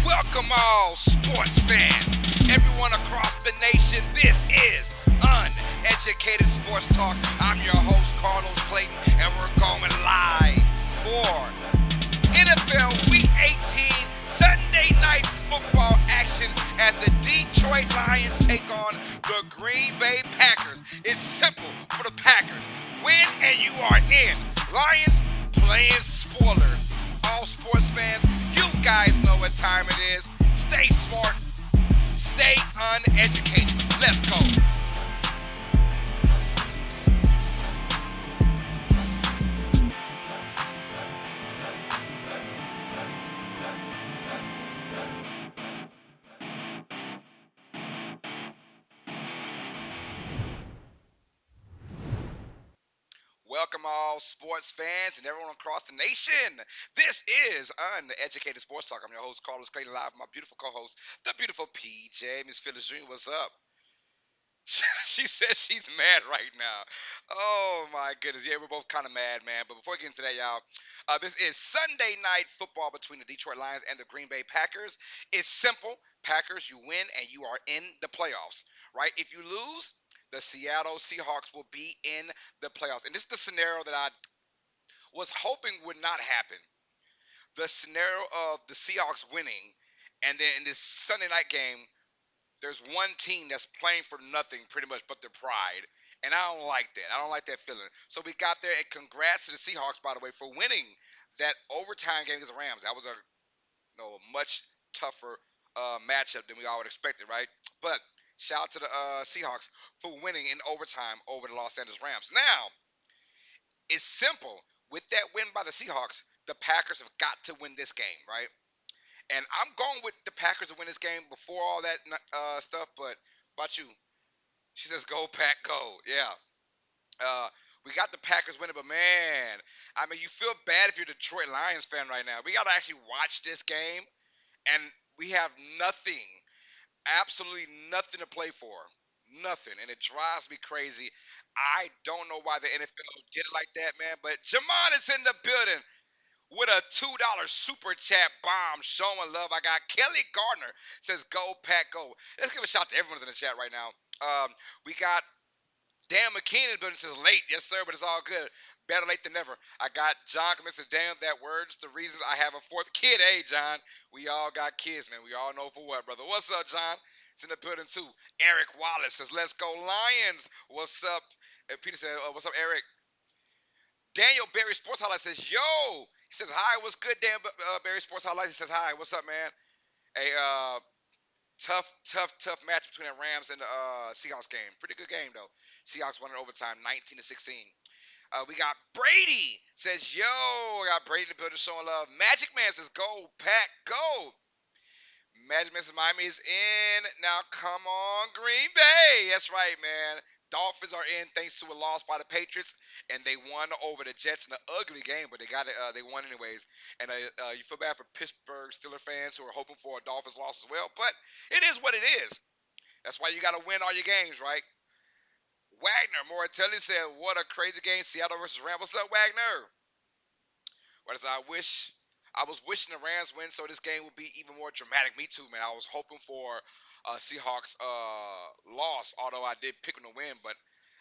Welcome all sports fans, everyone across the nation. This is Uneducated Sports Talk. I'm your host, Carlos Clayton, and we're going live for NFL Week 18 Sunday Night Football action as the Detroit Lions take on the Green Bay Packers. It's simple for the Packers. Win and you are in. Lions playing spoiler. All sports fans, you guys know what time it is. Stay smart, stay uneducated. Let's go. Welcome all sports fans and everyone across the nation. This is Uneducated Sports Talk. I'm your host, Carlos Clayton, live with my beautiful co-host, the beautiful PJ, Miss Phyllis Dream. What's up? She says she's mad right now. Oh my goodness. Yeah, we're both kind of mad, man. But before we get into that, y'all, this is Sunday night football between the Detroit Lions and the Green Bay Packers. It's simple. Packers, you win and you are in the playoffs, right? If you lose, the Seattle Seahawks will be in the playoffs. And this is the scenario that I was hoping would not happen. The scenario of the Seahawks winning, and then in this Sunday night game, there's one team that's playing for nothing pretty much but their pride. And I don't like that. I don't like that feeling. So we got there, and congrats to the Seahawks, by the way, for winning that overtime game against the Rams. That was a much tougher matchup than we all would expected, right? But shout out to the Seahawks for winning in overtime over the Los Angeles Rams. Now, it's simple. With that win by the Seahawks, the Packers have got to win this game, right? And I'm going with the Packers to win this game before all that stuff. But about you? She says, "Go Pack, go!" Yeah. We got the Packers winning, but man, I mean, you feel bad if you're a Detroit Lions fan right now. We got to actually watch this game, and we have nothing, absolutely nothing to play for, nothing, and it drives me crazy. I don't know why the NFL did it like that, man. But Jamon is in the building. with a $2 super chat bomb showing love. I got Kelly Gardner says, "Go Pack, go." Let's give a shout to everyone in the chat right now. We got Dan McKean in the building says late, yes sir, but it's all good. Better late than never. I got John Clement says, "Damn, that word's the reasons I have a fourth kid." Hey John, we all got kids, man. We all know for what, brother. What's up, John? It's in the building too. Eric Wallace says, "Let's go Lions." What's up? And Peter said, "What's up, Eric?" Daniel Berry Sports Highlight says, "Yo." He says, "Hi, what's good, Dan Berry Sports Highlight?" He says, "Hi, what's up, man?" A tough match between the Rams and the Seahawks game. Pretty good game though. Seahawks won in overtime, 19-16. We got Brady says, "Yo." I got Brady in the building showing love. Magic Man says, "Go Pack, go." Magic Man says Miami is in. Now come on, Green Bay. That's right, man. Dolphins are in thanks to a loss by the Patriots, and they won over the Jets in an ugly game, but they got it. They won anyways. And you feel bad for Pittsburgh Steelers fans who are hoping for a Dolphins loss as well, but it is what it is. That's why you got to win all your games, right? Wagner Moratelli said, "What a crazy game, Seattle versus Rams." What's up, Wagner? What is I was wishing the Rams win so this game would be even more dramatic. Me too, man. I was hoping for Seahawks loss, although I did pick them to win, but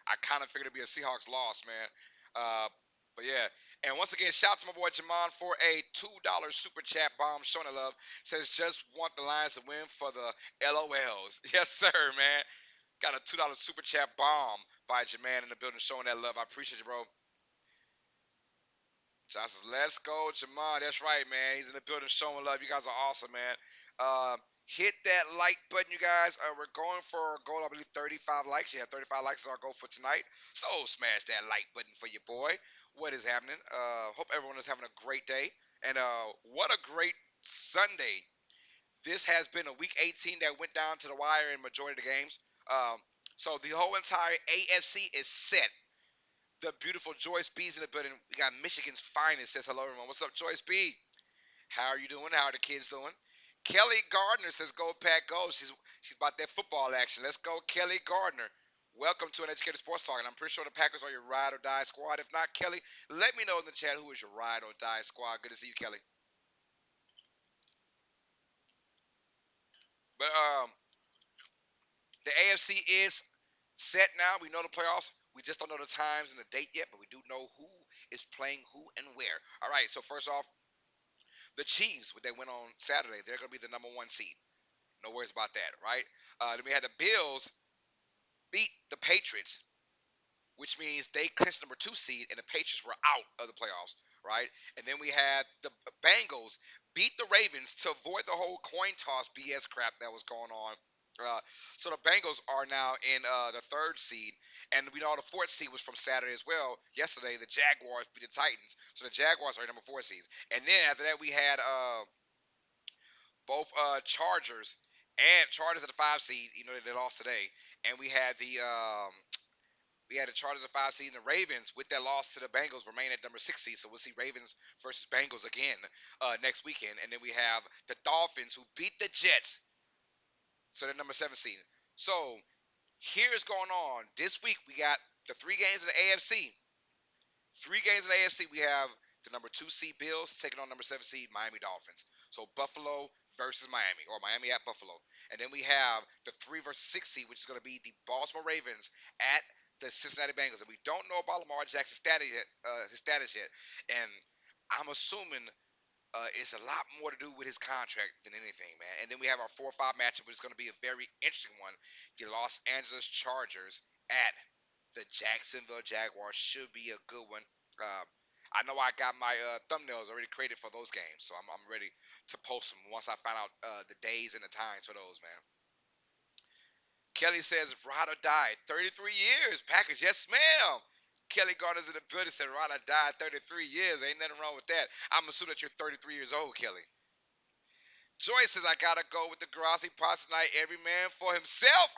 I kind of figured it'd be a Seahawks loss, man. Uh, but yeah. And once again, shout out to my boy Jamon for a $2 super chat bomb showing the love. Says just want the Lions to win for the LOLs. Yes, sir, man. Got a $2 super chat bomb by Jaman in the building showing that love. I appreciate you, bro. John says, "Let's go, Jamal." That's right, man. He's in the building showing love. You guys are awesome, man. Hit that like button, you guys. We're going for a goal, I believe, 35 likes. Yeah, 35 likes is our goal for tonight. So smash that like button for your boy. What is happening? Hope everyone is having a great day. And what a great Sunday. This has been a week 18 that went down to the wire in majority of the games. Um, so the whole entire AFC is set. The beautiful Joyce B's in the building. We got Michigan's finest. Says hello, everyone. What's up, Joyce B? How are you doing? How are the kids doing? Kelly Gardner says, "Go Pack, go." She's about that football action. Let's go, Kelly Gardner. Welcome to Uneducated Sports Talk, and I'm pretty sure the Packers are your ride or die squad. If not, Kelly, let me know in the chat who is your ride or die squad. Good to see you, Kelly. But the AFC is set now. We know the playoffs. We just don't know the times and the date yet, but we do know who is playing who and where. All right. So first off, the Chiefs, what they went on Saturday, they're going to be the number one seed. No worries about that, right? Then we had the Bills beat the Patriots, which means they clinched number two seed, and the Patriots were out of the playoffs, right? And then we had the Bengals beat the Ravens to avoid the whole coin toss BS crap that was going on. Uh, so the Bengals are now in the third seed, and we know the fourth seed was from Saturday as well. Yesterday, the Jaguars beat the Titans, so the Jaguars are number four seeds. And then after that, we had both Chargers at the five seed. You know they lost today, and we had the Chargers at five seed, and the Ravens with that loss to the Bengals remain at number six seed. So we'll see Ravens versus Bengals again next weekend, and then we have the Dolphins who beat the Jets, so they're number seven seed. So here's going on this week. We got the three games in the AFC. Three games in the AFC. We have the number two seed Bills taking on number seven seed Miami Dolphins. So Buffalo versus Miami, or Miami at Buffalo. And then we have the three versus six seed, which is going to be the Baltimore Ravens at the Cincinnati Bengals. And we don't know about Lamar Jackson's status yet. And I'm assuming it's a lot more to do with his contract than anything, man. And then we have our 4-5 matchup, which is going to be a very interesting one. The Los Angeles Chargers at the Jacksonville Jaguars should be a good one. Uh, I know I got my thumbnails already created for those games, so I'm ready to post them once I find out the days and the times for those, man. Kelly says, "Ride or die, 33 years. Packers, yes, ma'am." Kelly Gardner's in the building said, "Ride or die, 33 years. Ain't nothing wrong with that." I'm assuming that you're 33 years old, Kelly. Joyce says, "I gotta go with the Grassy Pots tonight. Every man for himself."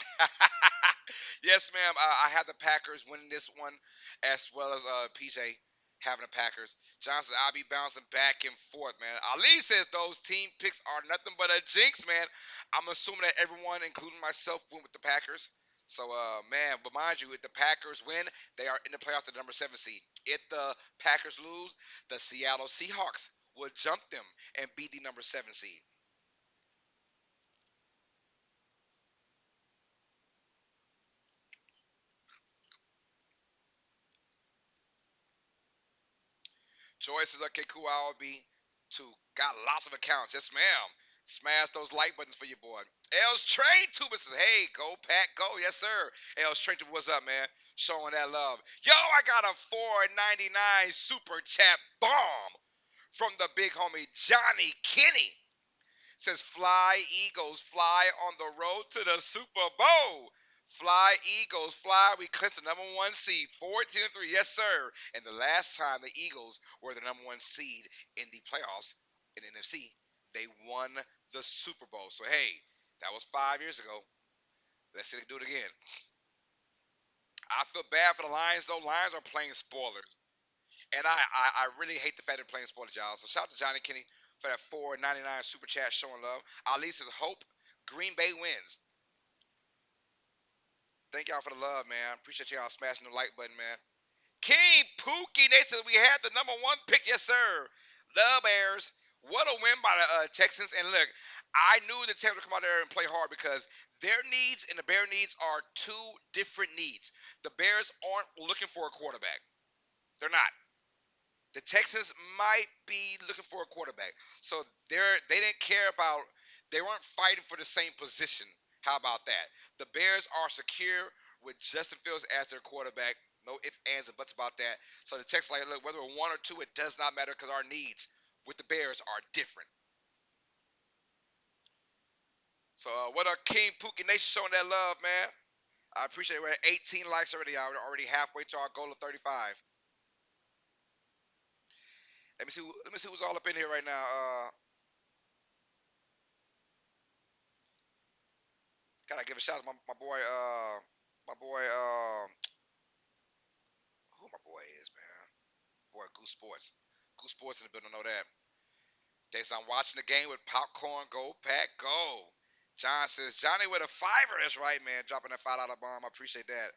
Yes, ma'am. I have the Packers winning this one, as well as PJ having the Packers. John says, "I'll be bouncing back and forth, man." Ali says, "Those team picks are nothing but a jinx, man." I'm assuming that everyone, including myself, went with the Packers. So, man, but mind you, if the Packers win, they are in the playoffs at the number seven seed. If the Packers lose, the Seattle Seahawks will jump them and be the number 7 seed. Joy says, okay, cool, I'll be too. Got lots of accounts. Yes, ma'am. Smash those like buttons for your boy. L's Train Tuber says, hey, go, Pat, go. Yes, sir. L's Train Tuber, what's up, man? Showing that love. Yo, I got a 4.99 super chat bomb from the big homie Johnny Kenny. Says, fly, Eagles, fly on the road to the Super Bowl. Fly, Eagles, fly. We clinched the number one seed, 14-3. Yes, sir. And the last time the Eagles were the number one seed in the playoffs in the NFC, they won the Super Bowl. So, hey, that was 5 years ago. Let's see if they do it again. I feel bad for the Lions, though. Lions are playing spoilers. And I really hate the fact they're playing spoilers, y'all. So, shout out to Johnny Kenny for that 4.99 super chat showing love. Ali says, hope Green Bay wins. Thank y'all for the love, man. Appreciate y'all smashing the like button, man. King Pookie, they said we had the number one pick. Yes, sir. The Bears. What a win by the Texans. And look, I knew the Texans would come out there and play hard because their needs and the Bear needs are two different needs. The Bears aren't looking for a quarterback. They're not. The Texans might be looking for a quarterback. So they didn't care about they weren't fighting for the same position. How about that? The Bears are secure with Justin Fields as their quarterback. No ifs, ands, and buts about that. So the Texans like, look, whether we're one or two, it does not matter because our needs with the Bears are different. So what up, King Pookie Nation showing that love, man. I appreciate it. We're at 18 likes already. We're already halfway to our goal of 35. Let me see who's all up in here right now. Gotta give a shout out to my boy, my boy, who my boy is, man. Boy, Goose Sports. Goose Sports in the building, know that. They said, I'm watching the game with popcorn. Go, Pack, go. John says, Johnny with a fiver. That's right, man. Dropping that $5 bomb. I appreciate that.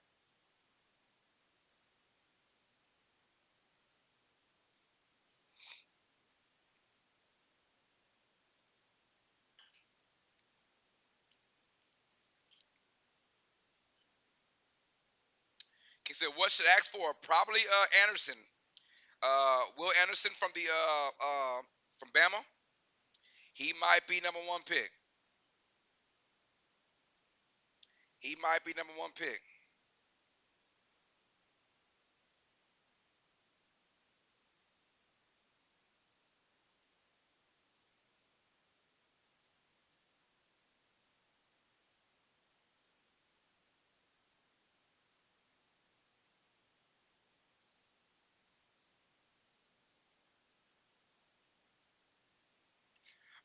He said, what should I ask for? Probably Anderson. Will Anderson from Bama. He might be number one pick. He might be number one pick.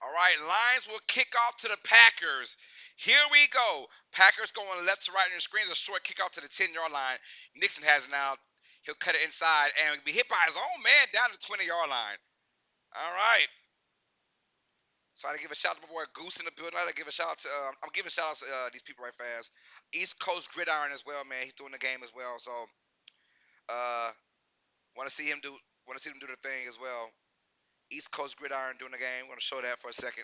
All right, Lions will kick off to the Packers. Here we go. Packers going left to right on the screens. A short kick off to the 10-yard line. Nixon has it now. He'll cut it inside and be hit by his own man down the 20-yard line. All right. So I gotta give a shout out to my boy Goose in the building. I gotta give a shout out to I'm giving shout outs to these people right fast. East Coast Gridiron as well, man. He's doing the game as well. So uh wanna see him do wanna see him do the thing as well. East Coast Gridiron doing the game. I'm gonna show that for a second.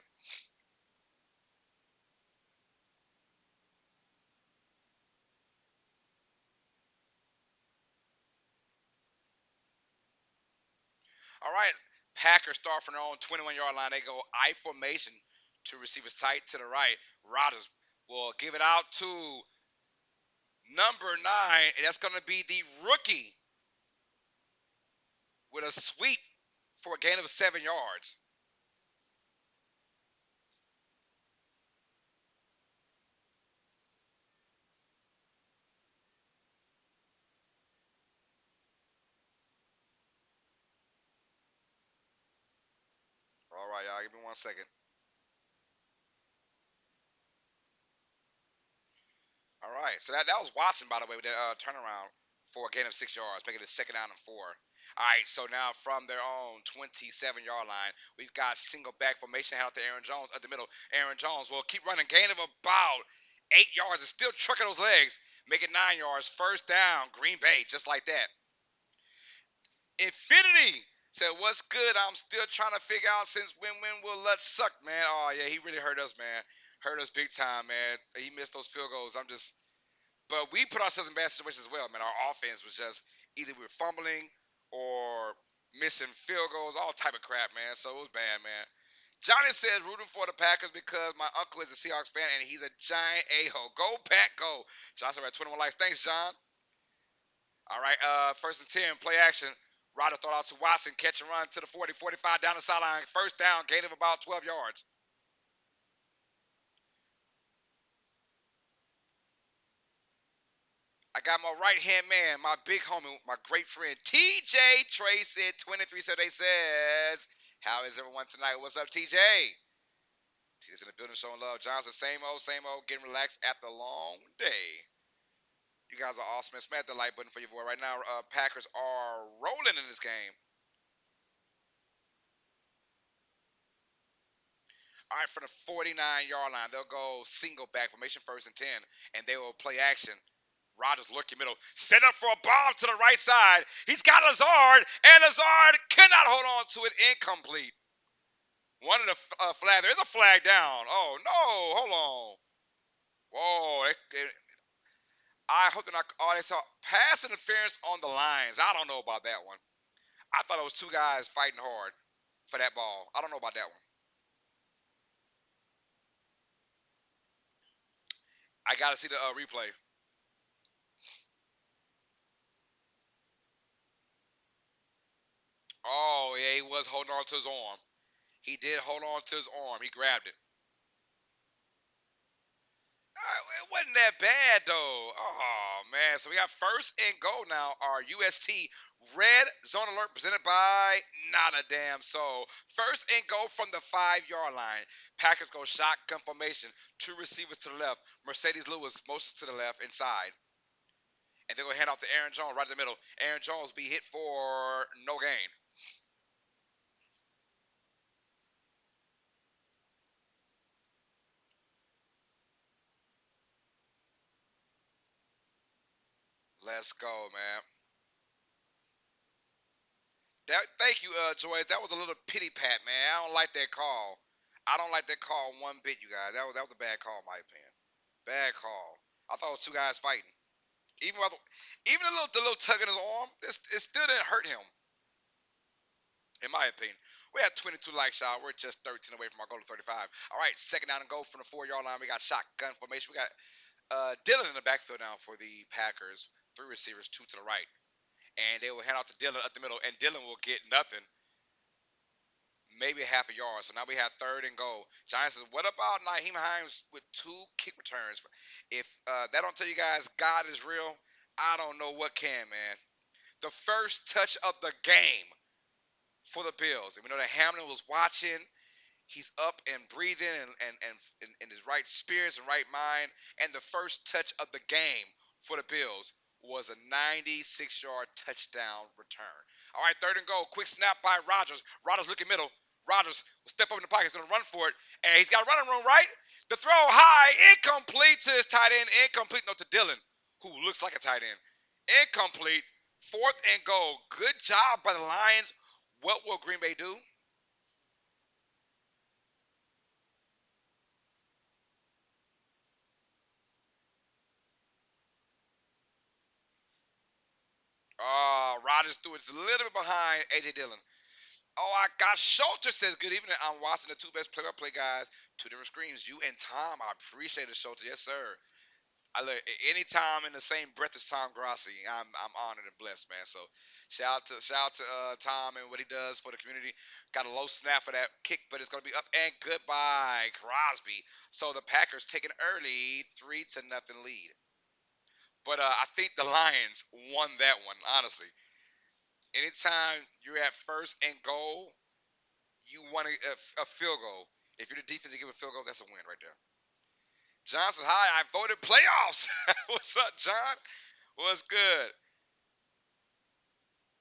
All right. Packers start from their own 21-yard line. They go I formation to receivers tight to the right. Rodgers will give it out to number 9, and that's going to be the rookie with a sweep for a gain of 7 yards. All right, y'all. Give me 1 second. All right. So that was Watson, by the way, with that turnaround for a gain of 6 yards, making it second down and 4. All right. So now from their own 27-yard line, we've got single back formation hand out to Aaron Jones at the middle. Aaron Jones will keep running, gain of about 8 yards, and still trucking those legs, making 9 yards. First down, Green Bay, just like that. Infinity Said, what's good? I'm still trying to figure out since when will Lutz suck, man. Oh yeah, he really hurt us, man. Hurt us big time, man. He missed those field goals. But we put ourselves in bad situations as well, man. Our offense was just either we were fumbling or missing field goals, all type of crap, man. So it was bad, man. Johnny says rooting for the Packers because my uncle is a Seahawks fan and he's a giant a-hole. Go Pack, go! Johnson at 21 likes. Thanks, John. All right, first and 10, play action. Ryder throw out to Watson, catch and run to the 40, 45 down the sideline. First down, gain of about 12 yards. I got my right hand man, my big homie, my great friend TJ Tracy, 2378 says, how is everyone tonight? What's up, TJ? TJ's in the building showing love. Johnson, same old, getting relaxed after a long day. You guys are awesome. Smash the like button for your boy right now. Packers are rolling in this game. All right, from the 49-yard line, they'll go single back formation first and 10, and they will play action. Rodgers looking middle, set up for a bomb to the right side. He's got Lazard, and Lazard cannot hold on to it. Incomplete. One of the flag. There's a flag down. Oh no! Hold on. Whoa! I hope they're not. Oh, they saw pass interference on the lines. I don't know about that one. I thought it was two guys fighting hard for that ball. I don't know about that one. I got to see the replay. Oh yeah, he was holding on to his arm. He did hold on to his arm. He grabbed it. It wasn't that bad though. Oh man. So we got first and goal now. Our UST red zone alert presented by not a damn soul. First and goal from the 5-yard line. Packers go shotgun formation. Two receivers to the left. Mercedes Lewis most to the left inside. And they're gonna hand off to Aaron Jones right in the middle. Aaron Jones be hit for no gain. Let's go, man. Thank you, Joyce. That was a little pity pat, man. I don't like that call. I don't like that call one bit, you guys. That was a bad call, in my opinion. Bad call. I thought it was two guys fighting. Even the little tug in his arm, it still didn't hurt him, in my opinion. We had 22 likes, y'all. We're just 13 away from our goal of 35. All right, second down and goal from the 4-yard line. We got shotgun formation. We got Dylan in the backfield now for the Packers. Three receivers, two to the right, and they will hand out to Dylan up the middle, and Dylan will get nothing. Maybe half a yard. So now we have third and goal. Giants says, what about Naheem Hines with two kick returns? If that don't tell you guys God is real, I don't know what can, man. The first touch of the game for the Bills. And we know that Hamlin was watching. He's up and breathing and in his right spirits and right mind. And the first touch of the game for the Bills was a 96-yard touchdown return. All right, third and goal. Quick snap by Rodgers. Rodgers looking middle. Rodgers will step up in the pocket. He's going to run for it. And he's got a running room, right? The throw high, incomplete to his tight end. Incomplete, no, to Dylan, who looks like a tight end. Incomplete. Fourth and goal. Good job by the Lions. What will Green Bay do? Rodgers threw it. It's a little bit behind A.J. Dillon. Oh, I got Schulter says, good evening. I'm watching the two best play-by-play guys. Two different screens. You and Tom. I appreciate it, Schulter. Yes, sir. I look anytime in the same breath as Tom Grassi. I'm honored and blessed, man. So shout out to Tom and what he does for the community. Got a low snap for that kick, but it's gonna be up and goodbye, Crosby. So the Packers take an early 3-0 lead. But I think the Lions won that one, honestly. Anytime you're at first and goal, you want a field goal. If you're the defense, you give a field goal, that's a win right there. John says, hi, I voted playoffs. What's up, John? What's good?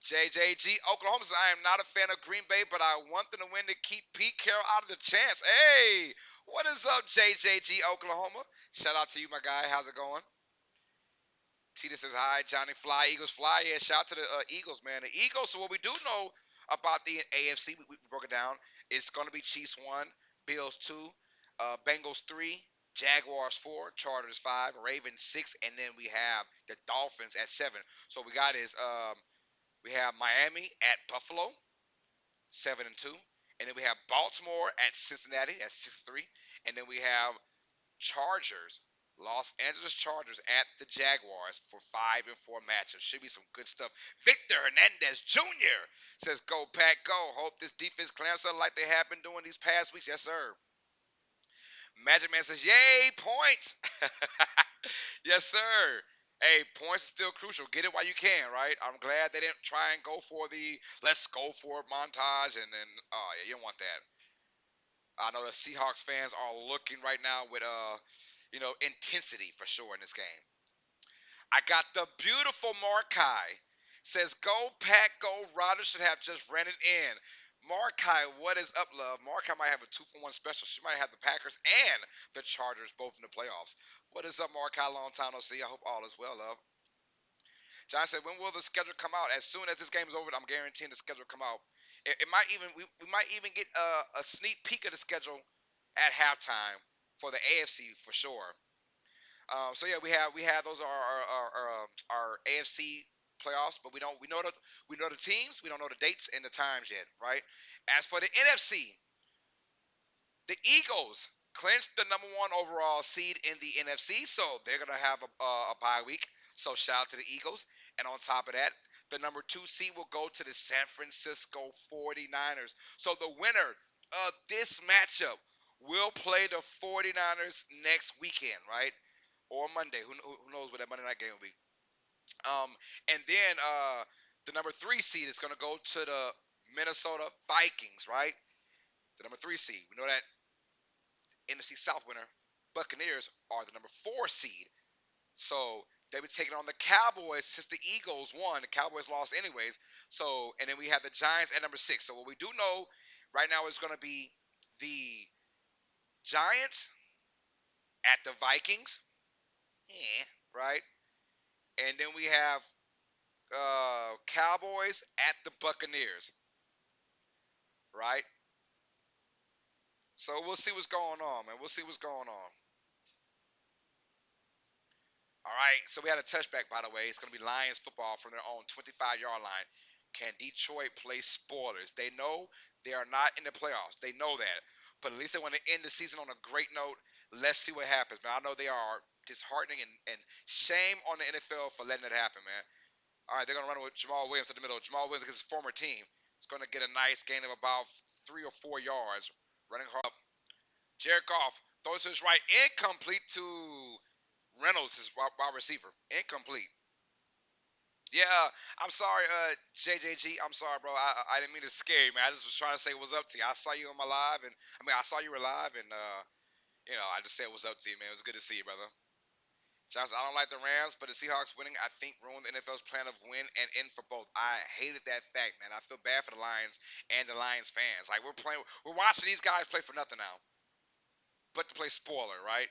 JJG, Oklahoma says, I am not a fan of Green Bay, but I want them to win to keep Pete Carroll out of the chance. Hey, what is up, JJG, Oklahoma? Shout out to you, my guy. How's it going? Tita says, hi, Johnny Fly, Eagles Fly. Yeah, shout out to the Eagles, man. The Eagles, so what we do know, About the AFC, we broke it down. It's going to be Chiefs 1, Bills 2, Bengals 3, Jaguars 4, Chargers 5, Ravens 6, and then we have the Dolphins at 7. So we got is we have Miami at Buffalo 7-2, and then we have Baltimore at Cincinnati at 6-3, and then we have Chargers, Los Angeles Chargers at the Jaguars for 5-4 matchup. Should be some good stuff. Victor Hernandez Jr. says, "Go Pack, go! Hope this defense clamps up like they have been doing these past weeks." Yes, sir. Magic Man says, "Yay, points!" Yes, sir. Hey, points is still crucial. Get it while you can, right? I'm glad they didn't try and go for the "let's go for it" montage, and then oh yeah, you don't want that. I know the Seahawks fans are looking right now with intensity for sure in this game. I got the beautiful Markai. Says, "Go Pack, go Riders should have just ran it in." Markai, what is up, love? Markai might have a 2-for-1 special. She might have the Packers and the Chargers both in the playoffs. What is up, Markai? Long time no see. I hope all is well, love. John said, "When will the schedule come out?" As soon as this game is over, I'm guaranteeing the schedule come out. It might even we might even get a sneak peek of the schedule at halftime for the AFC for sure. So yeah, we have those are our AFC playoffs, but we know the teams, we don't know the dates and the times yet, right? As for the NFC, the Eagles clinched the number one overall seed in the NFC, so they're gonna have a bye week. So shout out to the Eagles, and on top of that, the number two seed will go to the San Francisco 49ers. So the winner of this matchup will play the 49ers next weekend, right? Or Monday. Who knows what that Monday night game will be? Um, and then the number three seed is going to go to the Minnesota Vikings, right? The number three seed. We know that NFC South winner Buccaneers are the number four seed. So they be taking on the Cowboys since the Eagles won. The Cowboys lost anyways. So and then we have the Giants at number six. So what we do know right now is going to be the Giants at the Vikings. Yeah, right. And then we have Cowboys at the Buccaneers, right? So we'll see what's going on, man. We'll see what's going on. All right. So we had a touchback, by the way. It's going to be Lions football from their own 25-yard line. Can Detroit play spoilers? They know they are not in the playoffs. They know that. But at least they want to end the season on a great note. Let's see what happens, man. I know they are disheartening and shame on the NFL for letting it happen, man. All right, they're going to run with Jamal Williams in the middle. Jamal Williams against his former team. It's going to get a nice gain of about 3 or 4 yards running hard. Jared Goff throws to his right, incomplete to Reynolds, his wide receiver. Incomplete. Yeah, I'm sorry, JJG. I'm sorry, bro. I didn't mean to scare you, man. I just was trying to say what's up to you. I saw you on my live, and I saw you were live, and I just said what's up to you, man. It was good to see you, brother. Johnson, I don't like the Rams, but the Seahawks winning, I think, ruined the NFL's plan of win and end for both. I hated that fact, man. I feel bad for the Lions and the Lions fans. Like we're watching these guys play for nothing now, but to play spoiler, right?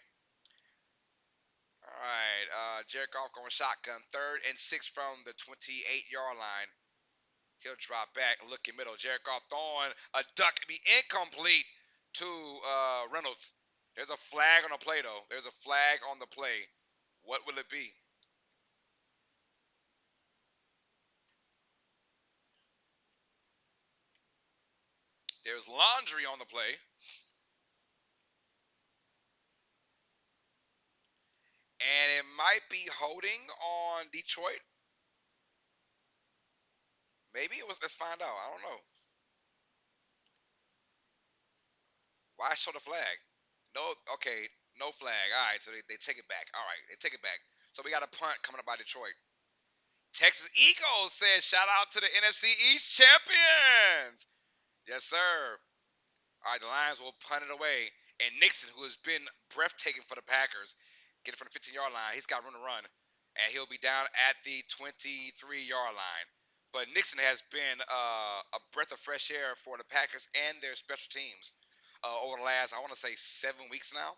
All right, Jared Goff going shotgun, 3rd and 6 from the 28-yard line. He'll drop back, looking middle. Jared Goff throwing a duck, be incomplete to Reynolds. There's a flag on the play, though. There's a flag on the play. What will it be? There's laundry on the play, and it might be holding on Detroit. Maybe it was. Let's find out. I don't know. Why show the flag? No. Okay. No flag. All right. So they take it back. All right. They take it back. So we got a punt coming up by Detroit. Texas Eagles says shout out to the NFC East champions. Yes, sir. All right, the Lions will punt it away. And Nixon, who has been breathtaking for the Packers, get it from the 15-yard line. He's got room to run. And he'll be down at the 23-yard line. But Nixon has been a breath of fresh air for the Packers and their special teams over the last, I want to say, 7 weeks now.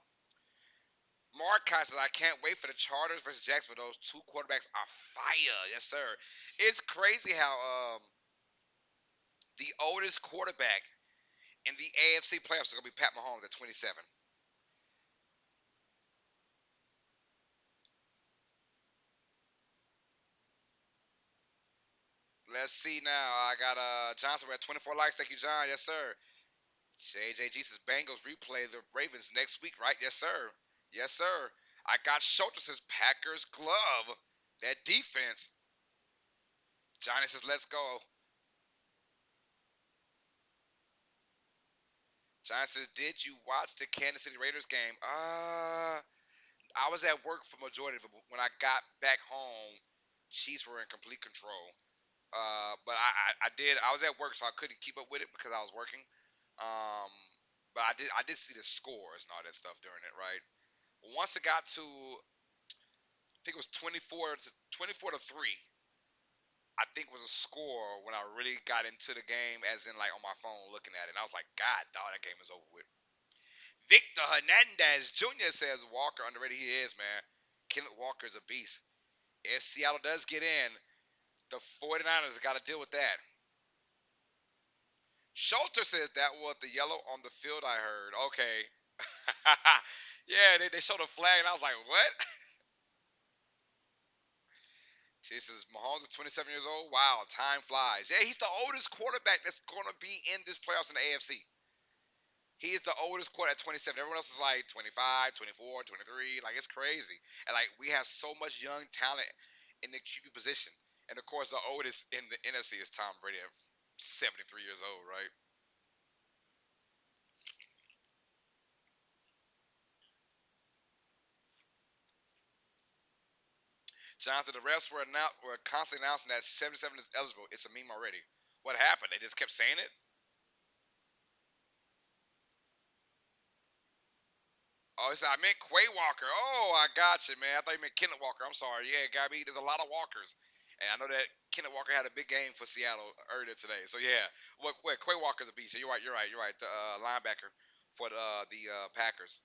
Mark says, I can't wait for the Chargers versus Jacksonville. Those two quarterbacks are fire. Yes, sir. It's crazy how The oldest quarterback in the AFC playoffs is going to be Pat Mahomes at 27. Let's see now. I got Johnson. We're at 24 likes. Thank you, John. Yes, sir. JJG says Bengals replay the Ravens next week, right? Yes, sir. Yes, sir. I got Schulter says Packers glove. That defense. Johnny says let's go. Johnny says, did you watch the Kansas City Raiders game? I was at work for majority of it. But when I got back home, Chiefs were in complete control. But I did. I was at work, so I couldn't keep up with it because I was working. Um, but I did see the scores and all that stuff during it, right? Once it got to, I think it was 24 to 3. I think was a score when I really got into the game, as in like on my phone looking at it. And I was like, God, dog, that game is over with. Victor Hernandez Jr. says Walker underrated. He is, man. Kenneth Walker is a beast. If Seattle does get in, the 49ers got to deal with that. Schulter says that was the yellow on the field I heard. Okay. Yeah, they showed a flag, and I was like, what? This is Mahomes is 27 years old. Wow, time flies. Yeah, he's the oldest quarterback that's going to be in this playoffs in the AFC. He is the oldest quarterback at 27. Everyone else is like 25, 24, 23. Like, it's crazy. And, like, we have so much young talent in the QB position. And, of course, the oldest in the NFC is Tom Brady at 73 years old, right? Johnson, the refs were constantly announcing that 77 is eligible. It's a meme already. What happened? They just kept saying it? Oh, he said, I meant Quay Walker. Oh, I got you, man. I thought you meant Kenneth Walker. I'm sorry. Yeah, Gabby, there's a lot of Walkers. And I know that Kenneth Walker had a big game for Seattle earlier today. So, yeah. Well, Quay Walker's a beast. You're right. You're right. You're right. The linebacker for the Packers.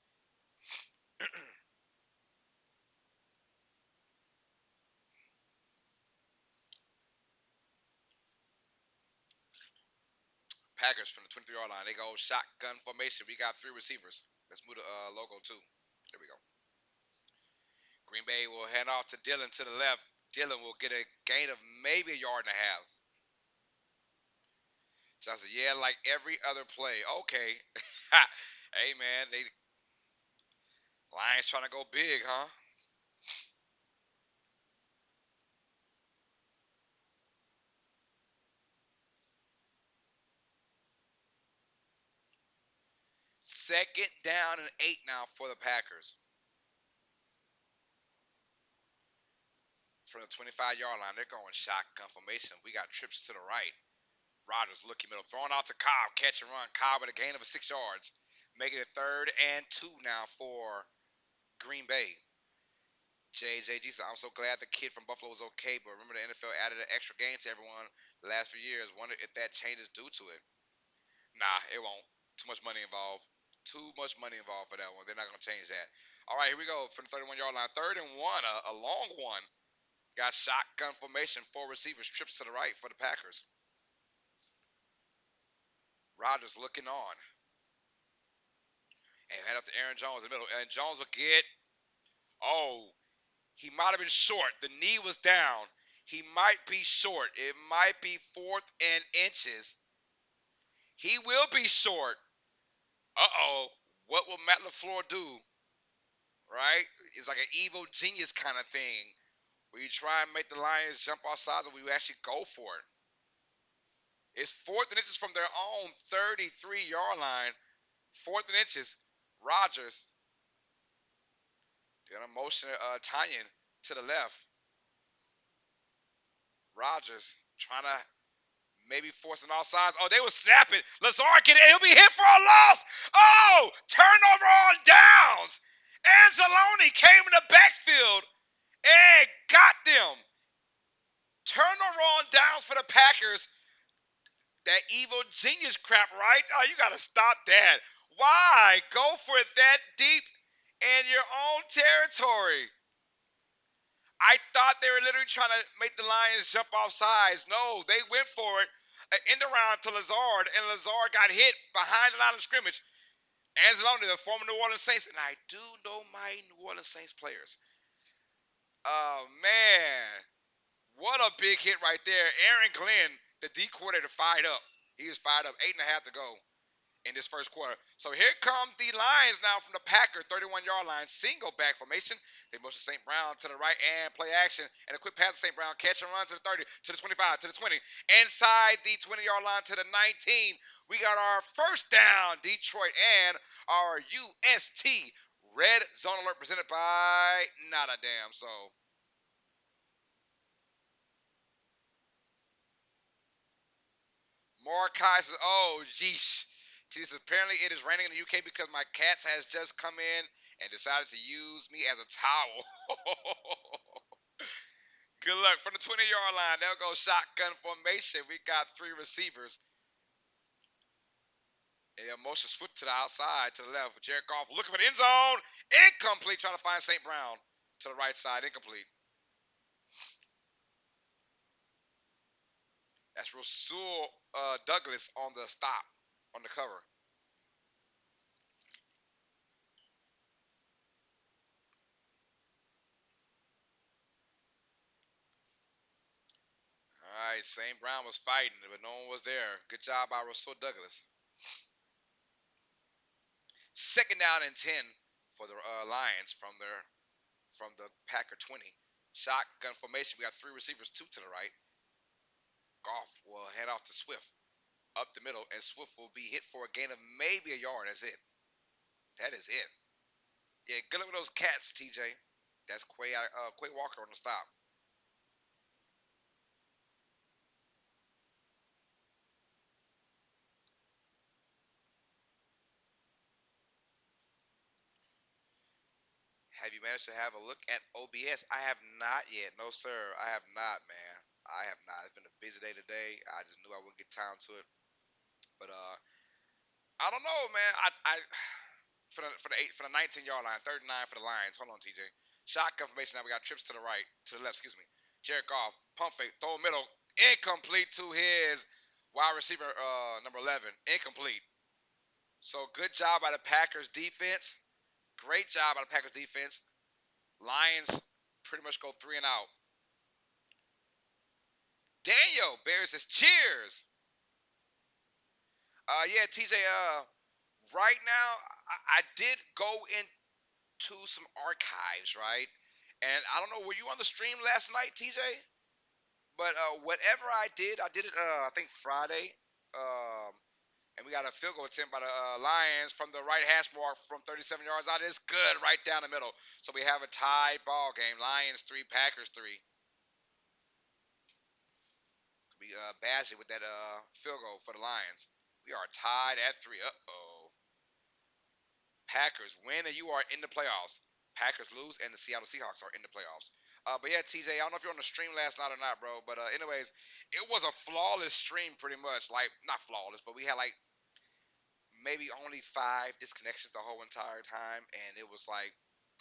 Packers from the 23-yard line. They go shotgun formation. We got three receivers. Let's move the logo, too. There we go. Green Bay will hand off to Dylan to the left. Dylan will get a gain of maybe a yard and a half. Johnson, yeah, like every other play. Okay. Hey, man, they Lions trying to go big, huh? Second down and 8 now for the Packers. From the 25-yard line, they're going shotgun formation. We got trips to the right. Rodgers looking middle, throwing out to Cobb, catch and run. Cobb with a gain of 6 yards, making it third and 2 now for Green Bay. JJG said, I'm so glad the kid from Buffalo was okay, but remember the NFL added an extra game to everyone the last few years. Wonder if that change is due to it. Nah, it won't. Too much money involved. Too much money involved for that one. They're not going to change that. All right, here we go from the 31-yard line. Third and one, a long one. Got shotgun formation, four receivers, trips to the right for the Packers. Rodgers looking on. And head up to Aaron Jones in the middle. And Jones will get, oh, he might have been short. The knee was down. He might be short. It might be fourth and inches. He will be short. Uh-oh. What will Matt LaFleur do? Right? It's like an evil genius kind of thing where you try and make the Lions jump off sides and we actually go for it. It's fourth and inches from their own 33-yard line. Fourth and inches. Rodgers gonna motion Tanyan to the left. Rodgers trying to maybe force an offsides. Oh, they were snapping. Lazard get it. He'll be hit for a loss. Oh, turnover on downs. Anzalone came in the backfield and got them. Turnover on downs for the Packers. That evil genius crap, right? Oh, you got to stop that. Why? Go for it that deep in your own territory. I thought they were literally trying to make the Lions jump off sides. No, they went for it. an end around to Lazard, and Lazard got hit behind the line of scrimmage. Anzalone, the former New Orleans Saints, and I do know my New Orleans Saints players. Oh man, what a big hit right there! Aaron Glenn, the D coordinator, fired up. He is fired up. 8.5 to go in this first quarter. So here come the Lions now from the Packer 31-yard line. Single back formation. They motion St. Brown to the right and play action. And a quick pass to St. Brown. Catch and run to the 30, to the 25, to the 20. Inside the 20-yard line to the 19. We got our first down, Detroit, and our UST Red Zone Alert presented by Not a Damn So. Mordecai says, "Oh, yeesh." She says, "Apparently it is raining in the UK because my cats has just come in and decided to use me as a towel." Good luck from the 20-yard line. They'll go shotgun formation. We got three receivers. A motion switch to the outside, to the left. Jared Goff looking for the end zone. Incomplete. Trying to find St. Brown to the right side. Incomplete. That's Rasul Douglas on the stop, on the cover. All right, St. Brown was fighting, but no one was there. Good job by Rasul Douglas. Second down and 10 for the Lions from the Packer 20. Shotgun formation. We got three receivers, two to the right. Goff will head off to Swift up the middle, and Swift will be hit for a gain of maybe a yard. That's it. That is it. Yeah, good luck with those cats, TJ. That's Quay Walker on the stop. Have you managed to have a look at OBS? I have not yet. No, sir. I have not, man. I have not. It's been a busy day today. I just knew I wouldn't get time to it. But I don't know, man. I for the 19-yard line, 39 for the Lions. Hold on, TJ. Shot confirmation. Now we got trips to the right, to the left. Excuse me. Jared Goff, pump fake, throw middle, incomplete to his wide receiver number 11. Incomplete. So good job by the Packers defense. Great job by the Packers defense. Lions pretty much go three and out. Daniel bears his cheers. Yeah, TJ. Right now, I did go into some archives, right? And I don't know, were you on the stream last night, TJ? But whatever I did it. I think Friday. Um, and we got a field goal attempt by the Lions from the right hash mark from 37 yards out. It's good, right down the middle. So we have a tied ball game. Lions 3, Packers 3. We bashed it with that field goal for the Lions. We are tied at 3. Uh-oh. Packers win and you are in the playoffs. Packers lose and the Seattle Seahawks are in the playoffs. But yeah, TJ, I don't know if you're on the stream last night or not, bro. But anyways, it was a flawless stream, pretty much. Like, not flawless, but we had like maybe only 5 disconnections the whole entire time, and it was like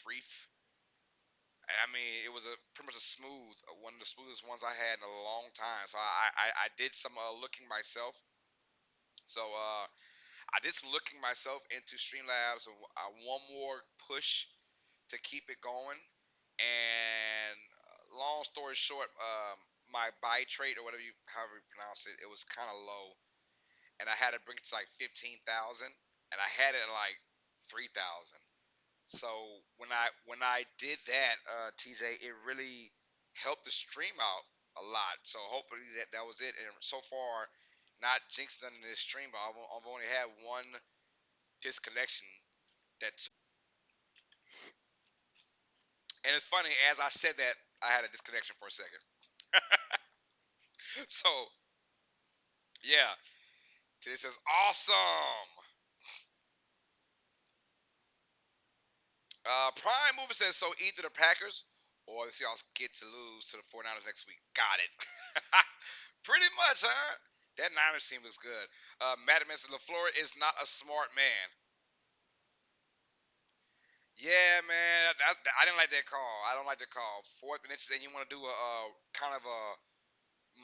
brief. I mean, it was a pretty much a smooth, one of the smoothest ones I had in a long time. So I did some looking myself. So I did some looking myself into Streamlabs, and one more push to keep it going. And long story short, my buy rate or whatever however you pronounce it, it was kind of low, and I had to bring it to like 15,000, and I had it at like 3,000. So when I did that, TJ, it really helped the stream out a lot. So hopefully that was it. And so far, not jinxing none of this stream, but I've only had one disconnection. That And it's funny, as I said that, I had a disconnection for a second. So yeah, this is awesome. Prime Movie says so. Either the Packers or the Seahawks get to lose to the 49ers next week. Got it. Pretty much, huh? That Niners team looks good. Madam says LaFleur is not a smart man. Yeah, man. I didn't like that call. I don't like the call. Fourth and inches, and you want to do a kind of a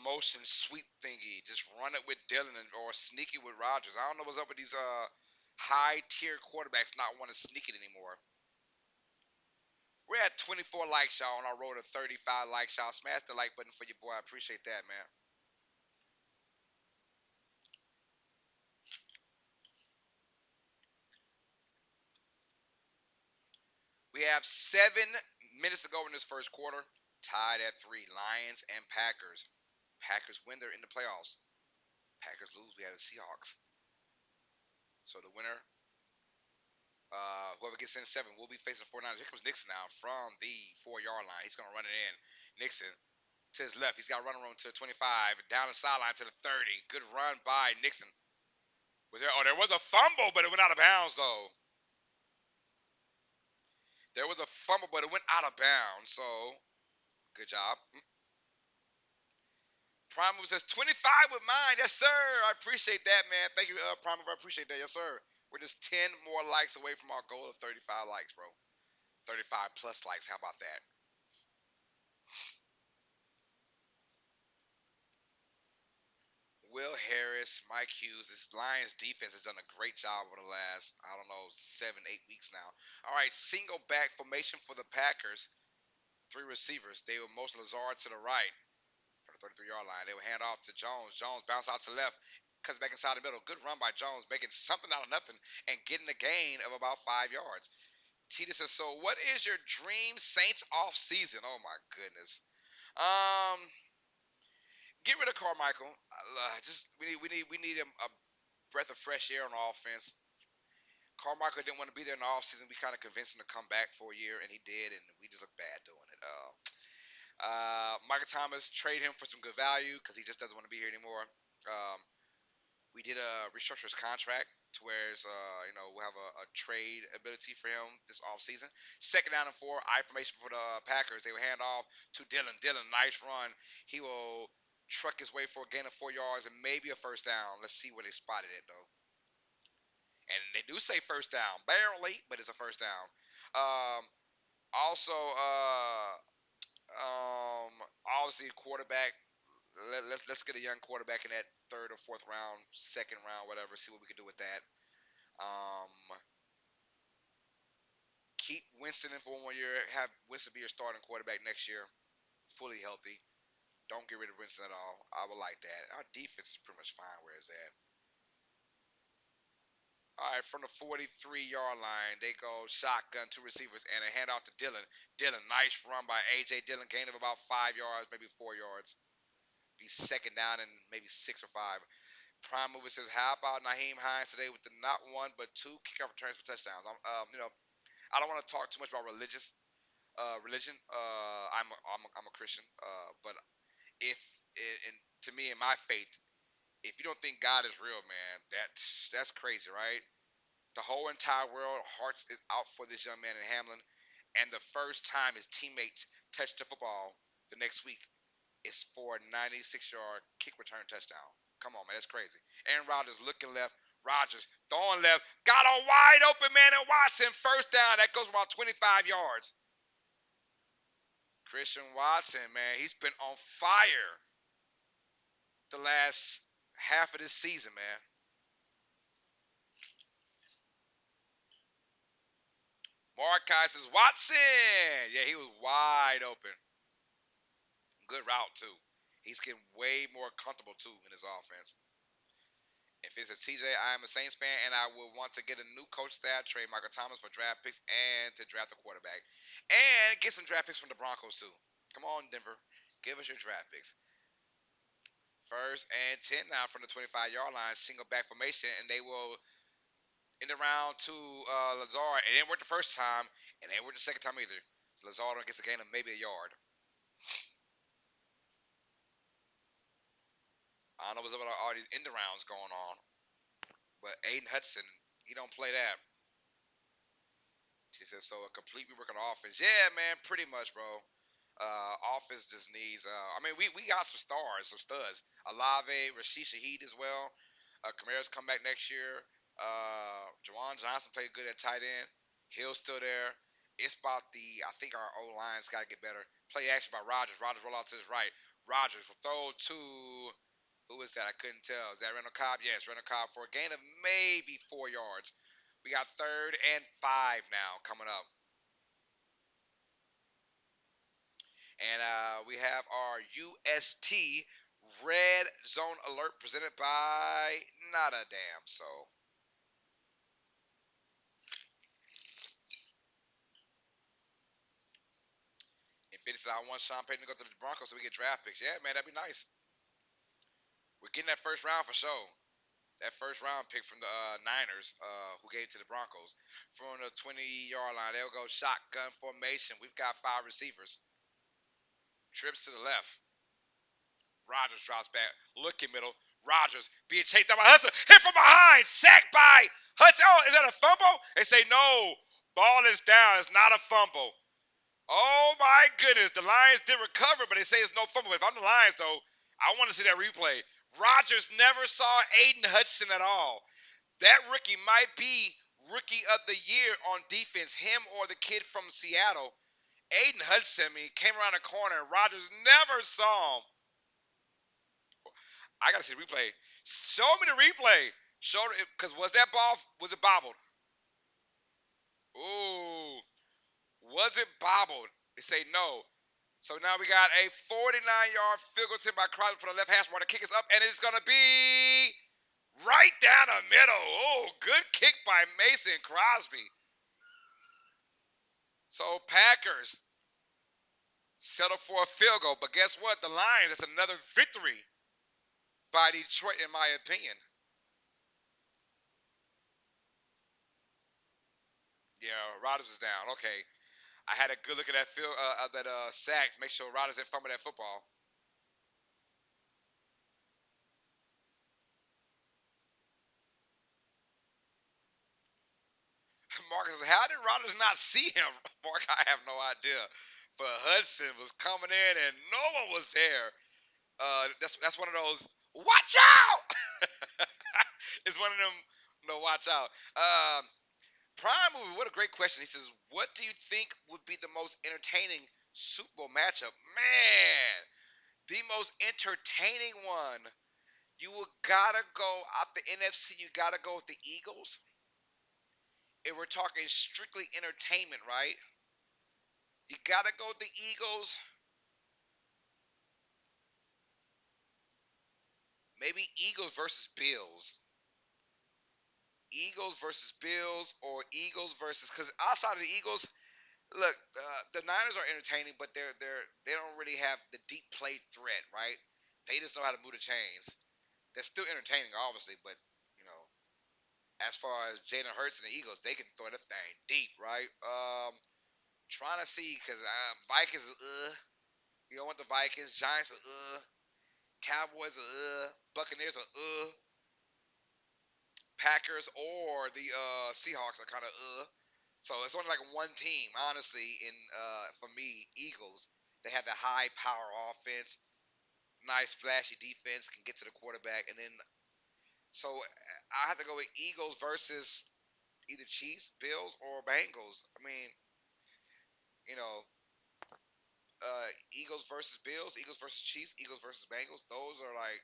motion sweep thingy. Just run it with Dillon or sneak it with Rodgers. I don't know what's up with these high tier quarterbacks not wanting to sneak it anymore. We're at 24 likes, y'all, on our road to 35 likes, y'all. Smash the like button for your boy. I appreciate that, man. We have 7 minutes to go in this first quarter. Tied at three. Lions and Packers. Packers win, they're in the playoffs. Packers lose, we have the Seahawks. So the winner, whoever gets in seven, will be facing the 49ers. Here comes Nixon now from the 4 yard line. He's going to run it in. Nixon to his left. He's got running room to the 25. Down the sideline to the 30. Good run by Nixon. Was there? Oh, there was a fumble, but it went out of bounds, though. There was a fumble, but it went out of bounds. So, good job. Prime Mover says 25 with mine. Yes, sir. I appreciate that, man. Thank you, Prime Mover. I appreciate that. Yes, sir. We're just 10 more likes away from our goal of 35 likes, bro. 35 plus likes. How about that? Will Harris, Mike Hughes, this Lions defense has done a great job over the last, I don't know, 7, 8 weeks now. All right, single back formation for the Packers. Three receivers. They were most Lazard to the right from the 33-yard line. They will hand off to Jones. Jones bounce out to the left. Cuts back inside the middle. Good run by Jones, making something out of nothing and getting a gain of about 5 yards. Tita says, "So, what is your dream Saints off season?" Oh my goodness. Um, get rid of Carmichael. Just we need a breath of fresh air on offense. Carmichael didn't want to be there in the offseason. We kind of convinced him to come back for a year, and he did, and we just look bad doing it. Michael Thomas, trade him for some good value because he just doesn't want to be here anymore. Um, we did restructure his contract to where we'll have a trade ability for him this offseason. Second down and four, I formation for the Packers. They will hand off to Dillon. Dillon, nice run. He will truck his way for a gain of 4 yards and maybe a first down. Let's see where they spotted it though. And they do say first down, barely, but it's a first down. Also, obviously quarterback. Let's get a young quarterback in that third or fourth round, second round, whatever. See what we can do with that. Um, keep Winston in for 1 year. Have Winston be your starting quarterback next year, fully healthy. Don't get rid of Winston at all. I would like that. Our defense is pretty much fine where it's at. All right, from the 43-yard line, they go shotgun, two receivers, and a handoff to Dillon. Dillon, nice run by A.J. Dillon, gain of about 5 yards, maybe 4 yards. Be second down and maybe 6 or 5. Prime Mover says, "How about Naheem Hines today with the not one but two kickoff returns for touchdowns?" I don't want to talk too much about religion. I'm a Christian, but if and to me in my faith, if you don't think God is real, man, that's crazy, right? The whole entire world hearts is out for this young man in Hamlin, and the first time his teammates touched the football the next week is for a 96-yard kick return touchdown. Come on, man, that's crazy. Aaron Rodgers looking left. Rodgers throwing left. Got a wide open man in Watson. First down. That goes about 25 yards. Christian Watson, man, he's been on fire the last half of this season, man. Marquez says, Watson. Yeah, he was wide open. Good route, too. He's getting way more comfortable, too, in his offense. If it's a TJ, I am a Saints fan, and I will want to get a new coach staff, trade Michael Thomas for draft picks, and to draft a quarterback, and get some draft picks from the Broncos too. Come on, Denver, give us your draft picks. First and 10 now from the 25-yard line, single back formation, and they will end around to Lazard. It didn't work the first time, and it didn't work the second time either. So Lazard gets a gain of maybe a yard. I don't know what's up with all these end rounds going on, but Aiden Hudson, he don't play that. She said, "So a complete rework on offense." Yeah, man, pretty much, bro. Offense just needs. I mean, we got some stars, some studs. Alave, Rashid Shaheed as well. Kamara's come back next year. Jawan Johnson played good at tight end. Hill's still there. It's about I think our O line's got to get better. Play action by Rogers. Rogers roll out to his right. Rodgers will throw to who is that? I couldn't tell. Is that Randall Cobb? Yes, Randall Cobb for a gain of maybe 4 yards. We got 3rd and 5 now coming up. And we have our UST Red Zone Alert presented by Not a Damn Soul. And 50 said, I want Sean Payton to go to the Broncos so we get draft picks. Yeah, man, that'd be nice. We're getting that first round for sure. That first round pick from the Niners, who gave it to the Broncos. From the 20-yard line, they'll go shotgun formation. We've got 5 receivers. Trips to the left. Rodgers drops back. Looking middle. Rodgers being chased down by Hudson. Hit from behind. Sacked by Hudson. Oh, is that a fumble? They say no. Ball is down. It's not a fumble. Oh my goodness. The Lions did recover, but they say it's no fumble. If I'm the Lions, though, I want to see that replay. Rodgers never saw Aiden Hudson at all. That rookie might be rookie of the year on defense, him or the kid from Seattle. Aiden Hudson, I mean, came around the corner and Rodgers never saw him. I gotta see the replay. Show me the replay. Show it because was that ball was it bobbled? Ooh, was it bobbled? They say no. So now we got a 49-yard field goal attempt by Crosby for the left hash mark. The kick is up and it's gonna be right down the middle. Oh, good kick by Mason Crosby. So Packers settle for a field goal, but guess what? The Lions, it's another victory by Detroit, in my opinion. Yeah, Rodgers is down. Okay, I had a good look at that field, that sack to make sure Rodgers didn't fumble that football. Marcus, how did Rodgers not see him? Mark, I have no idea. But Hudson was coming in and no one was there. That's one of those. Watch out! It's one of them. No, watch out. Prime movie. What a great question. He says, "What do you think would be the most entertaining Super Bowl matchup?" Man, the most entertaining one. You would gotta go out the NFC. You gotta go with the Eagles. If we're talking strictly entertainment, right? You gotta go with the Eagles. Maybe Eagles versus Bills. Eagles versus Bills, or Eagles versus because outside of the Eagles, look, the Niners are entertaining, but they don't really have the deep play threat, right? They just know how to move the chains. They're still entertaining, obviously, but you know, as far as Jalen Hurts and the Eagles, they can throw that thing deep, right? Trying to see because Vikings is you don't want the Vikings, Giants are Cowboys are Buccaneers are Packers or the Seahawks are kind of So it's only like one team, honestly. In For me, Eagles. They have the high power offense, nice flashy defense, can get to the quarterback, and then so I have to go with Eagles versus either Chiefs, Bills, or Bengals. I mean, you know, Eagles versus Bills, Eagles versus Chiefs, Eagles versus Bengals. Those are like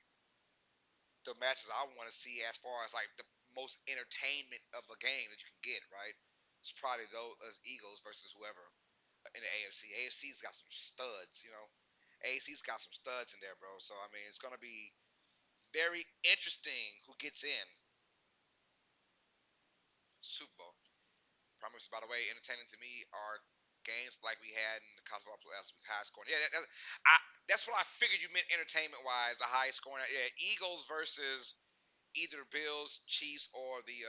the matches I want to see as far as like the most entertainment of a game that you can get. Right? It's probably those Eagles versus whoever in the AFC. AFC's got some studs. AFC's got some studs in there, bro. So I mean, it's gonna be very interesting who gets in Super Bowl. Promise, by the way, entertaining to me are games like we had in the college football playoffs, high scoring. Yeah, that's what I figured you meant entertainment wise. The high scoring. Yeah, Eagles versus either Bills, Chiefs, or the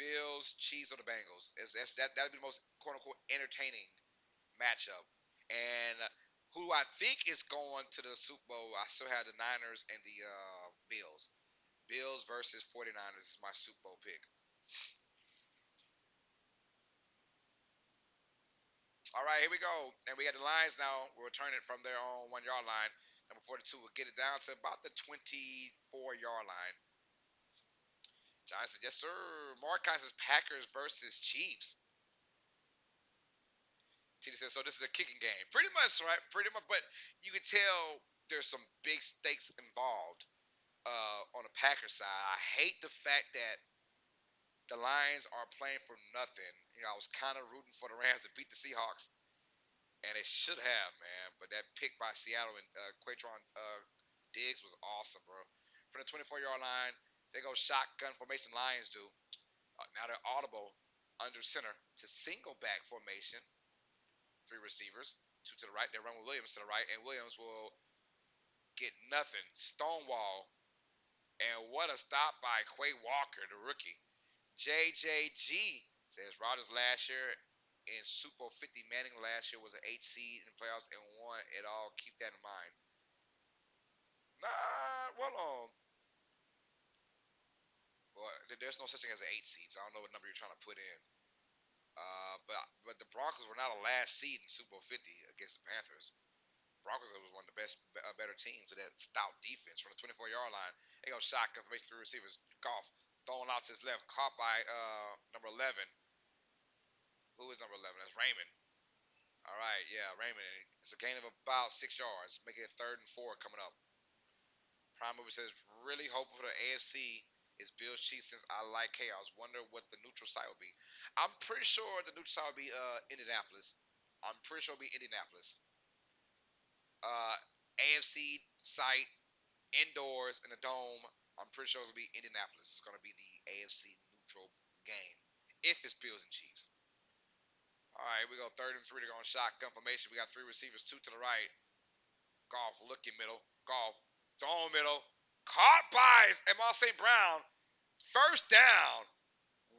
Bills, Chiefs, or the Bengals. That'd be the most quote unquote entertaining matchup. And who I think is going to the Super Bowl, I still have the Niners and the Bills. Bills versus 49ers is my Super Bowl pick. All right, here we go. And we got the Lions now. We'll return it from their own 1 yard line. Number 42 will get it down to about the 24-yard line. Giants said, yes, sir. Mark says Packers versus Chiefs. TD says, so this is a kicking game. Pretty much, right? Pretty much. But you can tell there's some big stakes involved on the Packers side. I hate the fact that the Lions are playing for nothing. I was kind of rooting for the Rams to beat the Seahawks, and they should have, man. But that pick by Seattle and Quatron Diggs was awesome, bro. From the 24-yard line, they go shotgun formation. Lions do. Now they're audible under center to single back formation. Three receivers, two to the right. They run with Williams to the right, and Williams will get nothing. Stonewall. And what a stop by Quay Walker, the rookie. JJG says Rodgers last year in Super 50, Manning last year was an 8 seed in the playoffs and won it all. Keep that in mind. Nah, well, well, there's no such thing as an 8 seed, so I don't know what number you're trying to put in. But the Broncos were not a last seed in Super 50 against the Panthers. Broncos was one of the best, better teams with that stout defense from the 24-yard line. They go shotgun formation, three receivers. Goff throwing out to his left, caught by number 11. Who is number 11? That's Raymond. All right, yeah, Raymond. It's a gain of about 6 yards, making it third and four coming up. Prime Movie says, really hoping for the AFC is Bills Chiefs since I like chaos. Wonder what the neutral site will be. I'm pretty sure the neutral site will be Indianapolis. I'm pretty sure it'll be Indianapolis. Uh, AFC site indoors in a dome. I'm pretty sure it'll be Indianapolis. It's going to be the AFC neutral game if it's Bills and Chiefs. All right, we go third and three. They're going shotgun formation. We got three receivers, two to the right. Golf looking middle. Golf throwing middle. Caught by Amon St. Brown. First down.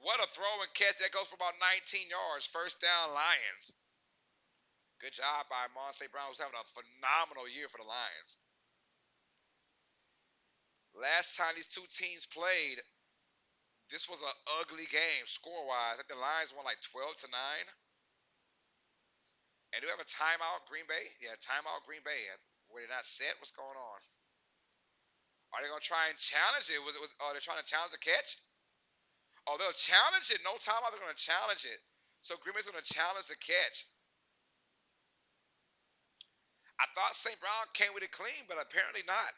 What a throw and catch. That goes for about 19 yards. First down, Lions. Good job by Amon St. Brown, who's having a phenomenal year for the Lions. Last time these two teams played, this was an ugly game score-wise. I think the Lions won like 12-9. And do we have a timeout, Green Bay? Yeah, timeout, Green Bay. Were they not set? What's going on? Are they gonna try and challenge it? Are they trying to challenge the catch? Oh, they'll challenge it. No timeout. They're gonna challenge it. So Green Bay's gonna challenge the catch. I thought St. Brown came with it clean, but apparently not.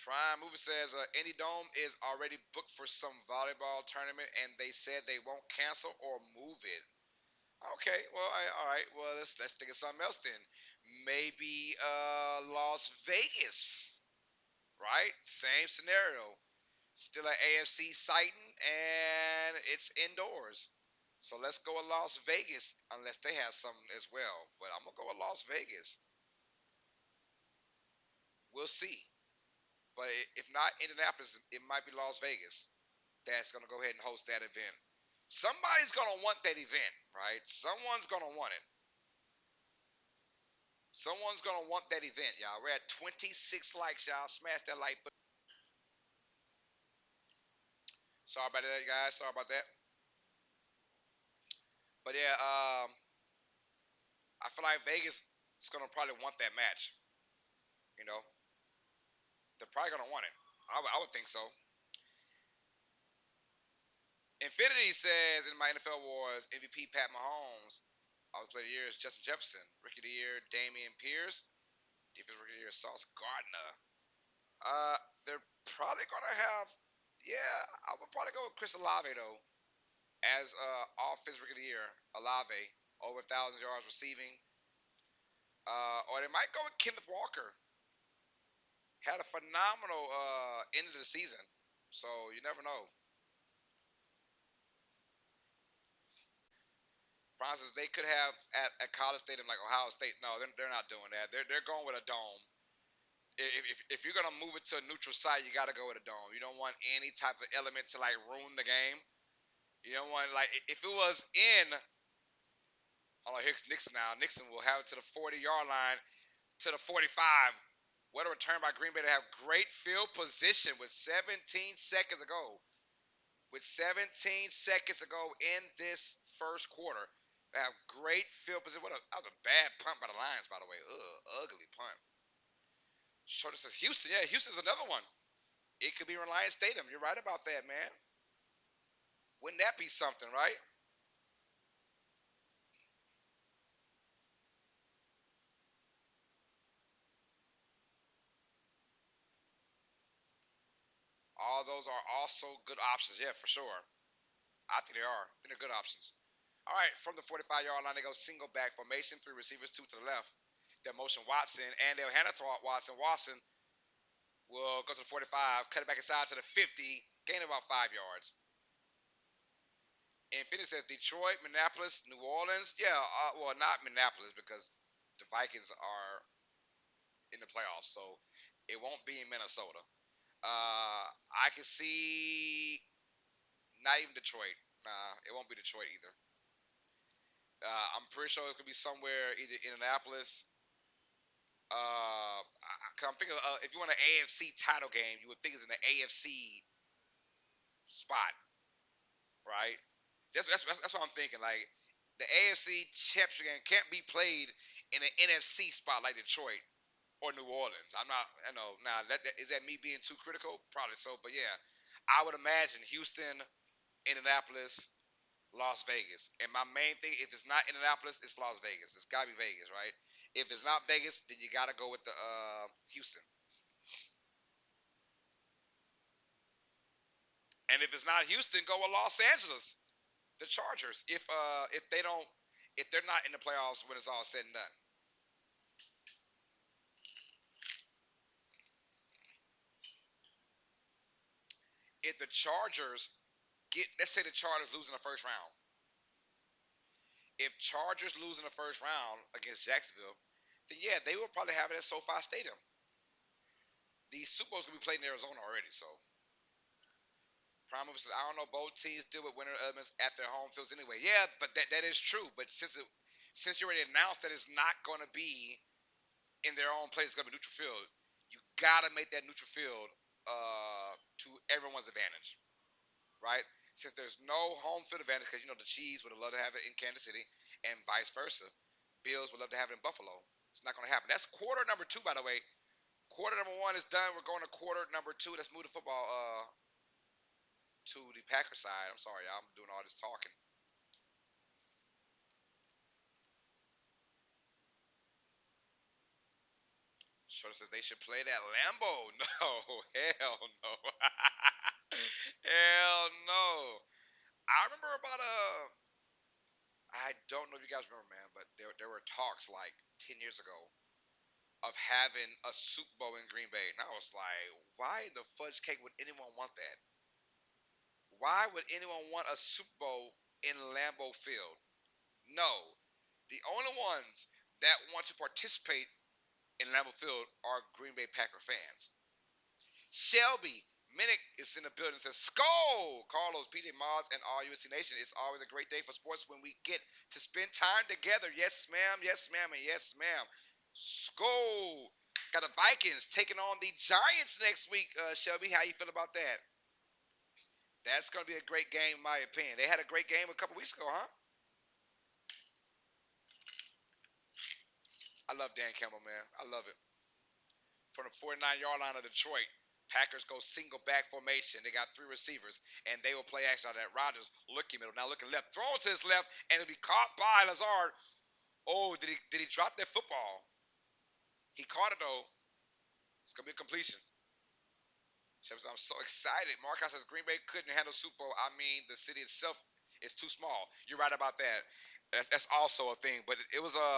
Prime Movie says Indy Dome is already booked for some volleyball tournament, and they said they won't cancel or move it. Okay, well, all right. Well, let's think of something else then. Maybe Las Vegas, right? Same scenario. Still an AFC sighting, and it's indoors. So let's go with Las Vegas, unless they have something as well. But I'm gonna go with Las Vegas. We'll see. But if not Indianapolis, it might be Las Vegas that's gonna go ahead and host that event. Somebody's gonna want that event, right? Someone's gonna want it. Someone's gonna want that event, y'all. We're at 26 likes, y'all. Smash that like button. Sorry about that, guys. Sorry about that. But yeah, I feel like Vegas is gonna probably want that match. You know, they're probably gonna want it. I would think so. Infinity says in my NFL Wars, MVP Pat Mahomes. Offensive Player of the Year is Justin Jefferson. Rookie of the Year, Damian Pierce. Defense Rookie of the Year, Sauce Gardner. Uh, they're probably gonna have. Yeah, I would probably go with Chris Olave though as Offensive Rookie of the Year. Olave over 1,000 yards receiving. Or they might go with Kenneth Walker. Had a phenomenal end of the season, so you never know. Promises they could have at college stadium like Ohio State. No, they're not doing that. They're going with a dome. If you're gonna move it to a neutral site, you got to go with a dome. You don't want any type of element to like ruin the game. You don't want like if it was in. Oh, here's Nixon now. Nixon will have it to the 40-yard line to the 45. What a return by Green Bay to have great field position with 17 seconds ago. With 17 seconds ago in this first quarter, they have great field position. That was a bad punt by the Lions, by the way. Ugh, ugly punt. Shorter says Houston. Yeah, Houston's another one. It could be Reliance Stadium. You're right about that, man. Wouldn't that be something, right? All those are also good options. Yeah, for sure. I think they are. I think they're good options. All right, from the 45-yard line, they go single back formation, three receivers, two to the left. They'll motion Watson, and they'll hand it to Watson. Watson will go to the 45, cut it back inside to the 50, gain about 5 yards. Infinity says Detroit, Minneapolis, New Orleans. Yeah, well, not Minneapolis because the Vikings are in the playoffs, so it won't be in Minnesota. I can see not even Detroit. Nah, it won't be Detroit either. I'm pretty sure it's gonna be somewhere either Indianapolis. Cause I'm thinking if you want an AFC title game, you would think it's in the AFC spot, right? That's what I'm thinking. Like the AFC championship game can't be played in an NFC spot like Detroit or New Orleans. I'm not. I know. Now is that me being too critical? Probably so. But yeah, I would imagine Houston, Indianapolis, Las Vegas. And my main thing, if it's not Indianapolis, it's Las Vegas. It's gotta be Vegas, right? If it's not Vegas, then you gotta go with the Houston. And if it's not Houston, go with Los Angeles, the Chargers. If they're not in the playoffs when it's all said and done. If the Chargers let's say the Chargers lose in the first round. If Chargers lose in the first round against Jacksonville, then yeah, they will probably have it at SoFi Stadium. The Super Bowl's gonna be played in Arizona already, so prime says I don't know. Both teams deal with winter elements at their home fields anyway. Yeah, but that is true. But since you already announced that it's not gonna be in their own place, it's gonna be neutral field. You gotta make that neutral field to everyone's advantage, right? Since there's no home field advantage, because you know the Chiefs would have loved to have it in Kansas City, and vice versa. Bills would love to have it in Buffalo. It's not going to happen. That's quarter number two, by the way. Quarter number one is done. We're going to quarter number two. Let's move the football to the Packers side. I'm sorry, y'all. I'm doing all this talking. Shorter says they should play that Lambo. No, hell no. Hell no. I remember about I don't know if you guys remember, man, but there were talks like 10 years ago of having a Super Bowl in Green Bay, and I was like, why in the fudge cake would anyone want that? Why would anyone want a Super Bowl in Lambeau Field? No. The only ones that want to participate in Lambeau Field are Green Bay Packer fans. Shelby Minnick is in the building and says, Skull! Carlos, PJ Moss, and all USC Nation. It's always a great day for sports when we get to spend time together. Yes, ma'am. Yes, ma'am. And yes, ma'am. Skull! Got the Vikings taking on the Giants next week. Shelby, how you feel about that? That's going to be a great game, in my opinion. They had a great game a couple weeks ago, huh? I love Dan Campbell, man. I love it. From the 49-yard line of Detroit, Packers go single back formation. They got three receivers, and they will play action on that. Rodgers looking middle, now looking left, throwing to his left, and it'll be caught by Lazard. Oh, did he drop that football? He caught it though. It's gonna be a completion. I'm so excited. Marcus says Green Bay couldn't handle Super Bowl. I mean, the city itself is too small. You're right about that. That's also a thing. But it was a.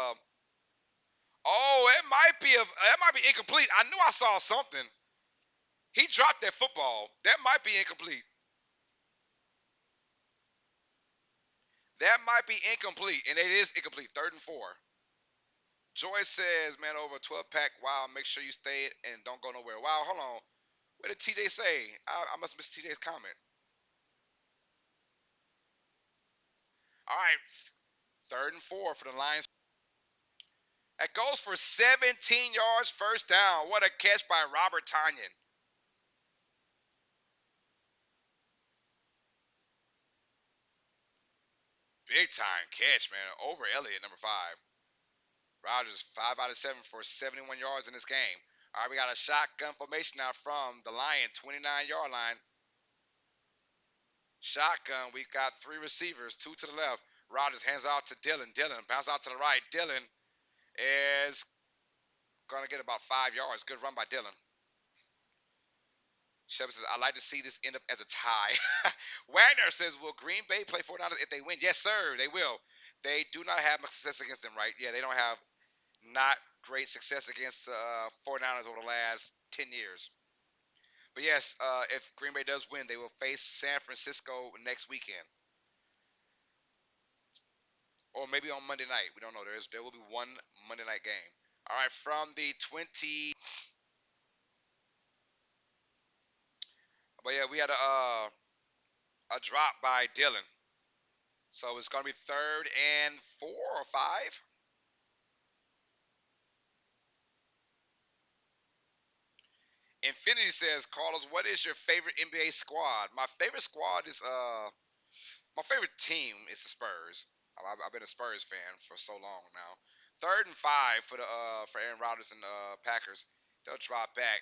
Oh, it might be incomplete. I knew I saw something. He dropped that football. That might be incomplete. That might be incomplete, and it is incomplete. Third and four. Joy says, man, over a 12 pack. Wow, make sure you stay and don't go nowhere. Wow, hold on. What did TJ say? I must miss TJ's comment. All right, third and four for the Lions. That goes for 17 yards, first down. What a catch by Robert Tanyan. Big time catch, man. Over Elliott, number five. Rodgers, 5 out of 7 for 71 yards in this game. All right, we got a shotgun formation now from the Lion, 29-yard line. Shotgun. We got three receivers, two to the left. Rodgers hands out to Dillon. Dillon bounce out to the right. Dillon is gonna get about 5 yards. Good run by Dillon. Shepard says, I'd like to see this end up as a tie. Wagner says, will Green Bay play 49ers if they win? Yes, sir, they will. They do not have much success against them, right? Yeah, they don't have not great success against 49ers over the last 10 years. But yes, if Green Bay does win, they will face San Francisco next weekend. Or maybe on Monday night. We don't know. There will be one Monday night game. All right, from the 20. But yeah, we had a drop by Dillon. So it's going to be 3rd and 4 or 5. Infinity says, Carlos, what is your favorite NBA squad? My favorite team is the Spurs. I've been a Spurs fan for so long now. 3rd and 5 for Aaron Rodgers and Packers. They'll drop back.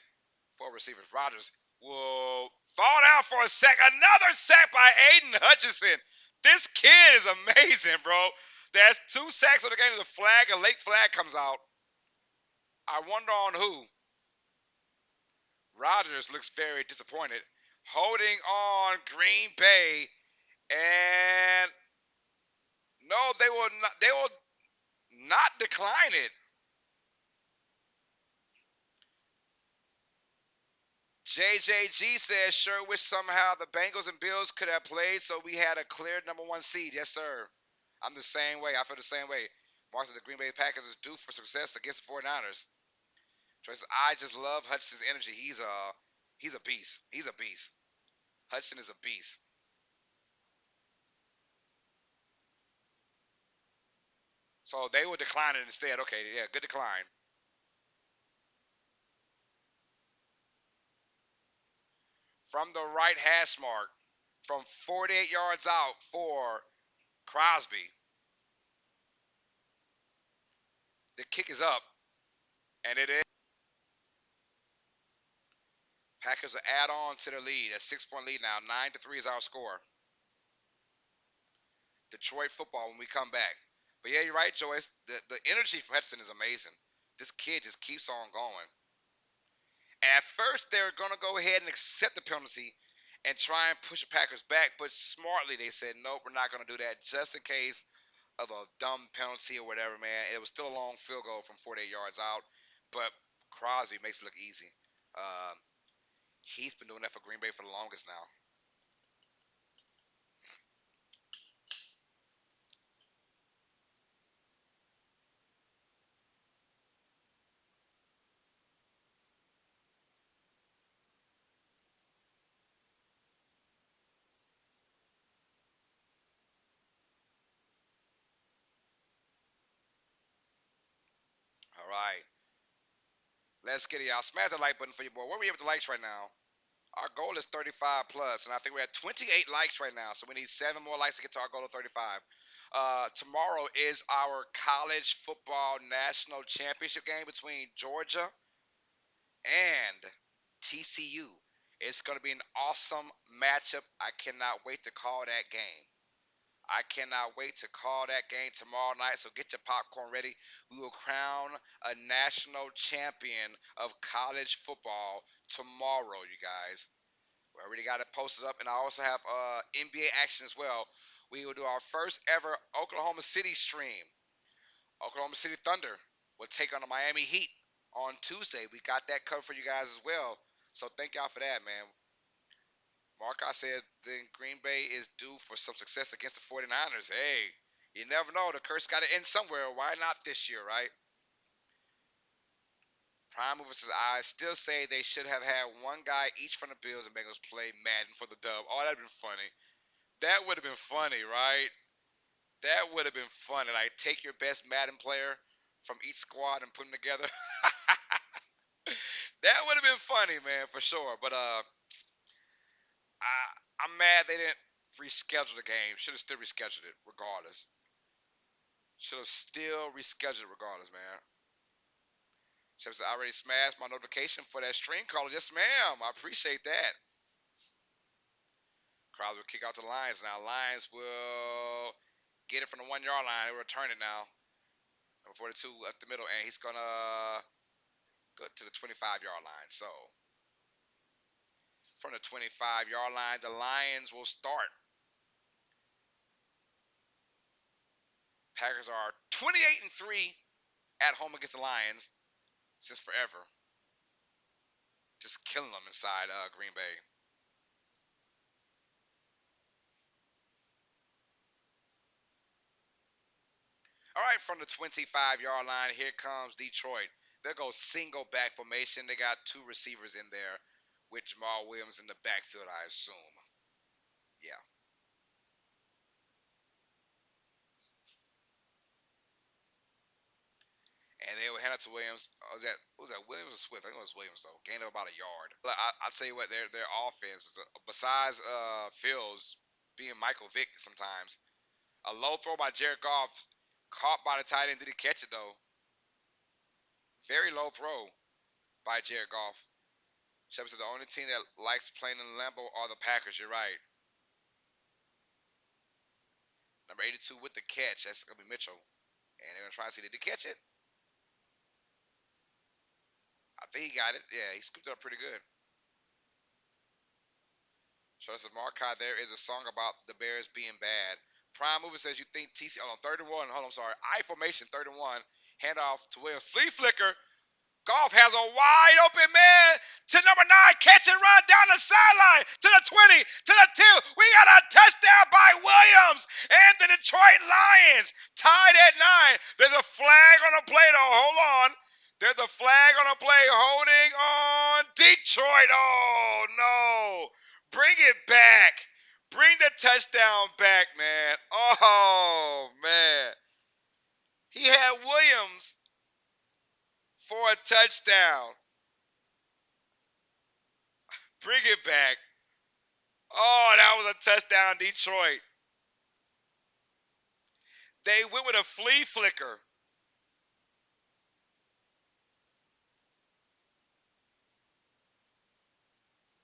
Four receivers. Rodgers will fall down for a sack. Another sack by Aiden Hutchinson. This kid is amazing, bro. There's 2 sacks on the game. There's a flag. A late flag comes out. I wonder on who. Rodgers looks very disappointed. Holding on Green Bay. And no, they will not. They will not decline it. JJG says, sure wish somehow the Bengals and Bills could have played so we had a clear #1 seed. Yes, sir. I'm the same way. I feel the same way. Mark says the Green Bay Packers is due for success against the 49ers. Troy says, I just love Hudson's energy. He's a beast. He's a beast. Hudson is a beast. So they will decline it instead. Okay, yeah, good decline. From the right hash mark, from 48 yards out for Crosby. The kick is up, and it is. Packers will add on to their lead. A 6-point lead now. 9-3 is our score. Detroit football when we come back. But yeah, you're right, Joyce. The energy from Hudson is amazing. This kid just keeps on going. At first, they're going to go ahead and accept the penalty and try and push the Packers back, but smartly they said, nope, we're not going to do that just in case of a dumb penalty or whatever, man. It was still a long field goal from 48 yards out, but Crosby makes it look easy. Uh, he's been doing that for Green Bay for the longest now. All right. Let's get it, y'all. Smash the like button for your boy. Where are we at with the likes right now? Our goal is 35 plus, and I think we're at 28 likes right now. So we need 7 more likes to get to our goal of 35. Tomorrow is our college football national championship game between Georgia and TCU. It's going to be an awesome matchup. I cannot wait to call that game. I cannot wait to call that game tomorrow night. So get your popcorn ready. We will crown a national champion of college football tomorrow, you guys. We already got it posted up, and I also have NBA action as well. We will do our first ever Oklahoma City stream. Oklahoma City Thunder will take on the Miami Heat on Tuesday. We got that covered for you guys as well. So thank y'all for that, man. Mark, I said then Green Bay is due for some success against the 49ers. Hey, you never know. The curse got to end somewhere. Why not this year, right? Prime Mover says, I still say they should have had one guy each from the Bills and Bengals play Madden for the dub. Oh, that'd been funny. That would have been funny, right? That would have been funny. Like, take your best Madden player from each squad and put them together. That would have been funny, man, for sure. But I'm mad they didn't reschedule the game. Should have still rescheduled it, regardless. Should have still rescheduled it, regardless, man. Chef said, I already smashed my notification for that stream caller. Yes, ma'am. I appreciate that. Crowds will kick out to the Lions. Now Lions will get it from the 1 yard line. They will return it now. Number 42 up the middle, and he's gonna go to the 25-yard line. So from the 25-yard line, the Lions will start. Packers are 28-3 at home against the Lions since forever. Just killing them inside Green Bay. All right, from the 25-yard line, here comes Detroit. They'll go single back formation. They got two receivers in there with Jamal Williams in the backfield, I assume. Yeah. And they will hand it to Williams. Was that Williams or Swift? I think it was Williams though. Gained about a yard. I'll tell you what, their offense is besides Fields being Michael Vick sometimes. A low throw by Jared Goff, caught by the tight end. Did he catch it though? Very low throw by Jared Goff. Shepard said the only team that likes playing in Lambeau are the Packers. You're right. Number 82 with the catch. That's gonna be Mitchell. And they're gonna try to see did he catch it? I think he got it. Yeah, he scooped it up pretty good. So that's a Markai. There is a song about the Bears being bad. Prime Mover says you think TC. Hold on, third and one. Hold on, I'm sorry. I formation, third and one. Handoff to Williams. Flea flicker. Goff has a wide open man to number 9. Catch and run down the sideline to the 20, to the 2. We got a touchdown by Williams and the Detroit Lions tied at 9. There's a flag on the play though. Hold on. There's a flag on the play holding on Detroit. Oh no. Bring it back. Bring the touchdown back, man. Oh man. He had Williams for a touchdown. Bring it back. Oh, that was a touchdown, Detroit. They went with a flea flicker.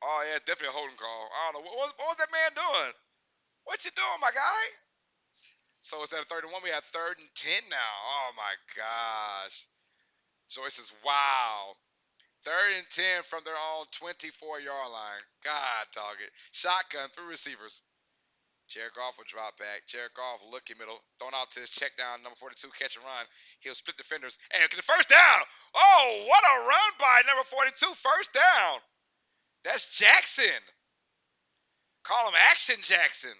Oh, yeah, definitely a holding call. I don't know. What was that man doing? What you doing, my guy? So instead of third and one, we have third and 10 now. Oh, my gosh. Joyce says, wow. Third and 10 from their own 24-yard line. God, dog it. Shotgun through receivers. Jared Goff will drop back. Jared Goff looking middle, thrown out to his check down, number 42, catch and run. He'll split defenders and get the first down. Oh, what a run by number 42, first down. That's Jackson. Call him Action Jackson.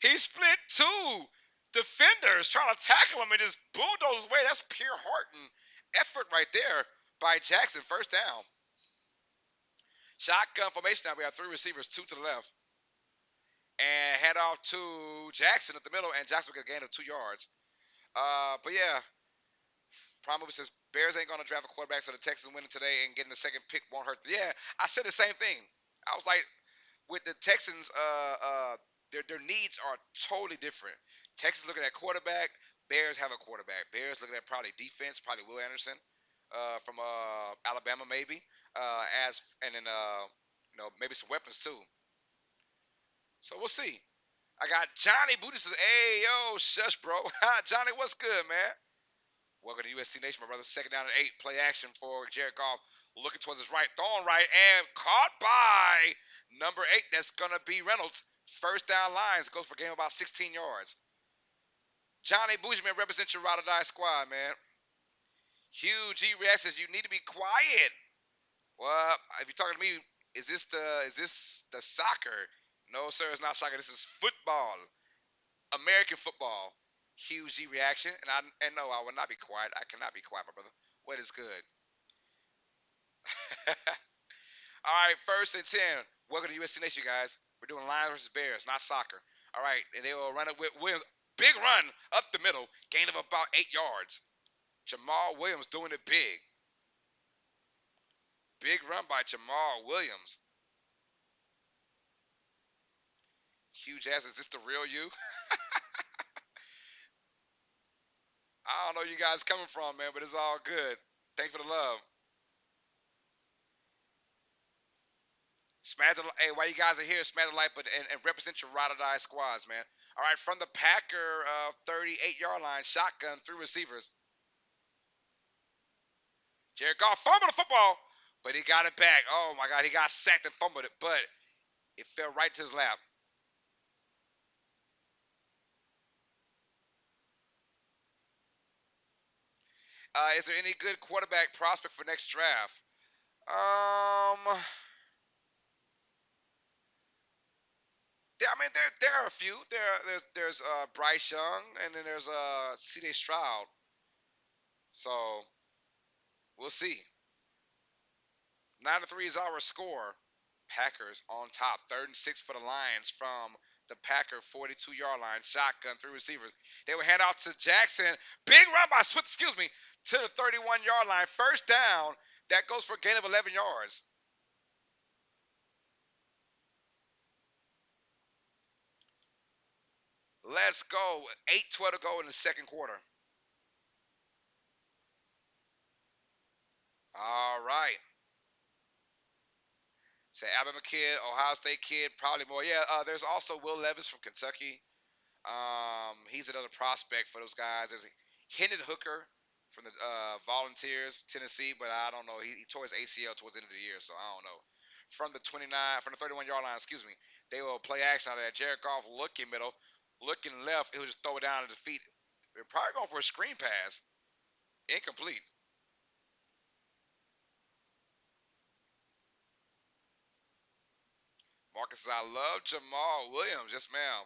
He split two defenders trying to tackle him and just bulldoze his way. That's pure heart and effort right there by Jackson, first down. Shotgun formation now. We have three receivers, two to the left. And head off to Jackson at the middle, and Jackson will get a gain of 2 yards. But yeah, Prime Mover says Bears ain't gonna draft a quarterback, so the Texans winning today and getting the second pick won't hurt. Yeah, I said the same thing. I was like, with the Texans, their needs are totally different. Texans looking at quarterback, Bears have a quarterback. Bears looking at probably defense, probably Will Anderson, from Alabama maybe, as and then maybe some weapons too. So we'll see. I got Johnny Booty says, "Hey yo, shush, bro. Johnny, what's good, man? Welcome to USC Nation, my brother. Second down and 8. Play action for Jared Goff. Looking towards his right, throwing right, and caught by number 8. That's gonna be Reynolds. First down lines. Goes for a game about 16 yards. Johnny Bougie, man, represent your ride or die squad, man. Hugh G reacts says you need to be quiet. Well, if you're talking to me, is this the soccer? No, sir, it's not soccer. This is football. American football. Huge G reaction, and no, I will not be quiet. I cannot be quiet, my brother. What is good? All right, first and 10. Welcome to USC Nation, guys. We're doing Lions versus Bears, not soccer. All right, and they will run it with Williams. Big run up the middle, gain of about 8 yards. Jamal Williams doing it big. Big run by Jamal Williams. Huge ass, is this the real you? I don't know where you guys coming from, man, but it's all good. Thanks for the love. Smash the hey, while you guys are here, smash the like button and represent your ride or die squads, man. All right, from the Packer 38-yard line, shotgun, three receivers. Jared Goff fumbled the football, but he got it back. Oh my God, he got sacked and fumbled it, but it fell right to his lap. Is there any good quarterback prospect for next draft? I mean, there are a few. There's Bryce Young, and then there's C.J. Stroud. So we'll see. 9-3 is our score. Packers on top. 3rd and 6 for the Lions from the Packer 42-yard line. Shotgun, three receivers. They will hand off to Jackson. Big run by Swift, excuse me, to the 31-yard line. First down. That goes for a gain of 11 yards. Let's go. 8:12 to go in the second quarter. All right. Say Alabama kid, Ohio State kid, probably more. Yeah, there's also Will Levis from Kentucky. He's another prospect for those guys. There's Hendon Hooker from the Volunteers, Tennessee, but I don't know. He tore his ACL towards the end of the year, so I don't know. From the 31-yard line, excuse me, they will play action out of that. Jared Goff looking middle, looking left. He'll just throw it down to the feet. They're probably going for a screen pass. Incomplete. Marcus says, I love Jamal Williams. Yes, ma'am.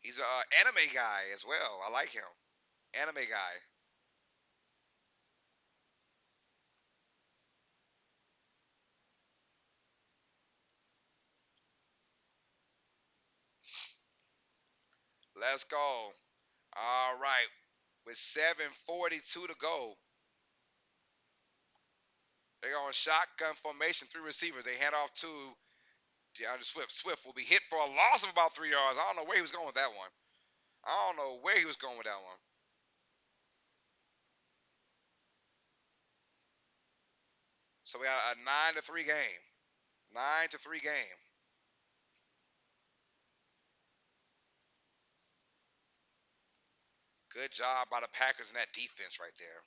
He's an anime guy as well. I like him. Anime guy. Let's go. All right. With 7:42 to go, they're on shotgun formation, three receivers. They hand off to DeAndre Swift. Swift will be hit for a loss of about 3 yards. I don't know where he was going with that one. I don't know where he was going with that one. So we got a 9-3 game. 9-3 game. Good job by the Packers in that defense right there.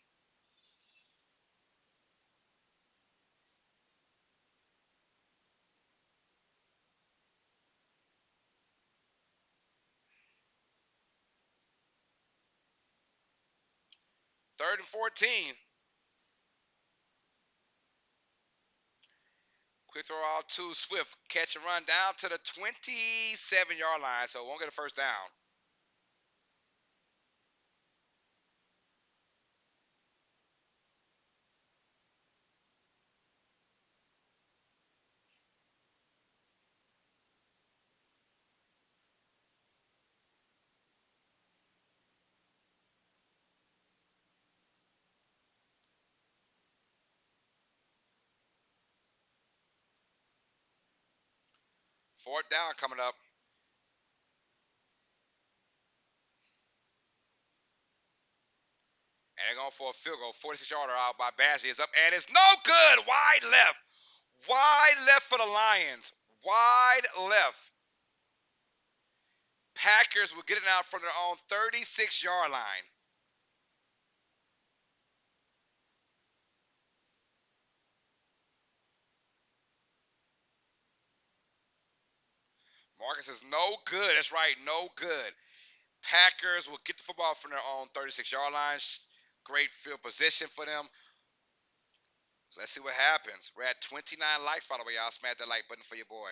3rd and 14. Quick throw out to Swift. Catch and run down to the 27-yard line, so won't get a first down. Fourth down coming up. And they're going for a field goal. 46-yarder out by Bashy is up, and it's no good. Wide left. Wide left for the Lions. Wide left. Packers will get it out from their own 36-yard line. Marcus is no good. That's right, no good. Packers will get the football from their own 36-yard line. Great field position for them. Let's see what happens. We're at 29 likes, by the way, y'all. Smash that like button for your boy.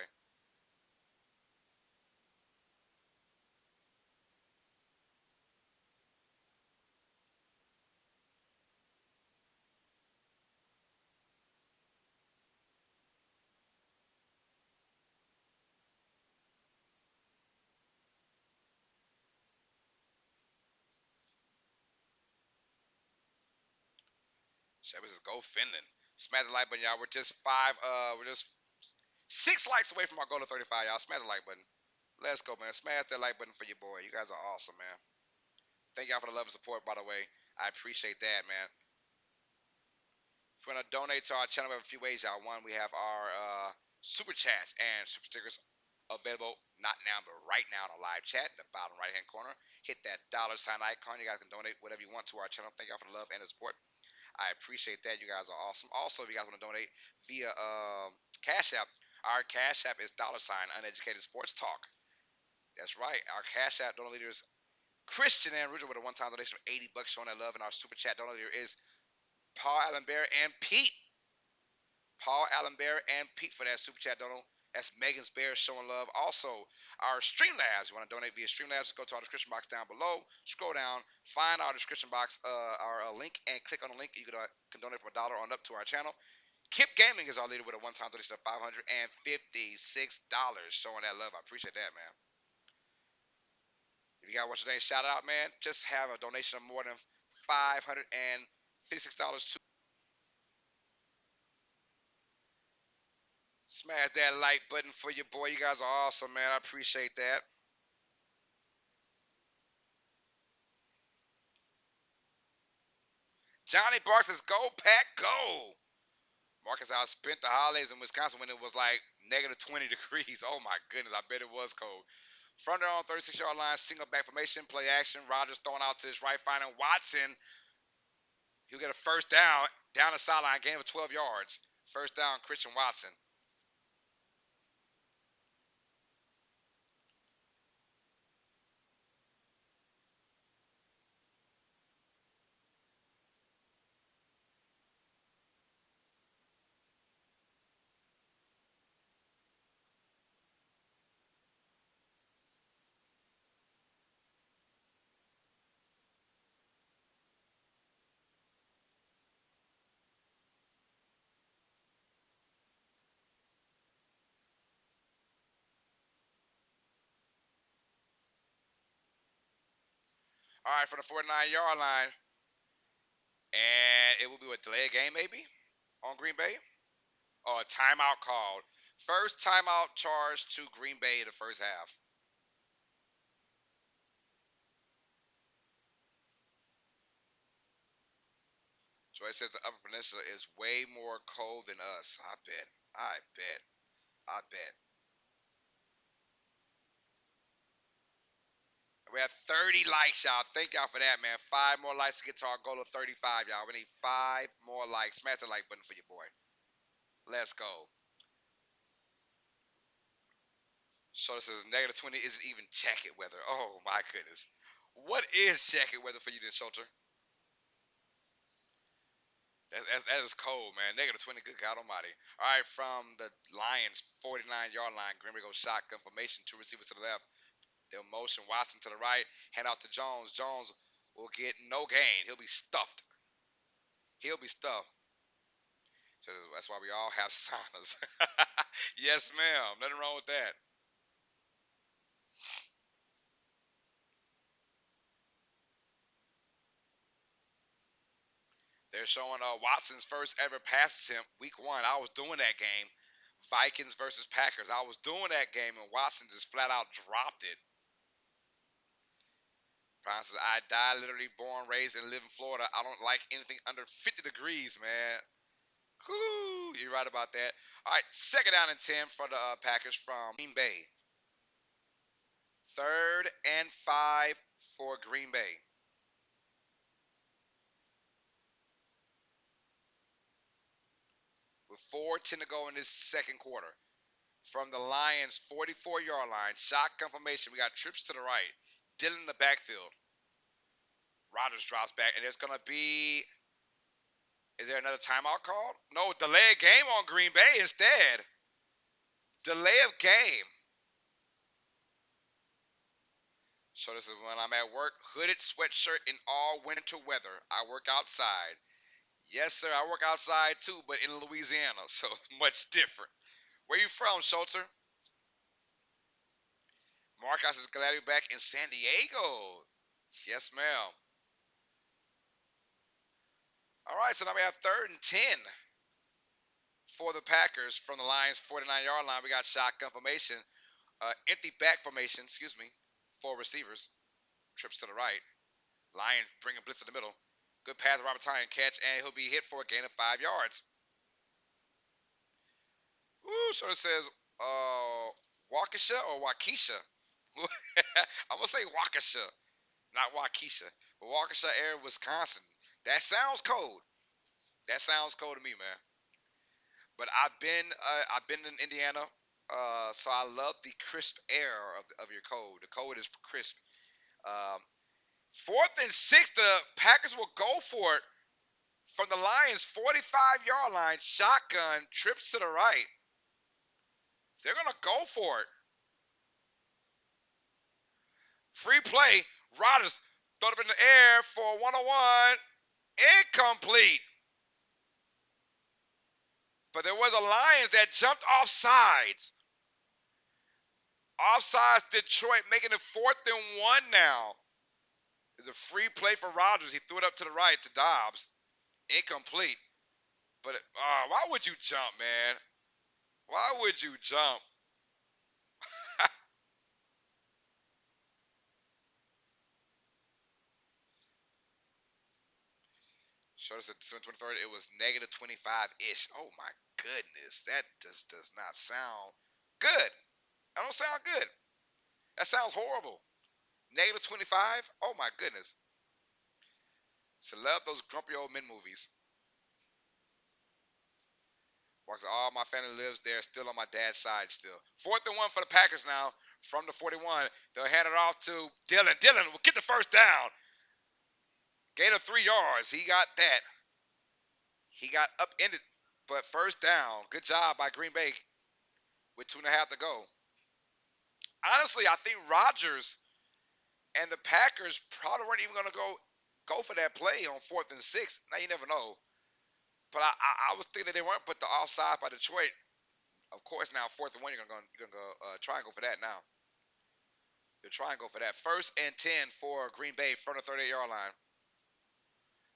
Chevy says, go Finland. Smash the like button, y'all. We're just 6 likes away from our goal of 35, y'all. Smash the like button. Let's go, man. Smash that like button for your boy. You guys are awesome, man. Thank y'all for the love and support, by the way. I appreciate that, man. If you want to donate to our channel, we have a few ways, y'all. One, we have our super chats and super stickers available not now, but right now in the live chat in the bottom right hand corner. Hit that dollar sign icon. You guys can donate whatever you want to our channel. Thank y'all for the love and the support. I appreciate that. You guys are awesome. Also, if you guys want to donate via Cash App, our Cash App is dollar sign Uneducated Sports Talk. That's right. Our Cash App donor leader is Christian and Ridger with a one-time donation of $80 showing that love. And our super chat donor leader is Paul Allen Bear and Pete. Paul Allen Bear and Pete for that super chat donor. That's Megan's Bear showing love. Also, our Streamlabs. You want to donate via Streamlabs? Go to our description box down below. Scroll down, find our description box, our link, and click on the link. You can donate from $1 on up to our channel. Kip Gaming is our leader with a one-time donation of $556 showing that love. I appreciate that, man. If you got what's your name shout out, man, just have a donation of more than $556 to smash that like button for your boy. You guys are awesome, man. I appreciate that. Johnny Barks says, "Go Pack, go!" Marcus, I spent the holidays in Wisconsin when it was like negative 20 degrees. Oh my goodness, I bet it was cold. From there on 36-yard line, single back formation, play action. Rogers throwing out to his right, finding Watson. He'll get a first down the sideline, gain of 12 yards. First down, Christian Watson. All right, from the 49-yard line, and it will be a delay game maybe on Green Bay or a timeout called. First timeout charged to Green Bay in the first half. Joy says the Upper Peninsula is way more cold than us. I bet. I bet. I bet. We have 30 likes, y'all. Thank y'all for that, man. 5 more likes to get to our goal of 35, y'all. We need 5 more likes. Smash the like button for your boy. Let's go. So this is negative 20 isn't even jacket weather. Oh my goodness. What is jacket weather for you then, Shelter? That is cold, man. Negative 20, good God Almighty. All right, from the Lions 49-yard line, Green Bay goes shotgun formation, two receivers to the left. They'll motion Watson to the right, hand off to Jones. Jones will get no gain. He'll be stuffed. He'll be stuffed. So that's why we all have saunas. Yes, ma'am. Nothing wrong with that. They're showing Watson's first ever pass attempt, week one. I was doing that game. Vikings versus Packers. I was doing that game, and Watson just flat out dropped it. Brian says, I died literally born, raised, and live in Florida. I don't like anything under 50 degrees, man. Whew, you're right about that. All right, second down and 10 for the Packers from Green Bay. Third and 5 for Green Bay. With 4:10 to go in this second quarter. From the Lions' 44-yard line, shotgun formation. We got trips to the right. Dillon in the backfield. Rodgers drops back, and there's going to be. Is there another timeout called? No, delay of game on Green Bay instead. Delay of game. So this is when I'm at work, hooded sweatshirt in all winter weather. I work outside. Yes, sir, I work outside too, but in Louisiana, so it's much different. Where you from, Schulter? Marcos is glad to be back in San Diego. Yes, ma'am. All right, so now we have third and 10 for the Packers from the Lions 49-yard line. We got shotgun formation, empty back formation, excuse me, for receivers. Trips to the right. Lions bring a blitz to the middle. Good pass to Robert Tyan catch, and he'll be hit for a gain of 5 yards. Ooh, so it says Waukesha or Waukesha. I'm gonna say Waukesha, not Waukesha, but Waukesha area, Wisconsin. That sounds cold. That sounds cold to me, man. But I've been in Indiana, so I love the crisp air of your cold. The cold is crisp. Um, 4th and 6, the Packers will go for it from the Lions' 45-yard line. Shotgun trips to the right. They're gonna go for it. Free play. Rodgers throw it up in the air for a 101. Incomplete. But there was a Lions that jumped off sides. Offsides Detroit, making it 4th and 1 now. It's a free play for Rodgers. He threw it up to the right to Dobbs. Incomplete. But why would you jump, man? Why would you jump? Showed us at December 23rd. It was negative 25-ish. Oh my goodness. That just does not sound good. That don't sound good. That sounds horrible. Negative 25? Oh my goodness. So love those grumpy old men movies. Walks all my family lives there, still on my dad's side still. 4th and 1 for the Packers now from the 41. They'll hand it off to Dylan. Dylan will get the first down. Gain of 3 yards. He got that. He got upended, but first down. Good job by Green Bay with 2.5 to go. Honestly, I think Rodgers and the Packers probably weren't even going to go for that play on 4th and 6. Now you never know. But I was thinking that they weren't, but the offside by Detroit. Of course, now 4th and 1, you're gonna try and go for that now. You're trying to go for that. 1st and 10 for Green Bay from the 38-yard line.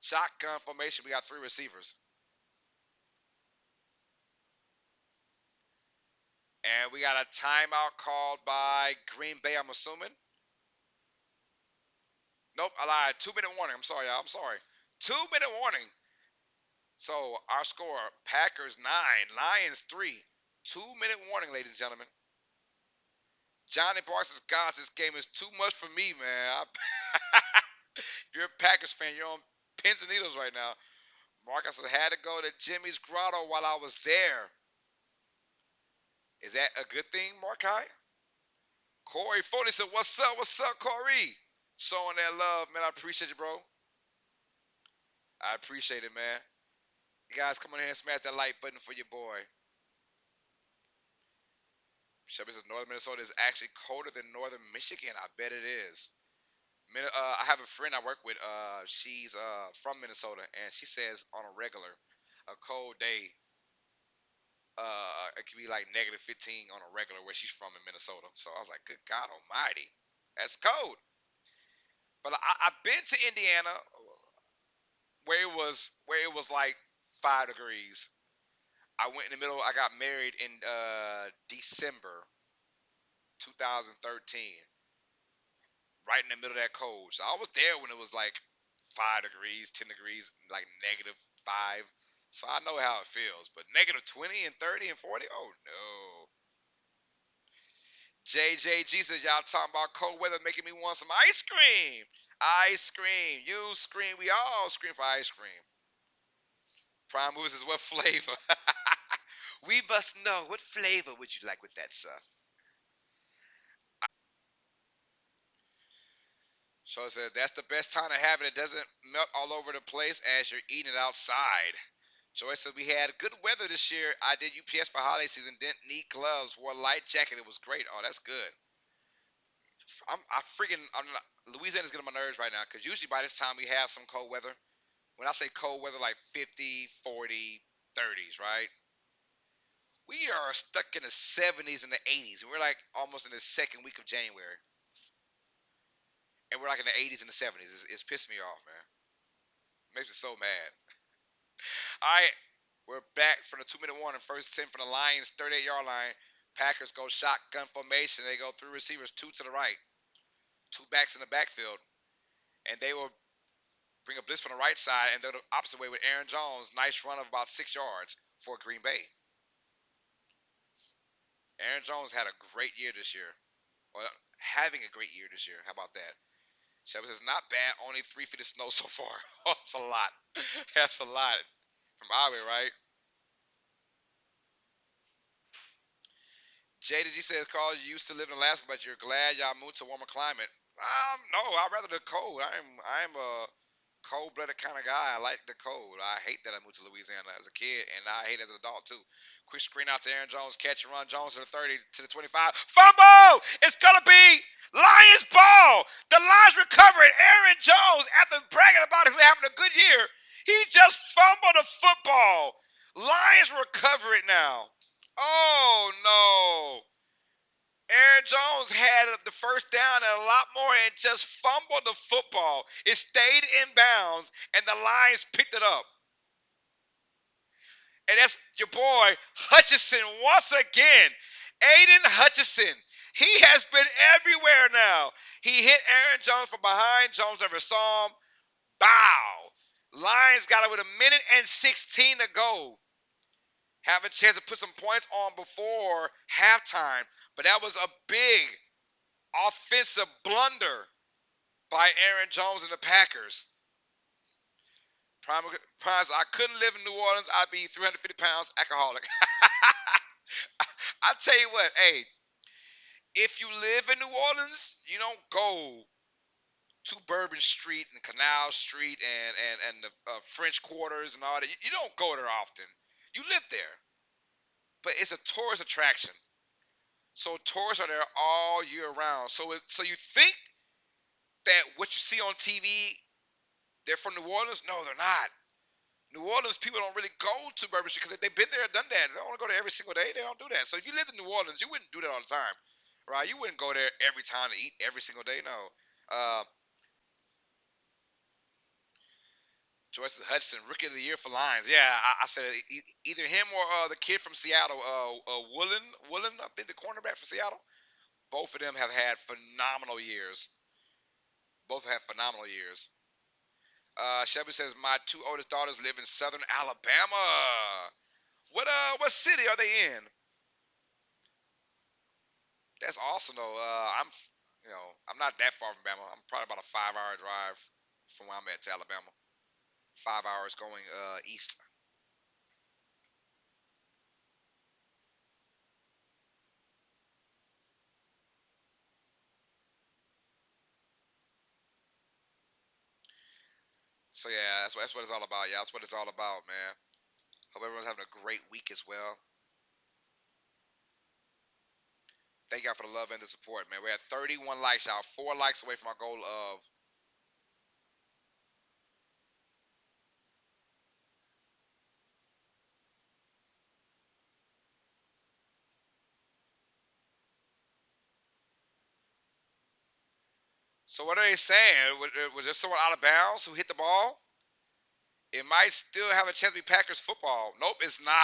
Shotgun formation. We got 3 receivers, and we got a timeout called by Green Bay. I'm assuming. Nope, I lied. 2-minute warning. I'm sorry, y'all. I'm sorry. 2-minute warning. So our score: Packers 9, Lions 3. 2-minute warning, ladies and gentlemen. Johnny Barnes, guys, this game is too much for me, man. If you're a Packers fan, you're on pins and needles right now. Marcus had to go to Jimmy's Grotto while I was there. Is that a good thing, Markai? Corey Foley said, "What's up? What's up, Corey? Showing that love, man. I appreciate you, bro. I appreciate it, man. You guys come on here and smash that like button for your boy." Shelby says Northern Minnesota is actually colder than Northern Michigan. I bet it is. I have a friend I work with. She's from Minnesota, and she says on a regular, a cold day, it could be like negative 15 on a regular where she's from in Minnesota. So I was like, good God Almighty, that's cold. But I've been to Indiana where it was like 5 degrees. I went in the middle. I got married in December 2013, right in the middle of that cold. So I was there when it was like 5 degrees, 10 degrees, like -5. So I know how it feels. But -20 and 30 and 40, oh no. JJG says y'all talking about cold weather making me want some ice cream. Ice cream. You scream. We all scream for ice cream. Prime Moves is what flavor? We must know. What flavor would you like with that, sir? So it says that's the best time to have it. It doesn't melt all over the place as you're eating it outside. Joyce said we had good weather this year. I did UPS for holiday season. Didn't need gloves. Wore a light jacket. It was great. Oh, that's good. I'm not, Louisiana's getting on my nerves right now because usually by this time we have some cold weather. When I say cold weather, like 50, 40, 30s, right? We are stuck in the 70s and the 80s, and we're like almost in the second week of January, and we're like in the 80s and the 70s. It's pissed me off, man. It makes me so mad. All right, we're back from the 2-minute warning. 1st and 10 from the Lions 38-yard line. Packers go shotgun formation. They go 3 receivers, 2 to the right, 2 backs in the backfield, and they will bring a blitz from the right side and go the opposite way with Aaron Jones. Nice run of about 6 yards for Green Bay. Aaron Jones had a great year this year. Or having a great year this year. How about that? Shelby says, not bad. Only 3 feet of snow so far. Oh, that's a lot. That's a lot. From Iowa, right? JDG says, Carl, you used to live in Alaska, but you're glad y'all moved to a warmer climate. No, I'd rather the cold. I'm a cold-blooded kind of guy. I like the cold. I hate that I moved to Louisiana as a kid, and I hate it as an adult too. Quick screen out to Aaron Jones, catch and run. Jones to the 30, to the 25. Fumble! It's gonna be Lions ball. The Lions recover it. Aaron Jones, after bragging about him having a good year, he just fumbled the football. Lions recover it now. Oh no! Aaron Jones had the first down and a lot more and just fumbled the football. It stayed in bounds and the Lions picked it up. And that's your boy Hutchinson once again. Aiden Hutchinson. He has been everywhere now. He hit Aaron Jones from behind. Jones never saw him. Bow. Lions got it with a minute and 16 to go. Have a chance to put some points on before halftime. But that was a big offensive blunder by Aaron Jones and the Packers. Prize, I couldn't live in New Orleans. I'd be 350 pounds alcoholic. I tell you what, hey, if you live in New Orleans, you don't go to Bourbon Street and Canal Street and the French Quarters and all that. You don't go there often. You live there, but it's a tourist attraction. So tourists are there all year round. So you think that what you see on TV, they're from New Orleans? No, they're not. New Orleans people don't really go to Bourbon Street because they've been there and done that. They don't want to go there every single day. They don't do that. So if you lived in New Orleans, you wouldn't do that all the time, right? You wouldn't go there every time to eat every single day. No. Uh, Joyce Hudson, Rookie of the Year for Lions. Yeah, I said either him or the kid from Seattle, Woolen, I think the cornerback from Seattle. Both of them have had phenomenal years. Both have phenomenal years. Shelby says my two oldest daughters live in Southern Alabama. What city are they in? That's awesome though. I'm not that far from Bama. I'm probably about a 5 hour drive from where I'm at to Alabama. 5 hours going east. So yeah, that's what it's all about. Yeah, that's what it's all about, man. Hope everyone's having a great week as well. Thank y'all for the love and the support, man. We're at 31 likes, y'all. 4 likes away from our goal of. So what are they saying? Was there someone out of bounds who hit the ball? It might still have a chance to be Packers football. Nope, it's not.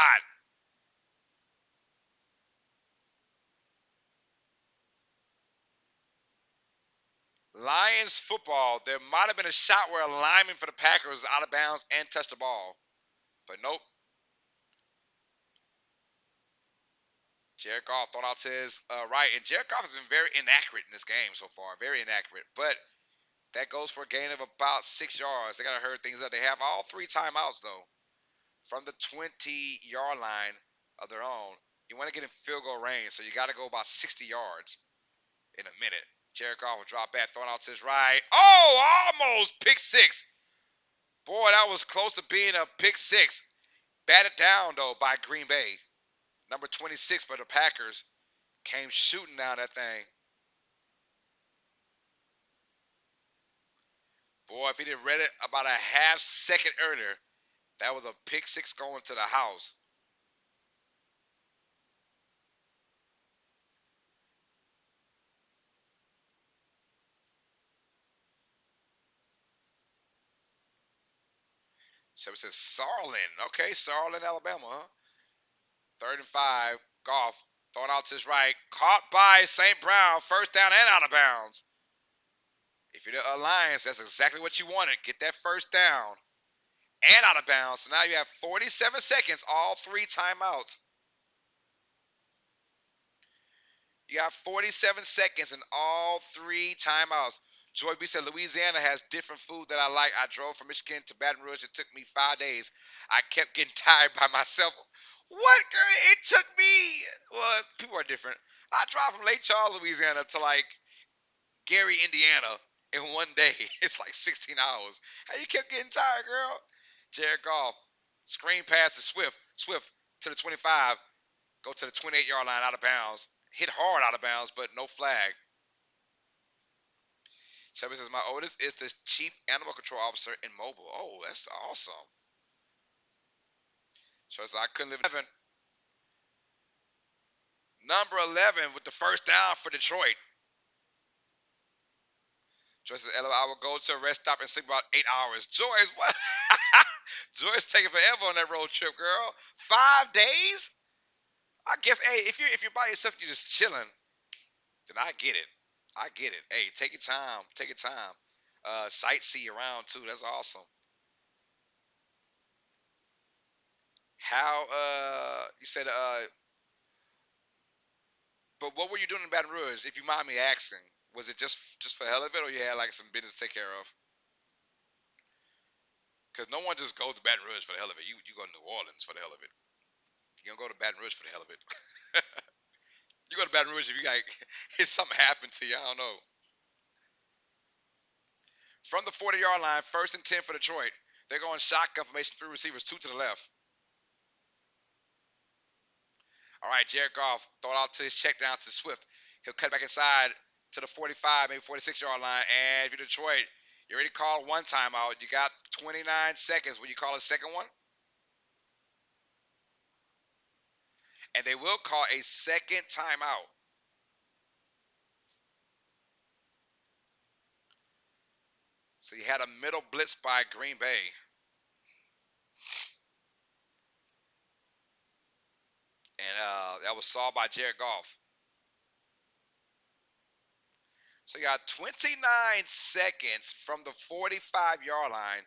Lions football. There might have been a shot where a lineman for the Packers was out of bounds and touched the ball. But nope. Jared Goff thought out his right. And Jared Goff has been very inaccurate in this game so far. Very inaccurate. But that goes for a gain of about 6 yards. They got to hurry things up. They have all 3 timeouts, though, from the 20-yard line of their own. You want to get in field goal range, so you got to go about 60 yards in a minute. Jared Goff will drop back, throwing out to his right. Oh, almost pick six. Boy, that was close to being a pick six. Batted down, though, by Green Bay. Number 26 for the Packers came shooting down that thing. Boy, if he'd have read it about a half second earlier, that was a pick six going to the house. Chevy says Sarlin. Okay, Sarlin, Alabama, huh? 3rd and 5. Goff. Thrown out to his right. Caught by St. Brown. First down and out of bounds. If you're the Alliance, that's exactly what you wanted. Get that first down and out of bounds. So now you have 47 seconds, all 3 timeouts. You got 47 seconds in all three timeouts. Joy B said Louisiana has different food that I like. I drove from Michigan to Baton Rouge. It took me 5 days. I kept getting tired by myself. What, girl? It took me. Well, people are different. I drive from Lake Charles, Louisiana to like Gary, Indiana in one day. It's like 16 hours. How you kept getting tired, girl? Jared Goff. Screen pass to Swift. Swift to the 25. Go to the 28-yard line out of bounds. Hit hard out of bounds, but no flag. Shelby says, my oldest is the chief animal control officer in Mobile. Oh, that's awesome. So I couldn't live in heaven. Number 11 with the first down for Detroit. Joyce says, I will go to a rest stop and sleep about 8 hours. Joyce, what? Joyce taking forever on that road trip, girl. 5 days? I guess, hey, if you're by yourself, you're just chilling, then I get it. I get it. Hey, take your time. Take your time. Sightsee around too. That's awesome. How you said but what were you doing in Baton Rouge? If you mind me asking, was it just for the hell of it, or you had like some business to take care of? Because no one just goes to Baton Rouge for the hell of it. You go to New Orleans for the hell of it. You don't go to Baton Rouge for the hell of it. You go to Baton Rouge if you like if something happened to you. I don't know. From the 40-yard line, first and 10 for Detroit. They're going shotgun formation, three receivers, two to the left. All right, Jared Goff, throw it out to his check down to Swift. He'll cut back inside to the 45, maybe 46-yard line. And if you're Detroit, you already called one timeout. You got 29 seconds. Will you call a second one? And they will call a second timeout. So you had a middle blitz by Green Bay. And that was solved by Jared Goff. So you got 29 seconds from the 45-yard line.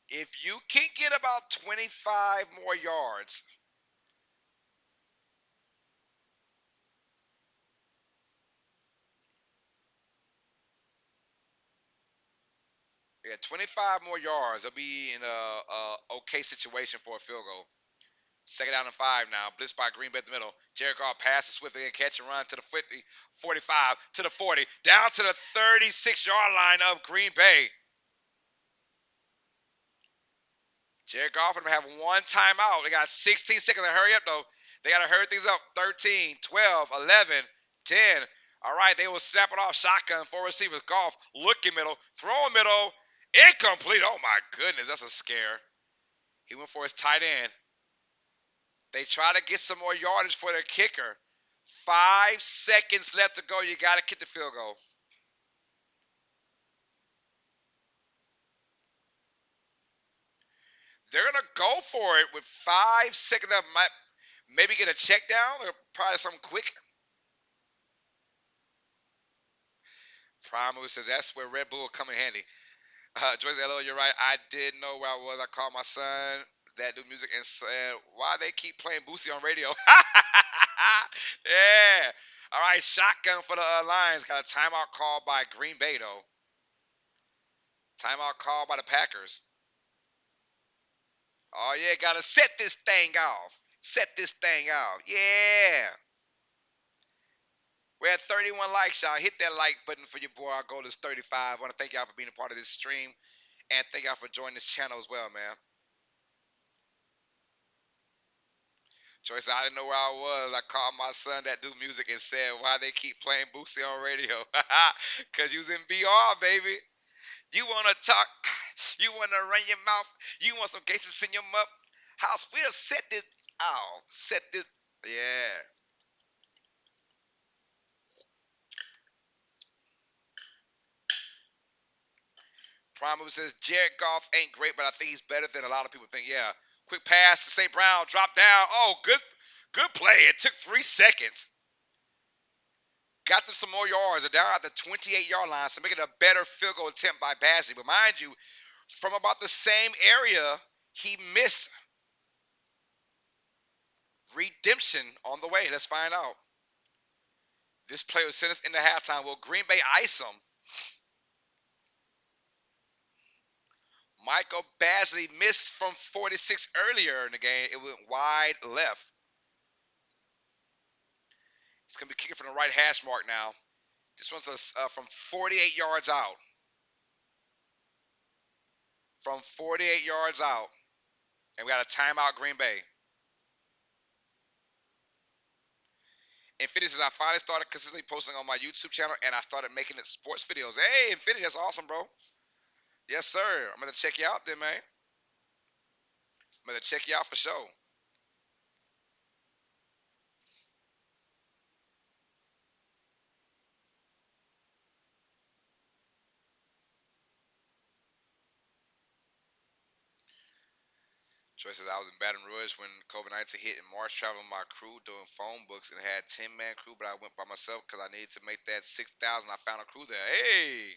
If you can get about 25 more yards, yeah, 25 more yards, they'll be in a okay situation for a field goal. Second down and 5 now. Blitz by Green Bay at the middle. Jared Goff passes swiftly and catch and run to the 50, 45, to the 40, down to the 36-yard line of Green Bay. Jared Goff and them have one timeout. They got 16 seconds to hurry up, though. They got to hurry things up. 13, 12, 11, 10. All right, they will snap it off shotgun. Four receivers. Goff, looking middle, throwing middle, incomplete. Oh, my goodness, that's a scare. He went for his tight end. They try to get some more yardage for their kicker. 5 seconds left to go. You got to kick the field goal. They're going to go for it with 5 seconds left. Might maybe get a check down or probably something quick. Prime says that's where Red Bull come in handy. Joyce, hello, you're right. I did know where I was. I called my son that do music and said, why they keep playing Boosie on radio? Yeah. All right, shotgun for the Lions. Got a timeout call by Green Bay, though. Timeout call by the Packers. Oh, yeah, got to set this thing off. Set this thing off. Yeah. We're at 31 likes, y'all. Hit that like button for your boy. Our goal is 35. I want to thank y'all for being a part of this stream. And thank y'all for joining this channel as well, man. Joyce, I didn't know where I was. I called my son that do music and said, why they keep playing Boosie on radio? Because you was in VR, baby. You want to talk? You want to run your mouth? You want some cases in your mouth? House, we'll set this. Oh, set this. Yeah. Prime Mover says, Jared Goff ain't great, but I think he's better than a lot of people think. Yeah. Quick pass to St. Brown. Drop down. Oh, good play. It took 3 seconds. Got them some more yards. They're down at the 28-yard line, so making a better field goal attempt by Basley. But mind you, from about the same area, he missed. Redemption on the way. Let's find out. This play was sent us into halftime. Will Green Bay ice them? Michael Badgley missed from 46 earlier in the game. It went wide left. It's going to be kicking from the right hash mark now. This one's from 48 yards out. From 48 yards out. And we got a timeout, Green Bay. Infinity says, I finally started consistently posting on my YouTube channel and I started making it sports videos. Hey, Infinity, that's awesome, bro. Yes, sir. I'm going to check you out then, man. I'm going to check you out for sure. Troy says, I was in Baton Rouge when COVID-19 hit in March, traveling with my crew doing phone books and had 10-man crew, but I went by myself because I needed to make that 6,000. I found a crew there. Hey.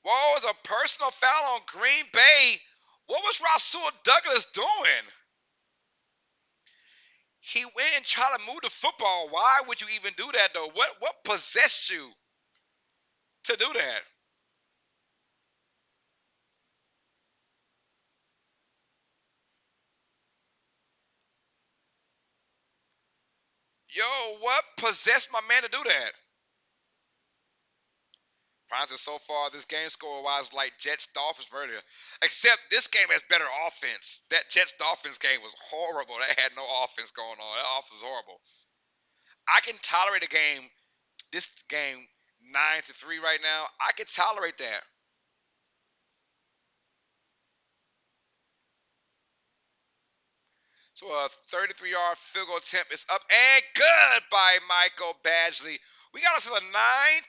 Whoa, it was a personal foul on Green Bay. What was Rasul Douglas doing? He went and tried to move the football. Why would you even do that, though? What possessed you to do that? Yo, what possessed my man to do that? Francis, so far, this game score-wise, like Jets-Dolphins murder. Except this game has better offense. That Jets-Dolphins game was horrible. That had no offense going on. That offense was horrible. I can tolerate a game, this game, 9-3 right now. I can tolerate that. So a 33-yard field goal attempt is up and good by Michael Badgley. We got us to a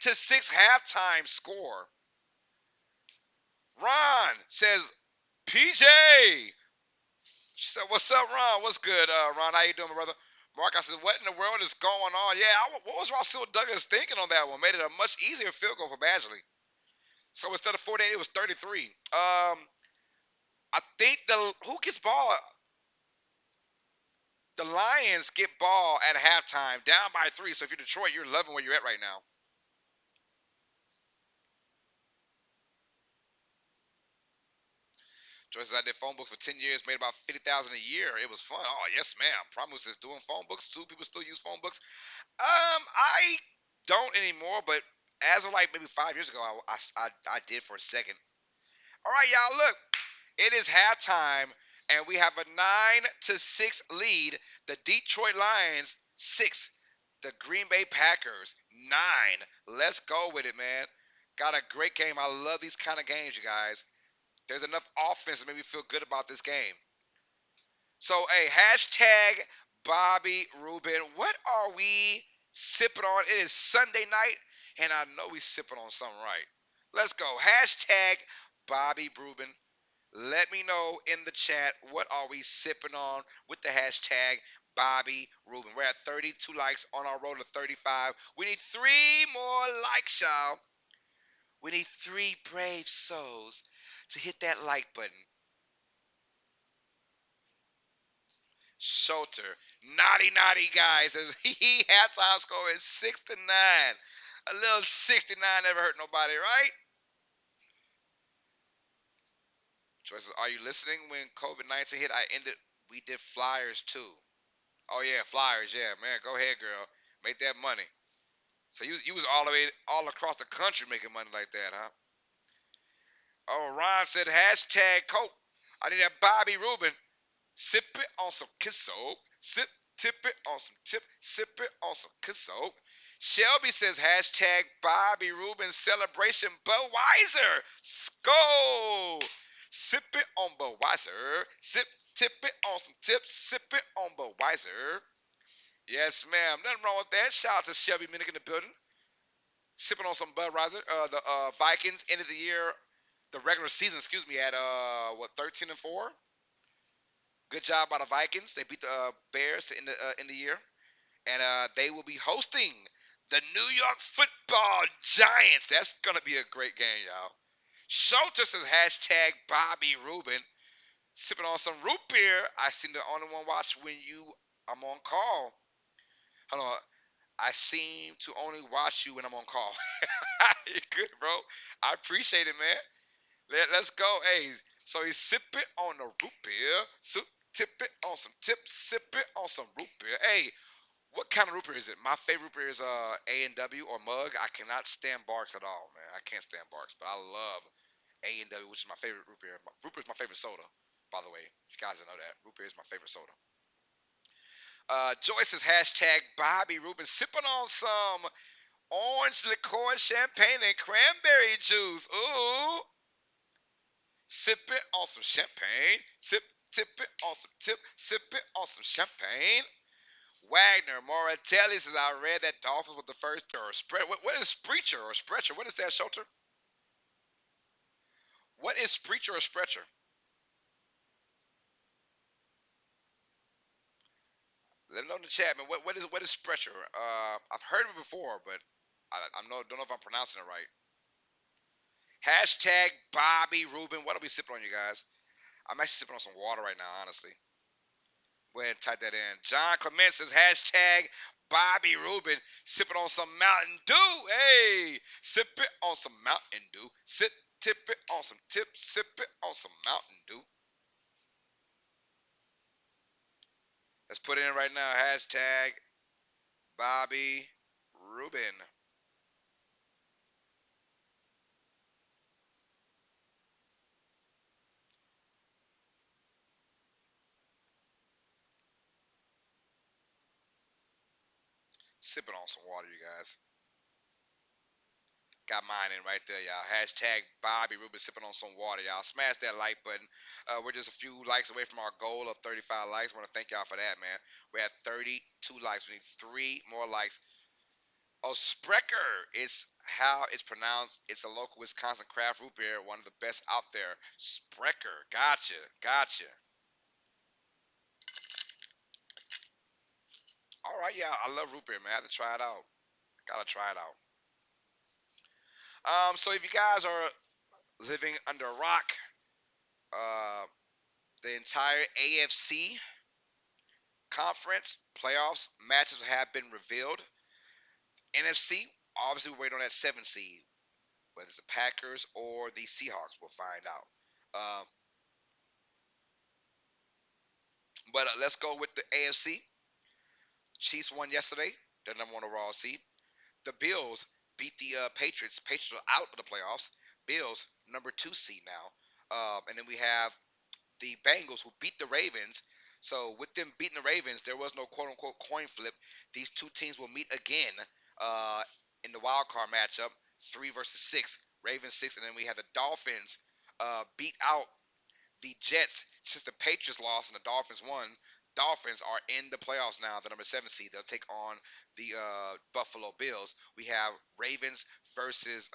9-6 halftime score. Ron says, PJ. She said, "What's up, Ron? What's good, Ron? How you doing, my brother?" Mark, I said, "What in the world is going on?" Yeah, what was Russell Douglas thinking on that one? Made it a much easier field goal for Badgley. So instead of 48, it was 33. I think the who gets ball? The Lions get ball at halftime, down by 3. So if you're Detroit, you're loving where you're at right now. Joyce says, I did phone books for 10 years, made about 50,000 a year. It was fun. Oh yes, ma'am. Promise is doing phone books too. People still use phone books. I don't anymore, but as of like maybe 5 years ago, I did for a second. All right, y'all, look, it is halftime, and we have a 9-6 lead. The Detroit Lions 6, the Green Bay Packers 9. Let's go with it, man. Got a great game. I love these kind of games, you guys. There's enough offense to make me feel good about this game. So, hey, hashtag Bobby Rubin. What are we sipping on? It is Sunday night, and I know we sipping on something right. Let's go. Hashtag Bobby Rubin. Let me know in the chat what are we sipping on with the hashtag Bobby Rubin. We're at 32 likes on our road to 35. We need 3 more likes, y'all. We need 3 brave souls to hit that like button. Schulter. Naughty guys. He halftime score is 6-9. A little 69 never hurt nobody, right? Joyce says, are you listening? When COVID-19 hit, I ended. We did flyers too. Oh yeah, flyers. Yeah, man. Go ahead, girl. Make that money. So you was all the way all across the country making money like that, huh? Oh, Ron said hashtag Coke. I need that Bobby Rubin. Sip it on some Kisso. Tip it on some sip it on some Kisso. Shelby says hashtag Bobby Rubin celebration Budweiser. Skull. Sip it on Budweiser. Tip it on some sip it on Budweiser. Yes, ma'am. Nothing wrong with that. Shout out to Shelby Minnick in the building. Sipping on some Budweiser. The Vikings ended the year, the regular season, excuse me, at 13-4. Good job by the Vikings. They beat the Bears in the year, and they will be hosting the New York Football Giants. That's gonna be a great game, y'all. Schulter says hashtag Bobby Rubin. Sipping on some root beer. I seem the only one watch when I'm on call. Hold on. I seem to only watch you when I'm on call. You good, bro? I appreciate it, man. Let's go. Hey, so he's sipping on the root beer. Tip it on some tips. Sip it on some root beer. Hey, what kind of root beer is it? My favorite root beer is A&W or Mug. I cannot stand Barks at all, man. I can't stand Barks, but I love A&W, which is my favorite root beer. Root beer is my favorite soda, by the way. If you guys didn't know that, root beer is my favorite soda. Joyce is hashtag Bobby Rubin sipping on some orange liqueur, champagne, and cranberry juice. Ooh, sipping on some champagne. Tip it on some sip it on some champagne. Wagner Moratelli says, I read that Dolphins was the first or spread. What is Spreacher or Sprecher? What is that, Shelter? What is Spreacher or Sprecher? Let me know in the chat, man. What is Sprecher? I've heard of it before, but don't know if I'm pronouncing it right. Hashtag Bobby Rubin. What are we sipping on, you guys? I'm actually sipping on some water right now, honestly. Go ahead and type that in. John Clement says hashtag Bobby Rubin sipping on some Mountain Dew. Hey, sip it on some Mountain Dew. Tip it on some sip it on some Mountain Dew. Let's put it in right now. Hashtag Bobby Rubin. Sipping on some water, you guys. Got mine in right there, y'all. Hashtag Bobby Rubin sipping on some water, y'all. Smash that like button. We're just a few likes away from our goal of 35 likes. Want to thank y'all for that, man. We're at 32 likes. We need 3 more likes. Oh, Sprecher is how it's pronounced. It's a local Wisconsin craft root beer, one of the best out there. Sprecher. Gotcha. Gotcha. All right, yeah. I love root beer, man. I have to try it out. Gotta try it out. So if you guys are living under a rock, uh, the entire AFC conference playoffs matches have been revealed. NFC, obviously, we're waiting on that 7 seed, whether it's the Packers or the Seahawks. We'll find out. But let's go with the AFC. Chiefs won yesterday. They're number one overall seed. The Bills beat the Patriots. Patriots are out of the playoffs. Bills number 2 seed now. And then we have the Bengals who beat the Ravens. So with them beating the Ravens, there was no quote unquote coin flip. These two teams will meet again uh, in the wild card matchup, 3 versus 6. Ravens 6, and then we have the Dolphins beat out the Jets. Since the Patriots lost and the Dolphins won, Dolphins are in the playoffs now, the number 7 seed. They'll take on the Buffalo Bills. We have Ravens versus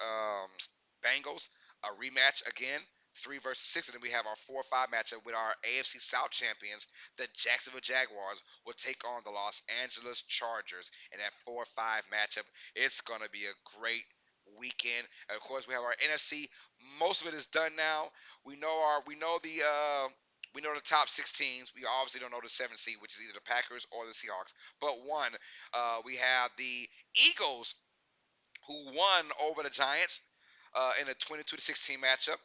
Bengals, a rematch again, 3 versus 6, and then we have our 4-5 matchup with our AFC South champions, the Jacksonville Jaguars, will take on the Los Angeles Chargers in that 4-5 matchup. It's gonna be a great weekend. And of course, we have our NFC. Most of it is done now. We know the top 16s. We obviously don't know the 7 seed, which is either the Packers or the Seahawks. But one, we have the Eagles who won over the Giants in a 22-16 matchup.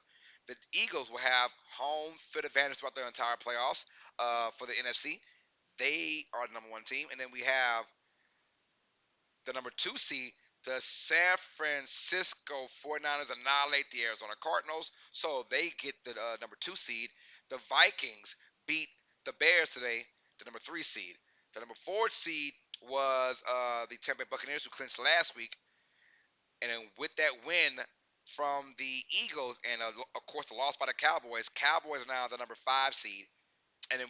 The Eagles will have home field advantage throughout their entire playoffs for the NFC. They are the number 1 team, and then we have the number 2 seed, the San Francisco 49ers annihilate the Arizona Cardinals, so they get the number 2 seed. The Vikings beat the Bears today, the number 3 seed. The number 4 seed was the Tampa Bay Buccaneers, who clinched last week. And then with that win from the Eagles and, of course, the loss by the Cowboys, Cowboys are now the number 5 seed. And then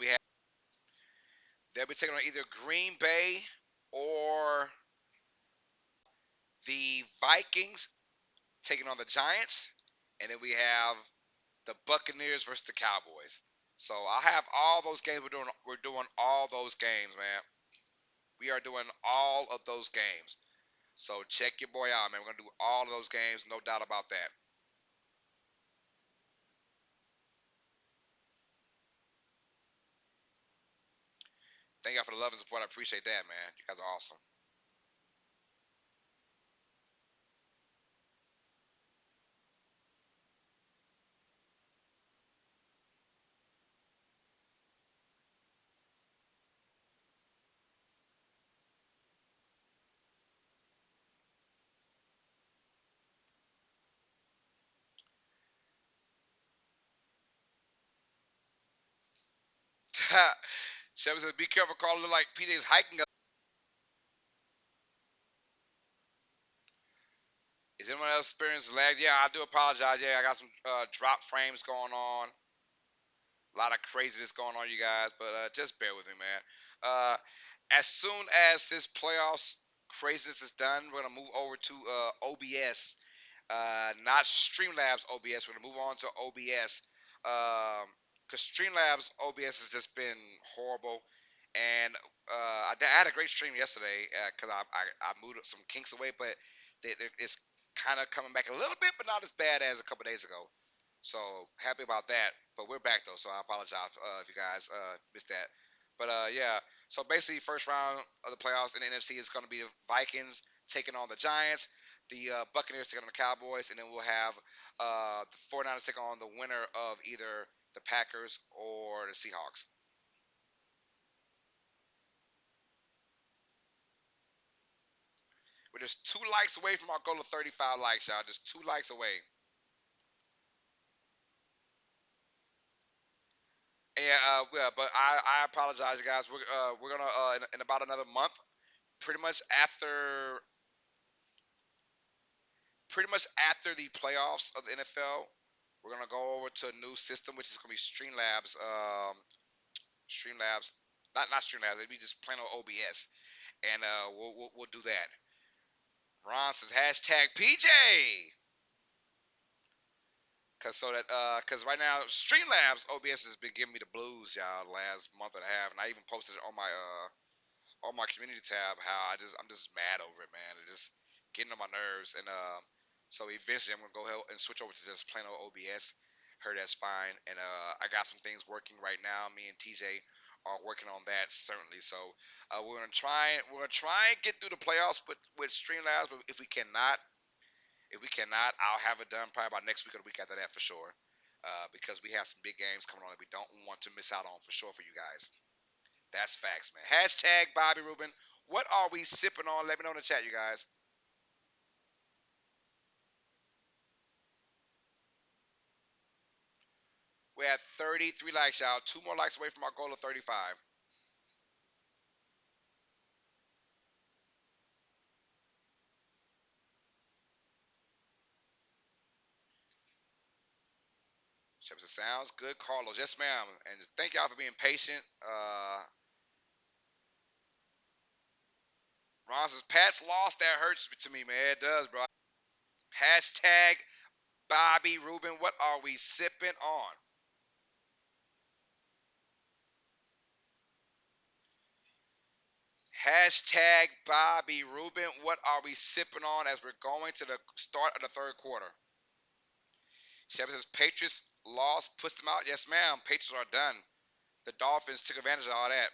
they'll be taking on either Green Bay or the Vikings taking on the Giants, and then we have the Buccaneers versus the Cowboys. So I have all those games. We're doing all those games, man. We are doing all of those games. So check your boy out, man. We're gonna do all of those games, no doubt about that. Thank y'all for the love and support. I appreciate that, man. You guys are awesome. Chevy says, "Be careful, Carl. Look like PJ's hiking up." Is anyone else experiencing lag? Yeah, I do apologize. Yeah, I got some drop frames going on. A lot of craziness going on, you guys. But just bear with me, man. Uh, as soon as this playoffs craziness is done, we're gonna move over to OBS, not Streamlabs OBS. We're gonna move on to OBS, because Streamlabs OBS has just been horrible. And I had a great stream yesterday because I moved some kinks away, but it's kind of coming back a little bit, but not as bad as a couple days ago. So happy about that. But we're back though, so I apologize if you guys missed that. But yeah, so basically, first round of the playoffs in the NFC is going to be the Vikings taking on the Giants, the Buccaneers taking on the Cowboys, and then we'll have the 49ers taking on the winner of either the Packers or the Seahawks. We're just 2 likes away from our goal of 35 likes, y'all. Just 2 likes away. Yeah, yeah, but I apologize, guys. We're gonna in about another month, pretty much after pretty much after the playoffs of the NFL, we're gonna go over to a new system, which is gonna be Streamlabs. Streamlabs, not Streamlabs. It'll be just plain old OBS, and we'll do that. Ron says hashtag PJ, cause right now Streamlabs OBS has been giving me the blues, y'all, the last month and a half, and I even posted it on my community tab how I'm just mad over it, man. It's just getting on my nerves, and so eventually I'm gonna go ahead and switch over to just plain old OBS. Heard that's fine, and I got some things working right now. Me and TJ are working on that certainly. So we're gonna try and get through the playoffs with Streamlabs, but if we cannot, I'll have it done probably by next week or the week after that for sure. Because we have some big games coming on that we don't want to miss out on for sure for you guys. That's facts, man. Hashtag Bobby Rubin. What are we sipping on? Let me know in the chat, you guys. We're at 33 likes, y'all. 2 more likes away from our goal of 35. Ships, it sounds good, Carlos. Yes, ma'am. And thank y'all for being patient. Ron says, Pat's lost. That hurts to me, man. It does, bro. Hashtag Bobby Rubin. What are we sipping on? Hashtag Bobby Rubin. What are we sipping on as we're going to the start of the third quarter? Shepard says Patriots lost, pushed them out. Yes, ma'am. Patriots are done. The Dolphins took advantage of all that.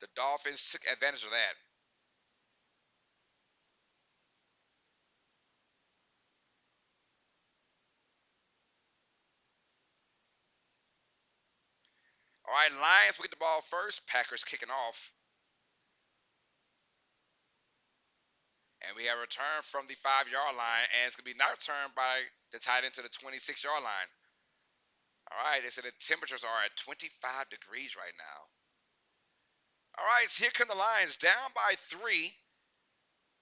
The Dolphins took advantage of that. All right, Lions will get the ball first. Packers kicking off. And we have a return from the 5 yard line. And it's going to be not returned by the tight end to the 26-yard line. All right, they said the temperatures are at 25 degrees right now. All right, so here come the Lions down by 3.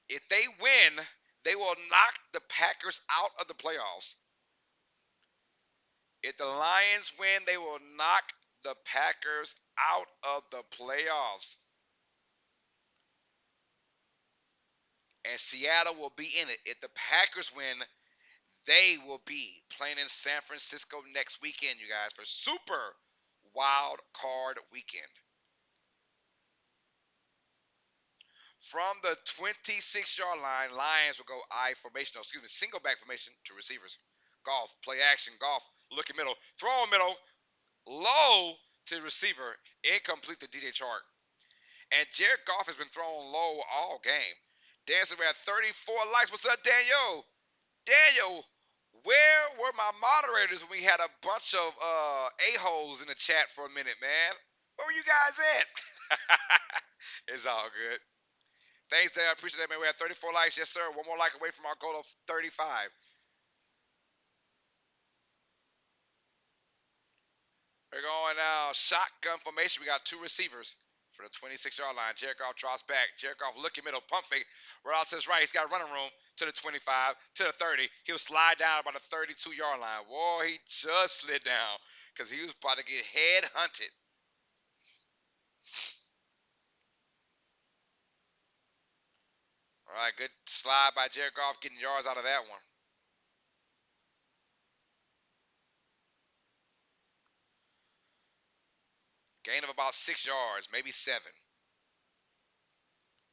If they win, they will knock the Packers out of the playoffs. If the Lions win, they will knock the Packers out of the playoffs. And Seattle will be in it. If the Packers win, they will be playing in San Francisco next weekend, you guys, for Super Wild Card Weekend. From the 26-yard line, Lions will go I formation, no, excuse me, single back formation to receivers. Golf, play action, golf, looking middle, throw middle, low to the receiver, incomplete to DJ Chark. And Jared Goff has been thrown low all game. Dancing, we had 34 likes. What's up, Daniel? Daniel, where were my moderators when we had a bunch of a-holes in the chat for a minute, man? Where were you guys at? It's all good. Thanks, Dave. I appreciate that, man. We had 34 likes. Yes, sir. One more like away from our goal of 35. We're going now. Shotgun formation. We got two receivers for the 26-yard line. Jared Goff drops back. Jared Goff looking middle, pump fake. Right out to his right. He's got running room to the 25, to the 30. He'll slide down about the 32-yard line. Whoa, he just slid down because he was about to get head hunted. All right, good slide by Jared Goff, getting yards out of that one. Gain of about 6 yards, maybe 7.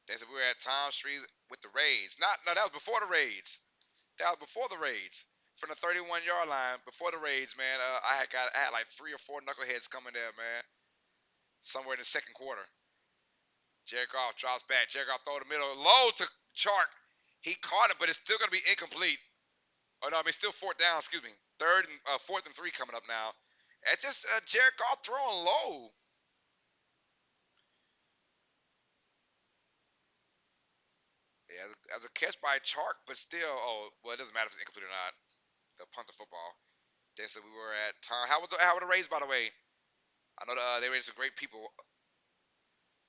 They said we were at Tom Street with the raids. No, that was before the raids. That was before the raids. From the 31-yard line, before the raids, man, I had like 3 or 4 knuckleheads coming there, man. Somewhere in the second quarter. Jared Goff drops back. Jared Goff throw the middle low to Chark. He caught it, but it's still gonna be incomplete. Oh no, I mean still fourth down. Excuse me. Fourth and 3 coming up now. It's just Jared Goff throwing low. Yeah, as a catch by Chark, but still, oh well, it doesn't matter if it's incomplete or not. They'll punt the football. They said we were at time. How were the Rays, by the way? I know they rated some great people.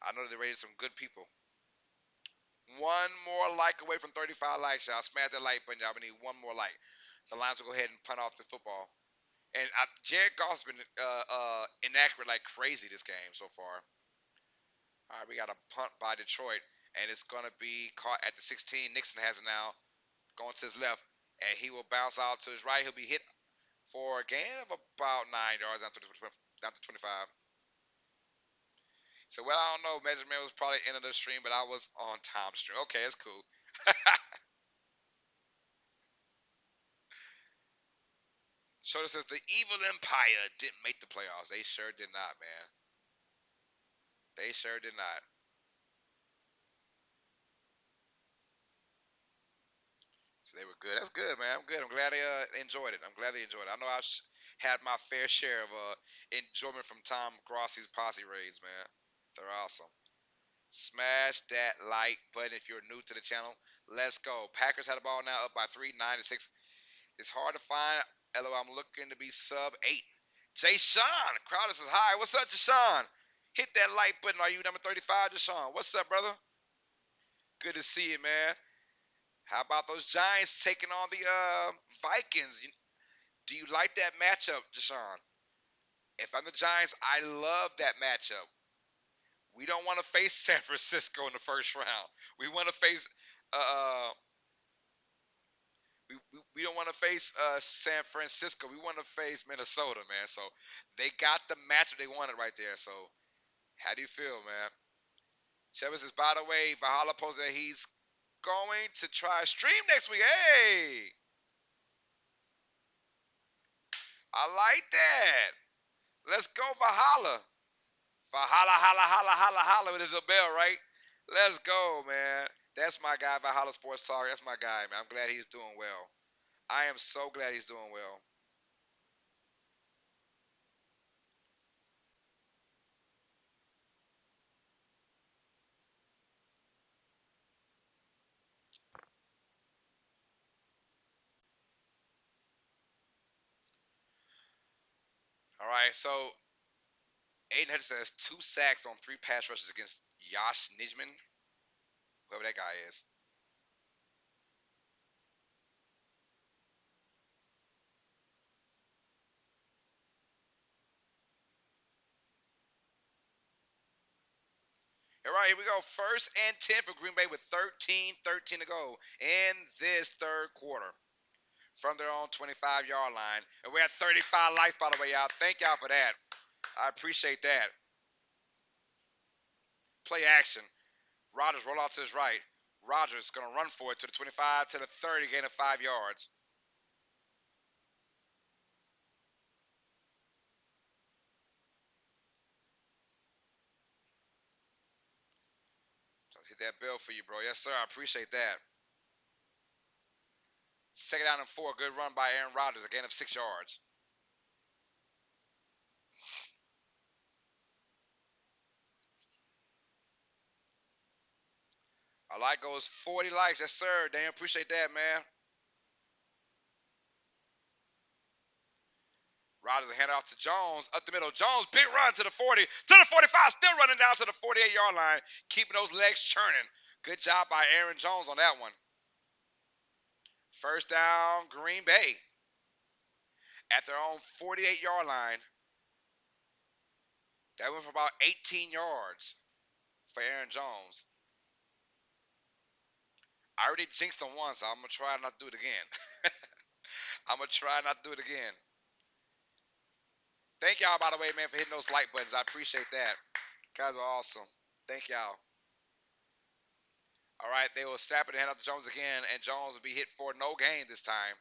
I know they rated some good people. One more like away from 35 likes, y'all. Smash that like button, y'all. We need one more like. The Lions will go ahead and punt off the football. And Jared Goff's been inaccurate like crazy this game so far. All right, we got a punt by Detroit, and it's going to be caught at the 16. Nixon has it now, going to his left, and he will bounce out to his right. He'll be hit for a gain of about 9 yards down to 25. So, well, I don't know. Measurement was probably end of the stream, but I was on time stream. Okay, it's cool. Shota says the Evil Empire didn't make the playoffs. They sure did not, man. They sure did not. So they were good. That's good, man. I'm good. I'm glad they enjoyed it. I'm glad they enjoyed it. I know had my fair share of enjoyment from Tom Grossi's posse raids, man. They're awesome. Smash that like button if you're new to the channel. Let's go. Packers had the ball now up by 3, 9-6. It's hard to find. LO, I'm looking to be sub 8. Jay Sean, Crowder says hi. What's up, Jashawn? Hit that like button. Are you number 35, Jashawn? What's up, brother? Good to see you, man. How about those Giants taking on the Vikings? Do you like that matchup, Jashawn? If I'm the Giants, I love that matchup. We don't want to face San Francisco in the first round. We want to face uh, we don't want to face San Francisco. We want to face Minnesota, man. So they got the matchup they wanted right there. So how do you feel, man? Chevy says, by the way, Valhalla posted that he's going to try stream next week. Hey, I like that. Let's go, Valhalla. Valhalla, holla, holla, holla, holla with the bell, right? Let's go, man. That's my guy, Valhalla Sports Talk. That's my guy, man. I'm glad he's doing well. I am so glad he's doing well. All right, so Aiden Hudson has 2 sacks on 3 pass rushes against Yash Nijman, whoever that guy is. All right, here we go. First and 10 for Green Bay with 13 to go in this third quarter from their own 25-yard line. And we're at 35 likes, by the way, y'all. Thank y'all for that. I appreciate that. Play action. Rodgers roll out to his right. Rodgers going to run for it to the 25, to the 30, gain of 5 yards. Let's hit that bell for you, bro. Yes, sir. I appreciate that. Second down and 4. Good run by Aaron Rodgers. A gain of 6 yards. I like goes 40 likes. Yes, sir. Damn, appreciate that, man. Rodgers will hand it off to Jones up the middle. Jones, big run to the 40, to the 45, still running down to the 48-yard line, keeping those legs churning. Good job by Aaron Jones on that one. First down, Green Bay at their own 48-yard line. That went for about 18 yards for Aaron Jones. I already jinxed him once, so I'm going to try not to do it again. I'm going to try not to do it again. Thank y'all, by the way, man, for hitting those like buttons. I appreciate that. You guys are awesome. Thank y'all. All right, they will snap it and hand off to Jones again, and Jones will be hit for no gain this time.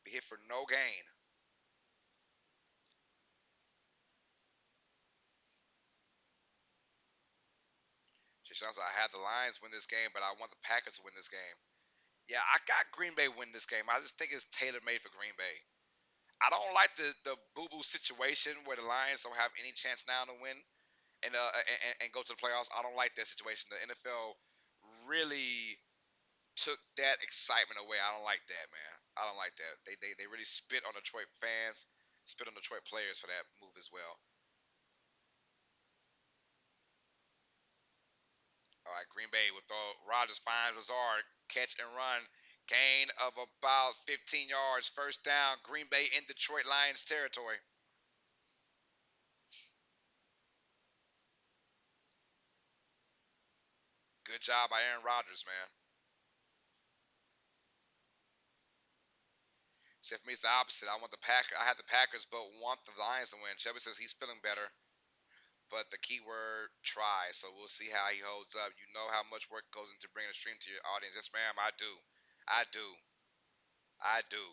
Be hit for no gain. Just sounds like I had the Lions win this game, but I want the Packers to win this game. Yeah, I got Green Bay win this game. I just think it's tailor made for Green Bay. I don't like the boo boo situation where the Lions don't have any chance now to win and go to the playoffs. I don't like that situation. The NFL really took that excitement away. I don't like that, man. I don't like that. They really spit on Detroit fans, spit on Detroit players for that move as well. All right, Green Bay will throw. Rodgers finds Lazard, catch and run, gain of about 15 yards, first down. Green Bay in Detroit Lions territory. Good job by Aaron Rodgers, man. Except for me, it's the opposite. I want the Packers. I had the Packers, but want the Lions to win. Shelby says he's feeling better, but the key word try. So we'll see how he holds up. You know how much work goes into bringing a stream to your audience. Yes, ma'am. I do. I do. I do.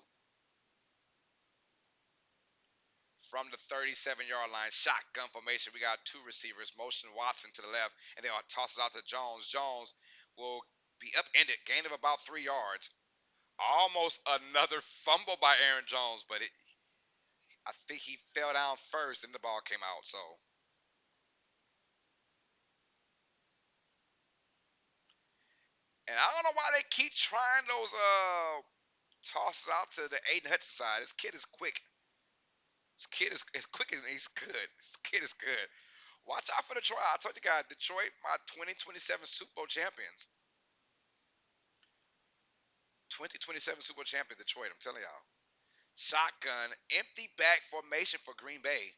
From the 37-yard line, shotgun formation. We got two receivers. Motion Watson to the left, and they'll toss it out to Jones. Jones will be upended, gain of about 3 yards. Almost another fumble by Aaron Jones, but I think he fell down first, and the ball came out. So, and I don't know why they keep trying those tosses out to the Aiden Hudson side. This kid is quick. This kid is quick and he's good. This kid is good. Watch out for Detroit. I told you guys, Detroit, my 2027 Super Bowl champions. 2027 Super Bowl champions, Detroit. I'm telling y'all. Shotgun, empty back formation for Green Bay.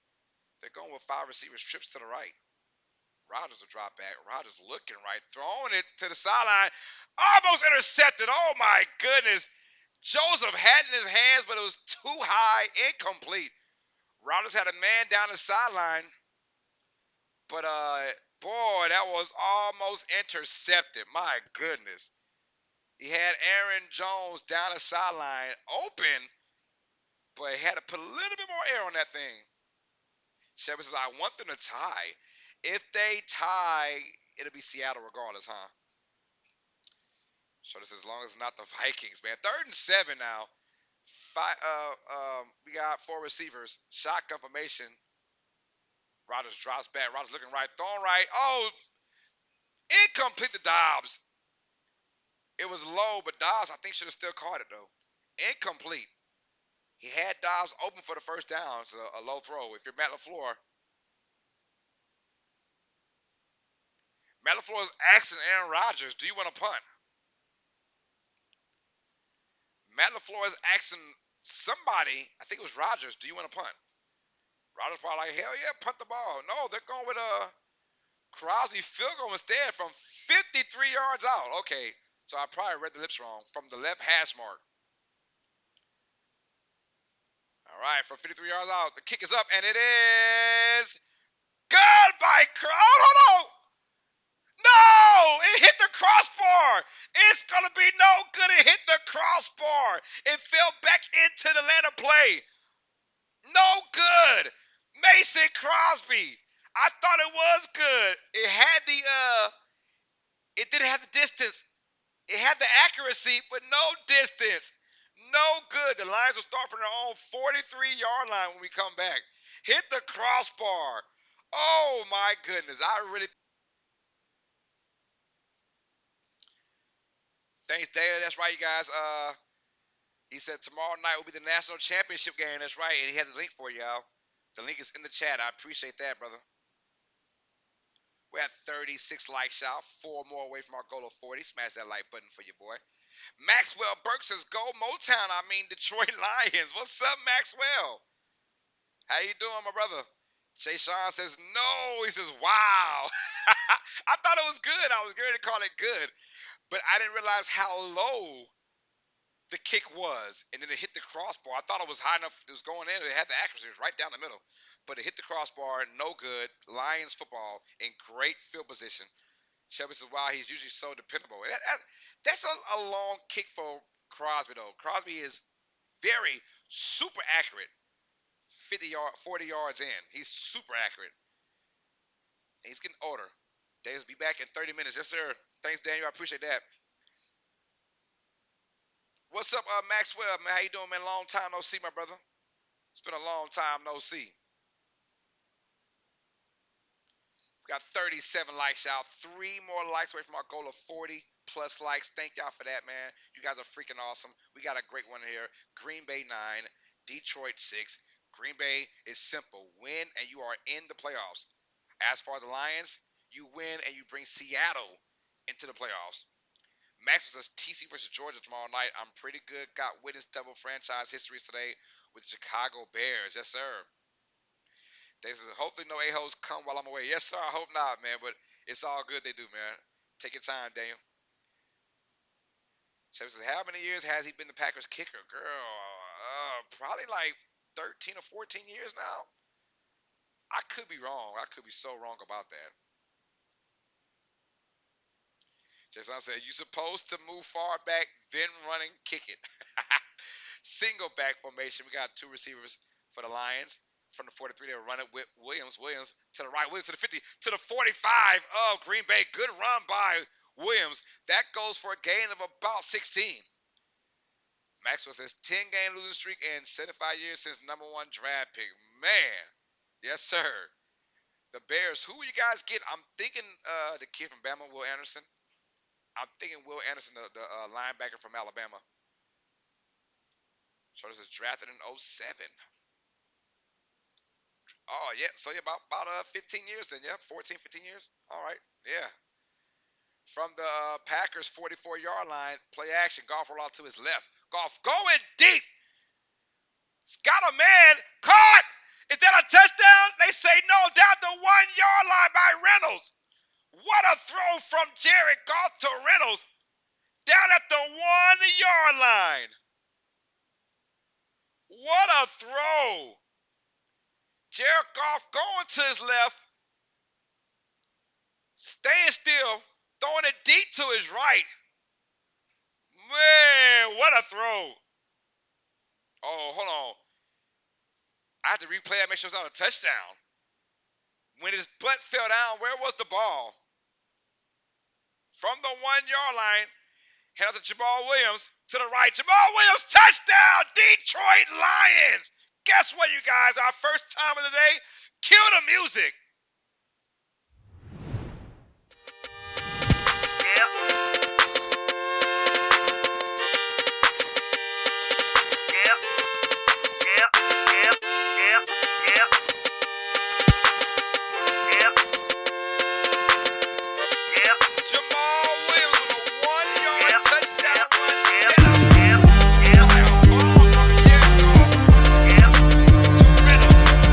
They're going with five receivers, trips to the right. Rodgers will drop back. Rodgers looking right, throwing it to the sideline. Almost intercepted. Oh my goodness. Joseph had it in his hands, but it was too high, incomplete. Rodgers had a man down the sideline, but boy, that was almost intercepted. My goodness. He had Aaron Jones down the sideline open, but he had to put a little bit more air on that thing. Shepard says, I want them to tie. If they tie, it'll be Seattle regardless, huh? So this as long as it's not the Vikings, man. 3rd and 7 now. We got four receivers. Shotgun formation. Rodgers drops back. Rodgers looking right, throwing right. Oh, incomplete to Dobbs. It was low, but Dobbs I think should have still caught it though. Incomplete. He had Dobbs open for the first down. It's a low throw. If you're Matt LaFleur, Matt LaFleur is asking Aaron Rodgers, do you want to punt? Matt LaFleur is asking somebody, I think it was Rodgers, do you want to punt? Rodgers probably like, hell yeah, punt the ball. No, they're going with Crosby field goal instead from 53 yards out. Okay, so I probably read the lips wrong. From the left hash mark. All right, from 53 yards out, the kick is up, and it is good by Crosby. Oh, no! No! It hit the crossbar. It's going to be no good. It hit the crossbar. It fell back into the line of play. No good. Mason Crosby. I thought it was good. It had it didn't have the distance. It had the accuracy, but no distance. No good. The Lions will start from their own 43-yard line when we come back. Hit the crossbar. Oh my goodness. I really thanks, Dave. That's right, you guys. He said tomorrow night will be the national championship game. That's right, and he has a link for y'all. The link is in the chat. I appreciate that, brother. We're at 36 likes, y'all. Four more away from our goal of 40. Smash that like button for your boy. Maxwell Burke says, "Go Motown." I mean Detroit Lions. What's up, Maxwell? How you doing, my brother? Jay Sean says, "No." He says, "Wow." I thought it was good. I was going to call it good, but I didn't realize how low the kick was, and then it hit the crossbar. I thought it was high enough. It was going in. It had the accuracy. It was right down the middle, but it hit the crossbar. No good. Lions football in great field position. Shelby says, "Wow, he's usually so dependable." That's a long kick for Crosby, though. Crosby is very super accurate. 40 yards in. He's super accurate. And he's getting older. Davis be back in 30 minutes. Yes, sir. Thanks, Daniel. I appreciate that. What's up, Maxwell, man? How you doing, man? Long time no see, my brother. It's been a long time no see. We got 37 likes, y'all. 3 more likes away from our goal of 40 plus likes. Thank y'all for that, man. You guys are freaking awesome. We got a great one here. Green Bay 9, Detroit 6. Green Bay is simple. Win and you are in the playoffs. As for the Lions, you win and you bring Seattle into the playoffs. Max says TC versus Georgia tomorrow night. I'm pretty good. Got witness double franchise histories today with Chicago Bears. Yes, sir. They says hopefully no a-holes come while I'm away. Yes, sir. I hope not, man. But it's all good. They do, man. Take your time, Daniel. Chevy says, how many years has he been the Packers kicker? Girl, probably like 13 or 14 years now. I could be wrong. I could be so wrong about that. Jason said, you supposed to move far back, then run and kick it. Single back formation. We got two receivers for the Lions. From the 43, they'll run it with Williams. Williams to the right. Williams to the 50. To the 45 of Green Bay. Good run by Williams. That goes for a gain of about 16. Maxwell says 10-game losing streak and 75 years since number one draft pick. Man. Yes, sir. The Bears. Who you guys get? I'm thinking the kid from Bama, Will Anderson. I'm thinking Will Anderson, the linebacker from Alabama. So this is drafted in '07. Oh, yeah. So yeah, about 15 years then. Yeah, 14, 15 years. All right. Yeah. From the Packers 44-yard line, play action. Golf roll out to his left. Golf going deep. It's got a man caught. Is that a touchdown? They say no. Down the 1-yard line by Reynolds. What a throw from Jared Goff to Reynolds. Down at the 1-yard line. What a throw. Jared Goff going to his left. Staying still, throwing it deep to his right. Man, what a throw. Oh, hold on. I have to replay that, make sure it's not a touchdown. When his butt fell down, where was the ball? From the 1-yard line, head out to Jamal Williams to the right. Jamal Williams, touchdown, Detroit Lions. Guess what, you guys? Our first time of the day. Cue the music. Jamal Williams with a 1-yard touchdown run set up by a bomb from Jared Goff to Reynolds.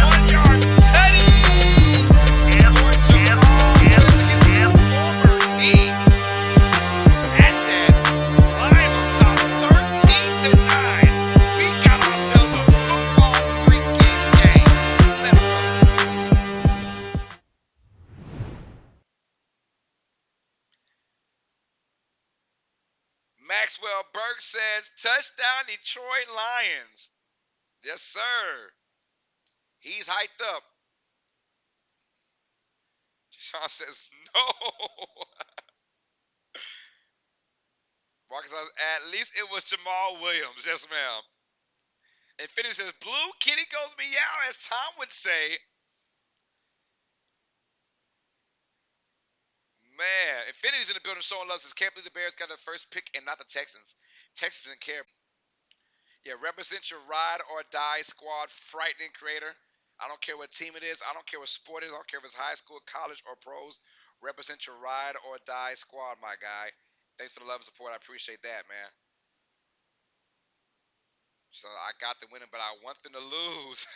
1-yard tutty for Jamal Williams against his former team. At that, Lions on top 13-9. We got ourselves a football freaking game. Let's go. Maxwell Burke says, touchdown Detroit Lions. Yes, sir. He's hyped up. Sean says, no. Marcus says, at least it was Jamal Williams. Yes, ma'am. Infinity says, blue kitty goes meow, as Tom would say. Man, Infinity's in the building showing love. Says, can't believe the Bears got the first pick and not the Texans. Texas doesn't care. Yeah, represent your ride or die squad, frightening creator. I don't care what team it is. I don't care what sport it is. I don't care if it's high school, college, or pros. Represent your ride or die squad, my guy. Thanks for the love and support. I appreciate that, man. So I got the winning, but I want them to lose.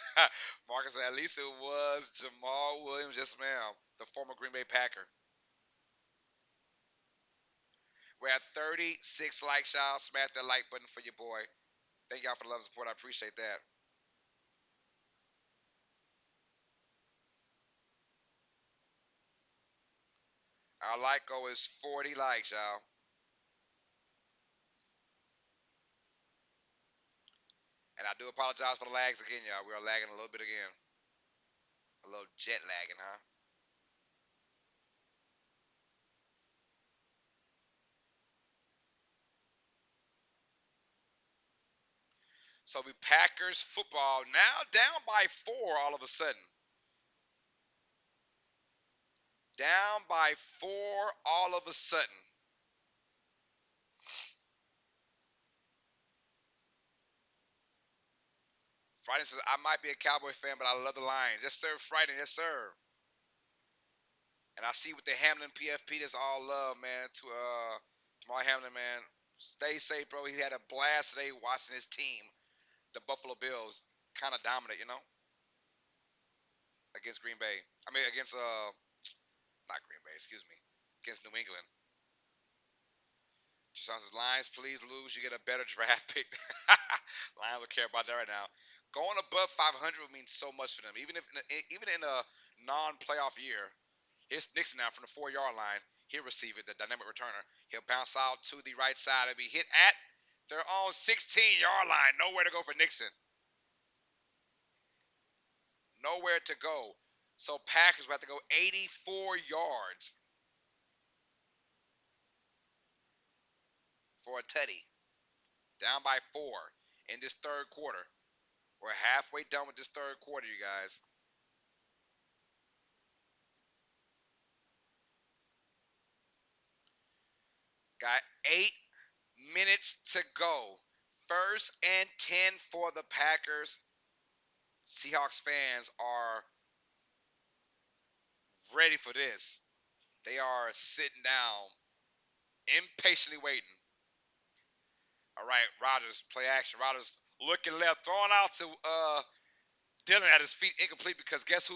Marcus said, at least it was Jamal Williams. Yes, ma'am. The former Green Bay Packer. We're at 36 likes, y'all. Smash that like button for your boy. Thank y'all for the love and support. I appreciate that. Our like goal is 40 likes, y'all. And I do apologize for the lags again, y'all. We are lagging a little bit again. A little jet lagging, huh? So we Packers football now down by 4 all of a sudden. Down by 4 all of a sudden. Friday says, I might be a Cowboy fan, but I love the Lions. Yes, sir, Friday. Yes, sir. And I see with the Hamlin PFP, that's all love, man, to my Hamlin, man. Stay safe, bro. He had a blast today watching his team, the Buffalo Bills, kind of dominate, against Green Bay. I mean, against not Green Bay, excuse me, against New England. Deshaun says, Lions, please lose. You get a better draft pick. Lions don't care about that right now. Going above 500 would mean so much for them. Even in a non-playoff year, here's Nixon now from the 4 yard line. He'll receive it, the dynamic returner. He'll bounce out to the right side and be hit at their own 16-yard line. Nowhere to go for Nixon. Nowhere to go. So Packers will have to go 84 yards for a tutty. Down by 4 in this third quarter. We're halfway done with this third quarter, you guys. Got 8 minutes to go. First and 10 for the Packers. Seahawks fans are ready for this. They are sitting down, impatiently waiting. All right, Rodgers, play action. Rodgers looking left, throwing out to Dillon at his feet, incomplete because guess who?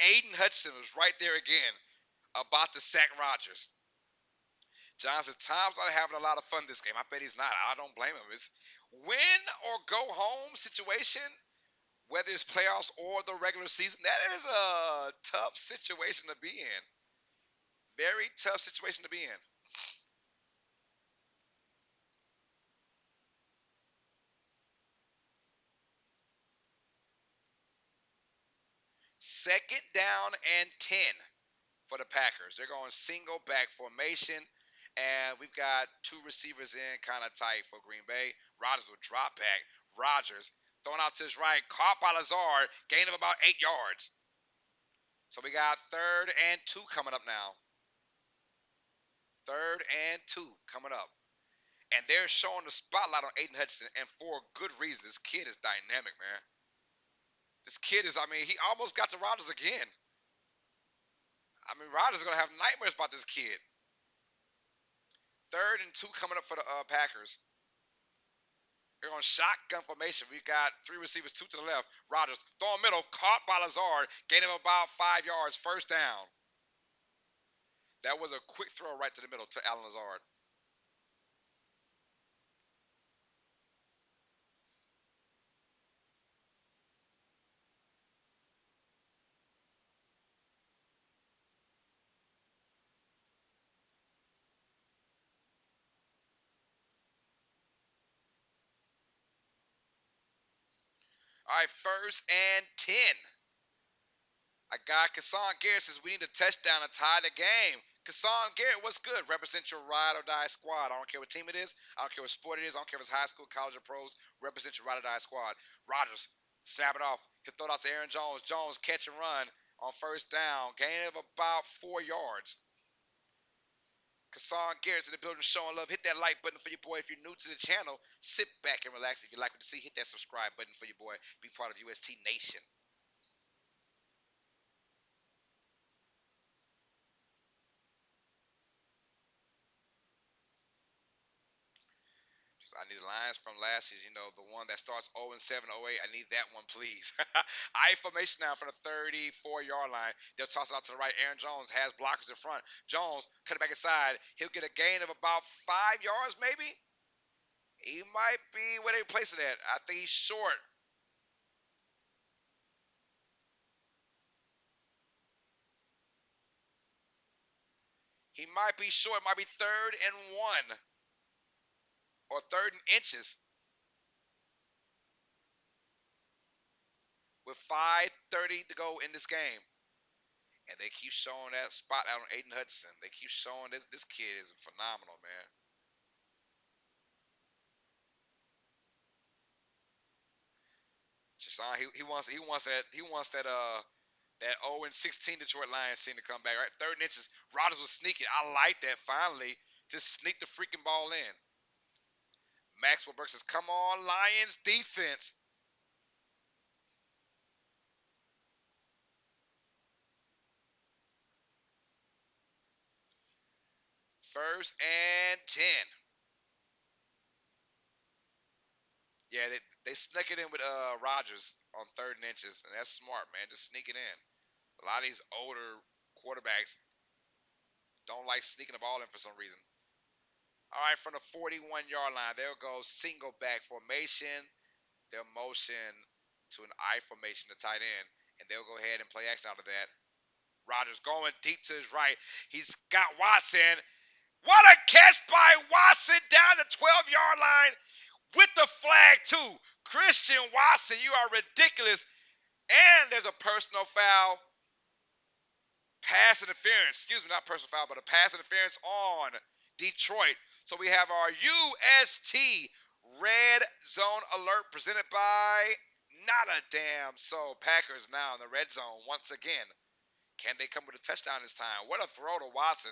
Aiden Hudson was right there again, about to sack Rodgers. Johnson, Tom's not having a lot of fun this game. I bet he's not. I don't blame him. It's win or go home situation, whether it's playoffs or the regular season. That is a tough situation to be in. Very tough situation to be in. Second down and 10 for the Packers. They're going single back formation. And we've got two receivers in kind of tight for Green Bay. Rodgers will drop back. Rodgers thrown out to his right, caught by Lazard, gain of about 8 yards. So we got third and 2 coming up now. Third and 2 coming up. And they're showing the spotlight on Aiden Hudson, and for good reason. This kid is dynamic, man. This kid is, I mean, he almost got to Rodgers again. I mean, Rodgers is going to have nightmares about this kid. Third and 2 coming up for the Packers. They're on shotgun formation. We've got three receivers, two to the left. Rodgers, throwing middle, caught by Lazard, gaining about 5 yards, first down. That was a quick throw right to the middle to Alan Lazard. All right, first and 10. I got Kassan Garrett says we need a touchdown to tie the game. Kassan Garrett, what's good? Represent your ride or die squad. I don't care what team it is. I don't care what sport it is. I don't care if it's high school, college, or pros. Represent your ride or die squad. Rodgers, snap it off. He'll throw it out to Aaron Jones. Jones, catch and run on first down. Gain of about 4 yards. Kassan Garrett's in the building showing love. Hit that like button for your boy. If you're new to the channel, sit back and relax. If you like what you see, hit that subscribe button for your boy. Be part of UST Nation. I need the lines from last season. The one that starts 0 and 7, 0 8. I need that one, please. I formation now from the 34-yard line. They'll toss it out to the right. Aaron Jones has blockers in front. Jones cut it back inside. He'll get a gain of about 5 yards, maybe. He might be where they place it at. I think he's short. He might be short. Might be 3rd and 1 or 3rd and inches with 5:30 to go in this game. And they keep showing that spot out on Aiden Hutchinson. They keep showing this kid is phenomenal, man. Jashawn, he wants that 0 and 16 Detroit Lions team to come back, right? 3rd and inches. Rodgers was sneaking. I like that. Finally, just sneak the freaking ball in. Maxwell Burke says, "Come on, Lions defense." 1st and 10. Yeah, they snuck it in with Rodgers on 3rd and inches, and that's smart, man. Just sneak it in. A lot of these older quarterbacks don't like sneaking the ball in for some reason. All right, from the 41-yard line, they'll go single back formation. They'll motion to an I formation to tight end, and they'll go ahead and play action out of that. Rodgers going deep to his right. He's got Watson. What a catch by Watson down the 12-yard line with the flag, too. Christian Watson, you are ridiculous. And there's a personal foul. Pass interference. Excuse me, not personal foul, but a pass interference on Detroit. So we have our UST Red Zone Alert presented by Not a Damn So. Packers now in the red zone once again. Can they come with a touchdown this time? What a throw to Watson.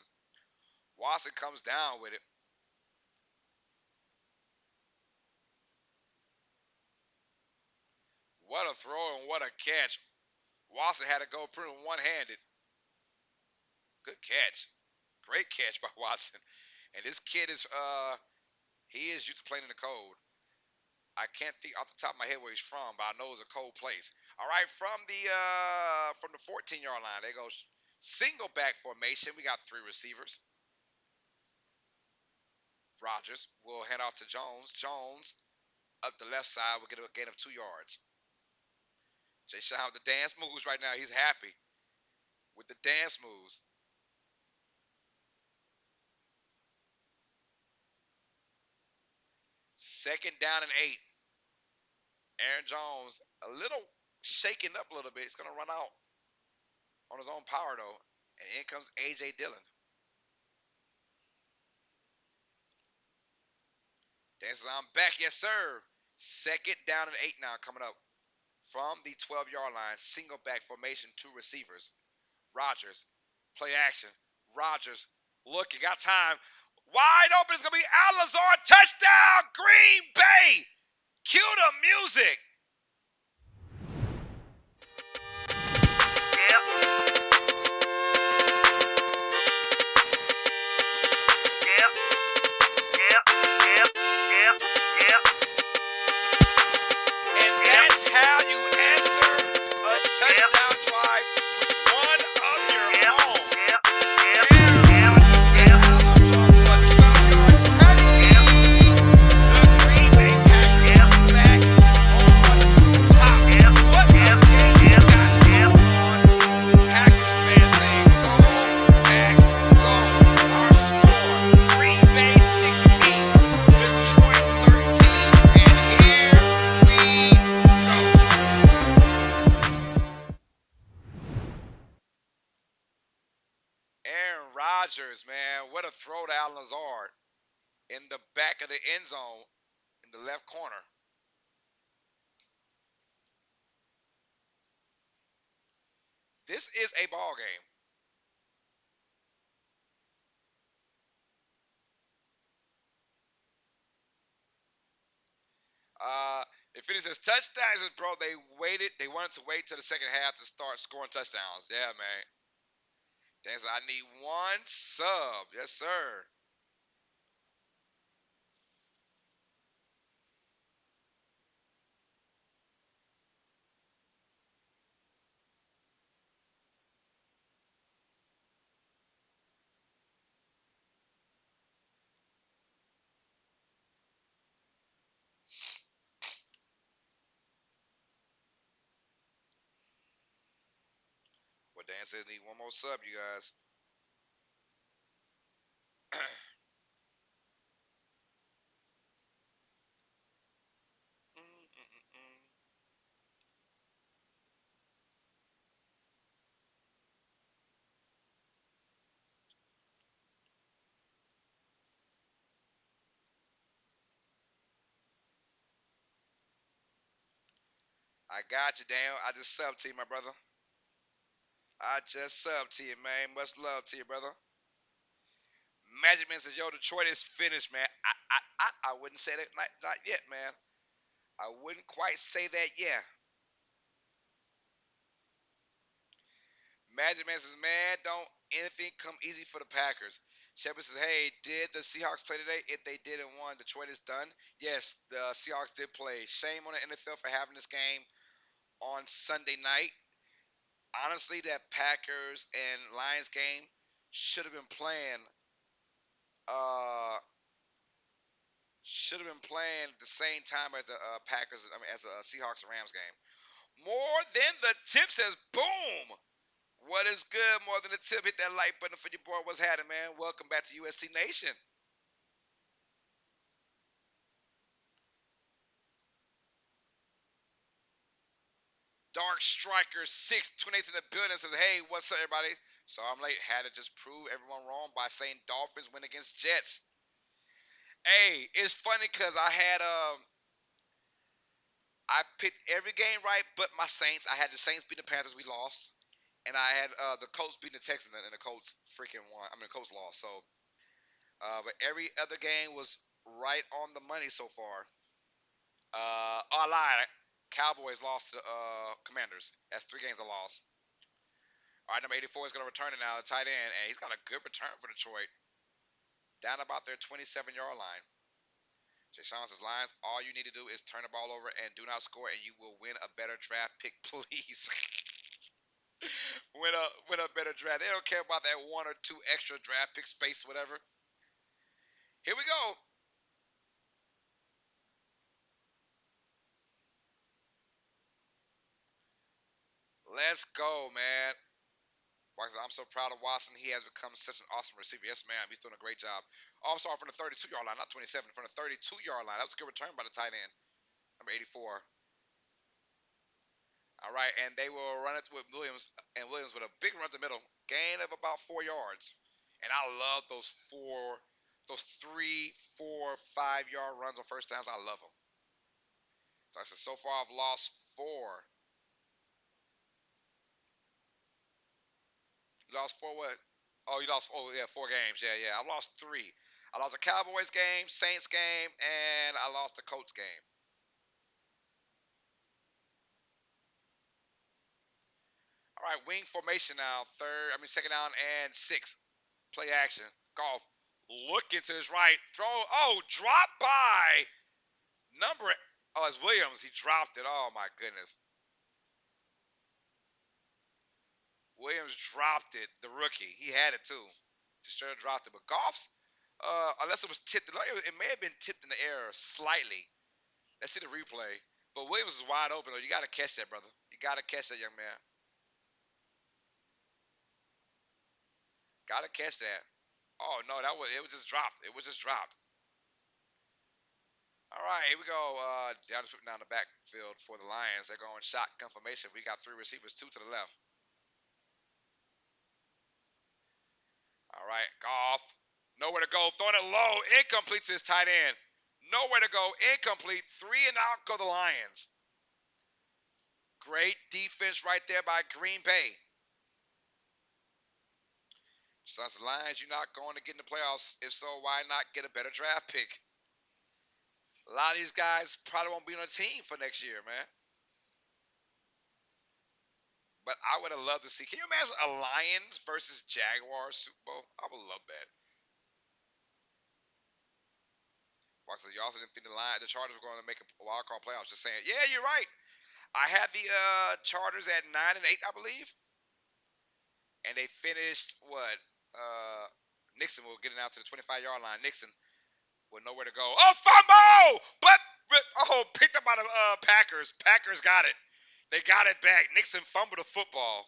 Watson comes down with it. What a throw and what a catch. Watson had to go pretty one-handed. Good catch. Great catch by Watson. And this kid he is used to playing in the cold. I can't think off the top of my head where he's from, but I know it's a cold place. All right, from the 14-yard line, they go single back formation. We got 3 receivers. Rodgers will hand off to Jones. Jones up the left side will get a gain of 2 yards. Jay Sean with the dance moves right now. He's happy with the dance moves. 2nd down and 8. Aaron Jones a little shaken up a little bit. He's going to run out on his own power, though. And in comes A.J. Dillon. Dances on back, yes, sir. 2nd down and 8 now coming up from the 12-yard line. Single back formation, 2 receivers. Rodgers, play action. Rodgers, look, you got time. Wide open. It's going to be Al Lazard. Touchdown, Green Bay. Cue the music. And that's how you answer a touchdown drive with one of your own. Aaron Rodgers to Al Lazard for a 12-yard touchdown. The Green Bay Packers back on top. What a game we got going on. Packers fans saying, go, Pack, go. Our score, Green Bay 16, Detroit 13, and here we go. Aaron Rodgers, man, what a throw to Al Lazard in the back of the end zone in the left corner. This is a ball game. If it says touchdowns, bro, they waited. They wanted to wait till the second half to start scoring touchdowns. Yeah, man. Dan said, I need one sub. Yes, sir. Well, Dan says need one more sub, you guys. Mm-mm-mm-mm. I got you, Dan. I just subbed to you, my brother. I just subbed to you, man. Much love to you, brother. Magic Man says, yo, Detroit is finished, man. I wouldn't say that, not yet, man. I wouldn't quite say that, yeah. Magic Man says, man, don't anything come easy for the Packers. Shepard says, hey, did the Seahawks play today? If they did and won, Detroit is done. Yes, the Seahawks did play. Shame on the NFL for having this game on Sunday night. Honestly, that Packers and Lions game should have been playing. Uh, should have been playing the same time as the Packers. I mean, as the Seahawks and Rams game. More than the tip says, boom. What is good? More than the tip. Hit that like button for your boy. What's happening, man? Welcome back to USC Nation. Dark Striker 628 in the building says, hey, what's up, everybody? So I'm late. Had to just prove everyone wrong by saying Dolphins win against Jets. Hey, it's funny because I picked every game right but my Saints. I had the Saints beat the Panthers, we lost. And I had the Colts beating the Texans and the Colts freaking won. I mean the Colts lost. So but every other game was right on the money so far. I lied. Cowboys lost to Commanders. That's 3 games I lost. All right, number 84 is going to return it now, the tight end, and he's got a good return for Detroit. Down about their 27-yard line. Jay Sean says, Lions, all you need to do is turn the ball over and do not score, and you will win a better draft pick, please. win a better draft. They don't care about that 1 or 2 extra draft pick space, whatever. Here we go. Let's go, man. I'm so proud of Watson. He has become such an awesome receiver. Yes, ma'am. He's doing a great job. Oh, I'm sorry, from the 32-yard line, not 27. From the 32-yard line. That was a good return by the tight end, number 84. All right, and they will run it with Williams, and Williams with a big run to the middle, gain of about 4 yards. And I love those 3, 4, 5 yard runs on first downs. I love them. So I said, so far I've lost 4. You lost 4 what? Oh, you lost. Oh yeah, 4 games. Yeah, yeah. I lost 3. I lost the Cowboys game, Saints game, and I lost the Colts game. All right, wing formation now. Second down and 6. Play action. Golf. Looking to his right. Throw. Oh, drop by. Number. Oh, it's Williams. He dropped it. Oh, my goodness. Williams dropped it. The rookie. He had it, too. Just straight up dropped it. But Goff's, unless it was tipped, it may have been tipped in the air slightly. Let's see the replay. But Williams is wide open, though. You got to catch that, brother. You got to catch that, young man. Got to catch that. Oh, no, it was just dropped. It was just dropped. All right, here we go. Down down the backfield for the Lions. They're going shotgun formation. We got 3 receivers, 2 to the left. All right, Goff. Nowhere to go. Throwing it low. Incomplete to his tight end. Nowhere to go. Incomplete. 3 and out go the Lions. Great defense right there by Green Bay. Sons of Lions, you're not going to get in the playoffs. If so, why not get a better draft pick? A lot of these guys probably won't be on a team for next year, man. But I would have loved to see. Can you imagine a Lions versus Jaguars Super Bowl? I would love that. Mark says you also didn't think the Chargers were going to make a wild card playoffs. Just saying. Yeah, you're right. I had the Chargers at 9-8, I believe, and they finished what? Uh, Nixon will get it out to the 25-yard line. Nixon with nowhere to go. Oh, fumble! But picked up by the Packers. Packers got it. They got it back. Nixon fumbled the football.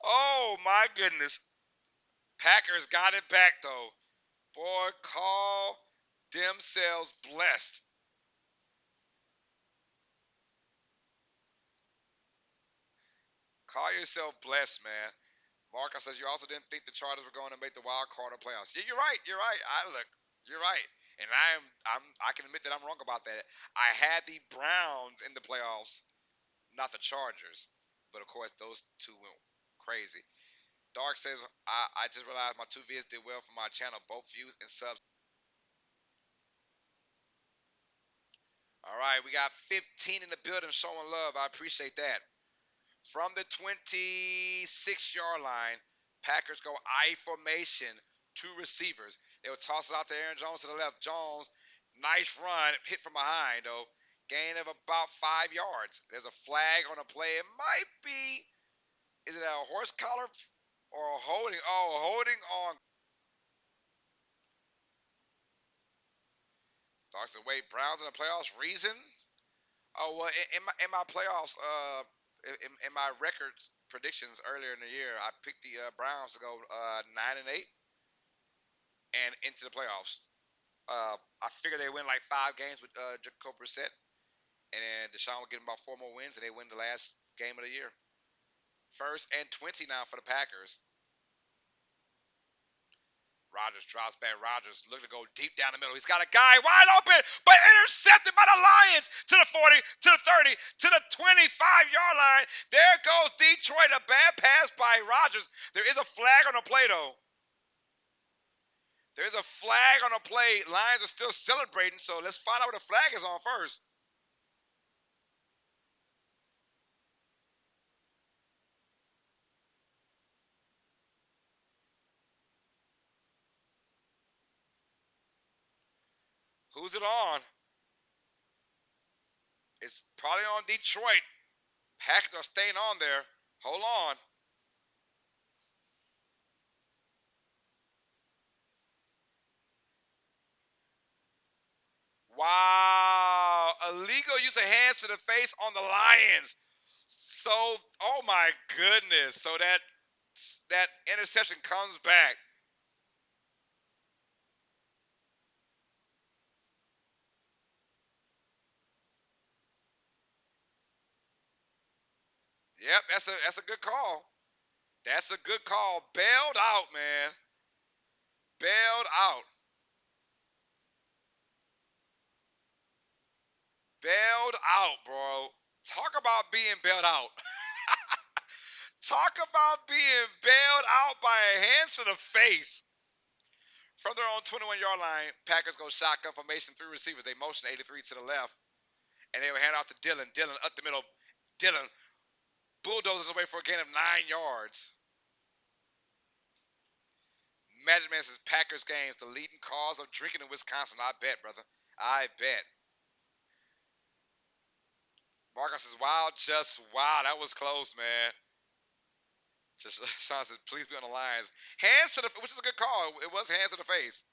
Oh my goodness. Packers got it back though. Boy, call themselves blessed. Call yourself blessed, man. Marcus says you also didn't think the Chargers were going to make the wild card or playoffs. Yeah, you're right. You're right. You're right. And I can admit that I'm wrong about that. I had the Browns in the playoffs, not the Chargers. But of course, those two went crazy. Dark says I just realized my two vids did well for my channel, both views and subs. All right, we got 15 in the building showing love. I appreciate that. From the 26-yard line, Packers go I formation, two receivers. They will toss it out to Aaron Jones to the left. Jones, nice run, hit from behind though. Gain of about 5 yards. There's a flag on a play. It might be, is it a horse collar or a holding? Oh, holding on. Dawson Wade Browns in the playoffs. Reasons? Oh well, in my playoffs, in my records predictions earlier in the year, I picked the Browns to go 9-8 and into the playoffs. I figured they win like 5 games with Jacob Brissett, and then Deshaun would get them about 4 more wins, and they win the last game of the year. First and 20 now for the Packers. Rodgers drops back. Rodgers looking to go deep down the middle. He's got a guy wide open, but intercepted by the Lions to the 40, to the 30, to the 25-yard line. There goes Detroit. A bad pass by Rodgers. There is a flag on the play, though. There's a flag on the play. Lions are still celebrating, so let's find out what the flag is on first. Who's it on? It's probably on Detroit. Packers are staying on there. Hold on. Wow. Illegal use of hands to the face on the Lions. So, oh my goodness. So that interception comes back. Yep, that's a good call. That's a good call. Bailed out, man. Bailed out. Bailed out, bro. Talk about being bailed out. Talk about being bailed out by a hands to the face. From their own 21-yard line, Packers go shotgun formation, three receivers. They motion 83 to the left, and they will hand off to Dillon. Dillon up the middle. Dillon bulldozes away for a gain of 9 yards. Magic Man says Packers games, the leading cause of drinking in Wisconsin. I bet, brother. I bet. Marcus says, wow, just wow. That was close, man. Just Sean says, please be on the lines. Hands to the, which is a good call. It was hands to the face.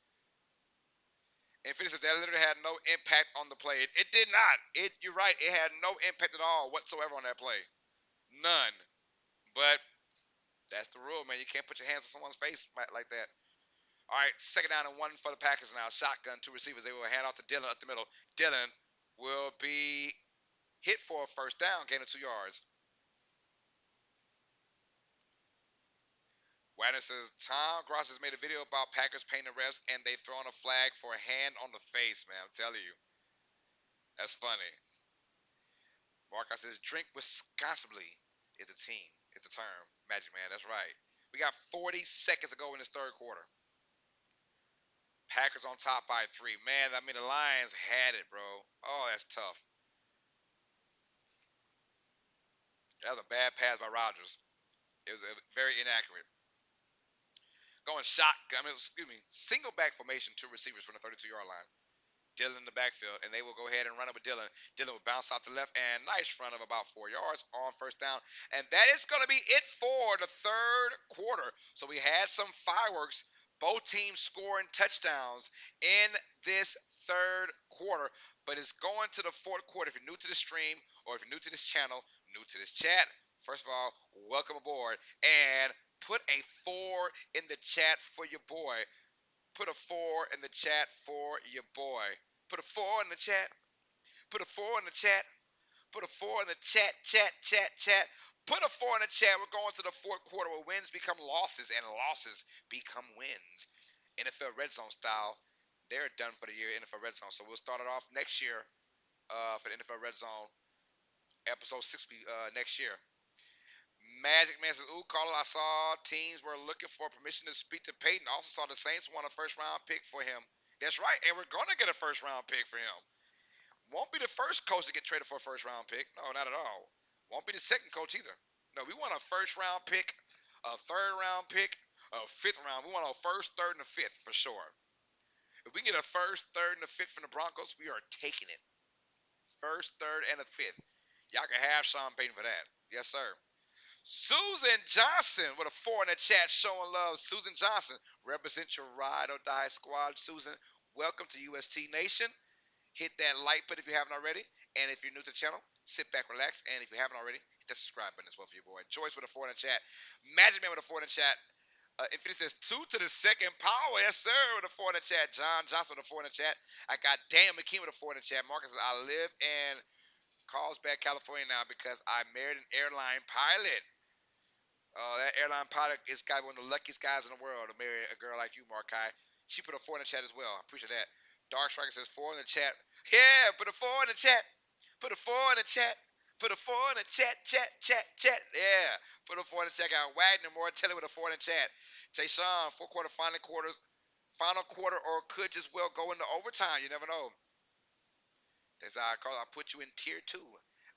And Finney says that literally had no impact on the play. It did not. You're right. It had no impact at all whatsoever on that play. None. But that's the rule, man. You can't put your hands on someone's face like that. All right, second down and one for the Packers now. Shotgun, two receivers. They will hand off to Dillon up the middle. Dillon will be hit for a first down, gain of 2 yards. Wagner says Tom Gross has made a video about Packers paying the refs and they throwing a flag for a hand on the face, man. I'm telling you. That's funny. Marcus says drink responsibly is the team. It's the term. Magic Man, that's right. We got 40 seconds to go in this third quarter. Packers on top by 3. Man, I mean, the Lions had it, bro. Oh, that's tough. That was a bad pass by Rodgers. It was very inaccurate. Going shotgun, excuse me, single back formation, two receivers from the 32-yard line. Dillon in the backfield, and they will go ahead and run it with Dillon. Dillon will bounce out to left, and nice run of about 4 yards on first down. And that is going to be it for the third quarter. So we had some fireworks, both teams scoring touchdowns in this third quarter. But it's going to the fourth quarter. If you're new to the stream or if you're new to this channel, new to this chat, first of all, welcome aboard. And put a 4 in the chat for your boy. Put a 4 in the chat for your boy. Put a 4 in the chat. Put a 4 in the chat. Put a 4 in the chat, chat. Put a 4 in the chat. We're going to the fourth quarter where wins become losses and losses become wins. NFL Red Zone style. They're done for the year, NFL Red Zone. So we'll start it off next year for the NFL Red Zone. Episode 6 will be next year. Magic Man says, ooh, Carl, I saw teams were looking for permission to speak to Peyton. Also saw the Saints want a first round pick for him. That's right, and we're going to get a first round pick for him. Won't be the first coach to get traded for a first round pick. No, not at all. Won't be the second coach either. No, we want a first round pick, a third round pick, a fifth round. We want a first, third, and a fifth for sure. If we get a first, third, and a fifth from the Broncos, we are taking it. First, third, and a fifth. Y'all can have Sean Payton for that. Yes, sir. Susan Johnson with a 4 in the chat showing love. Susan Johnson, represent your ride or die squad. Susan, welcome to UST Nation. Hit that like button if you haven't already. And if you're new to the channel, sit back, relax. And if you haven't already, hit that subscribe button as well for your boy. Joyce with a 4 in the chat. Magic Man with a 4 in the chat. Infinity says 2 to the second power. Yes, sir, with a 4 in the chat. John Johnson with a 4 in the chat. I got Dan McKean with a 4 in the chat. Marcus says, I live in Carlsbad, California now because I married an airline pilot. That airline pilot is got one of the luckiest guys in the world to marry a girl like you, Markai. She put a 4 in the chat as well. I appreciate that. Dark Striker says 4 in the chat. Yeah, put a 4 in the chat. Put a 4 in the chat. Put a 4 in the chat. Yeah, put a 4 in the chat. Got Wagner Mortelli with a 4 in the chat. Jay Sean, fourth quarter, final quarter, or could just well go into overtime. You never know. That's how I call. I put you in tier 2.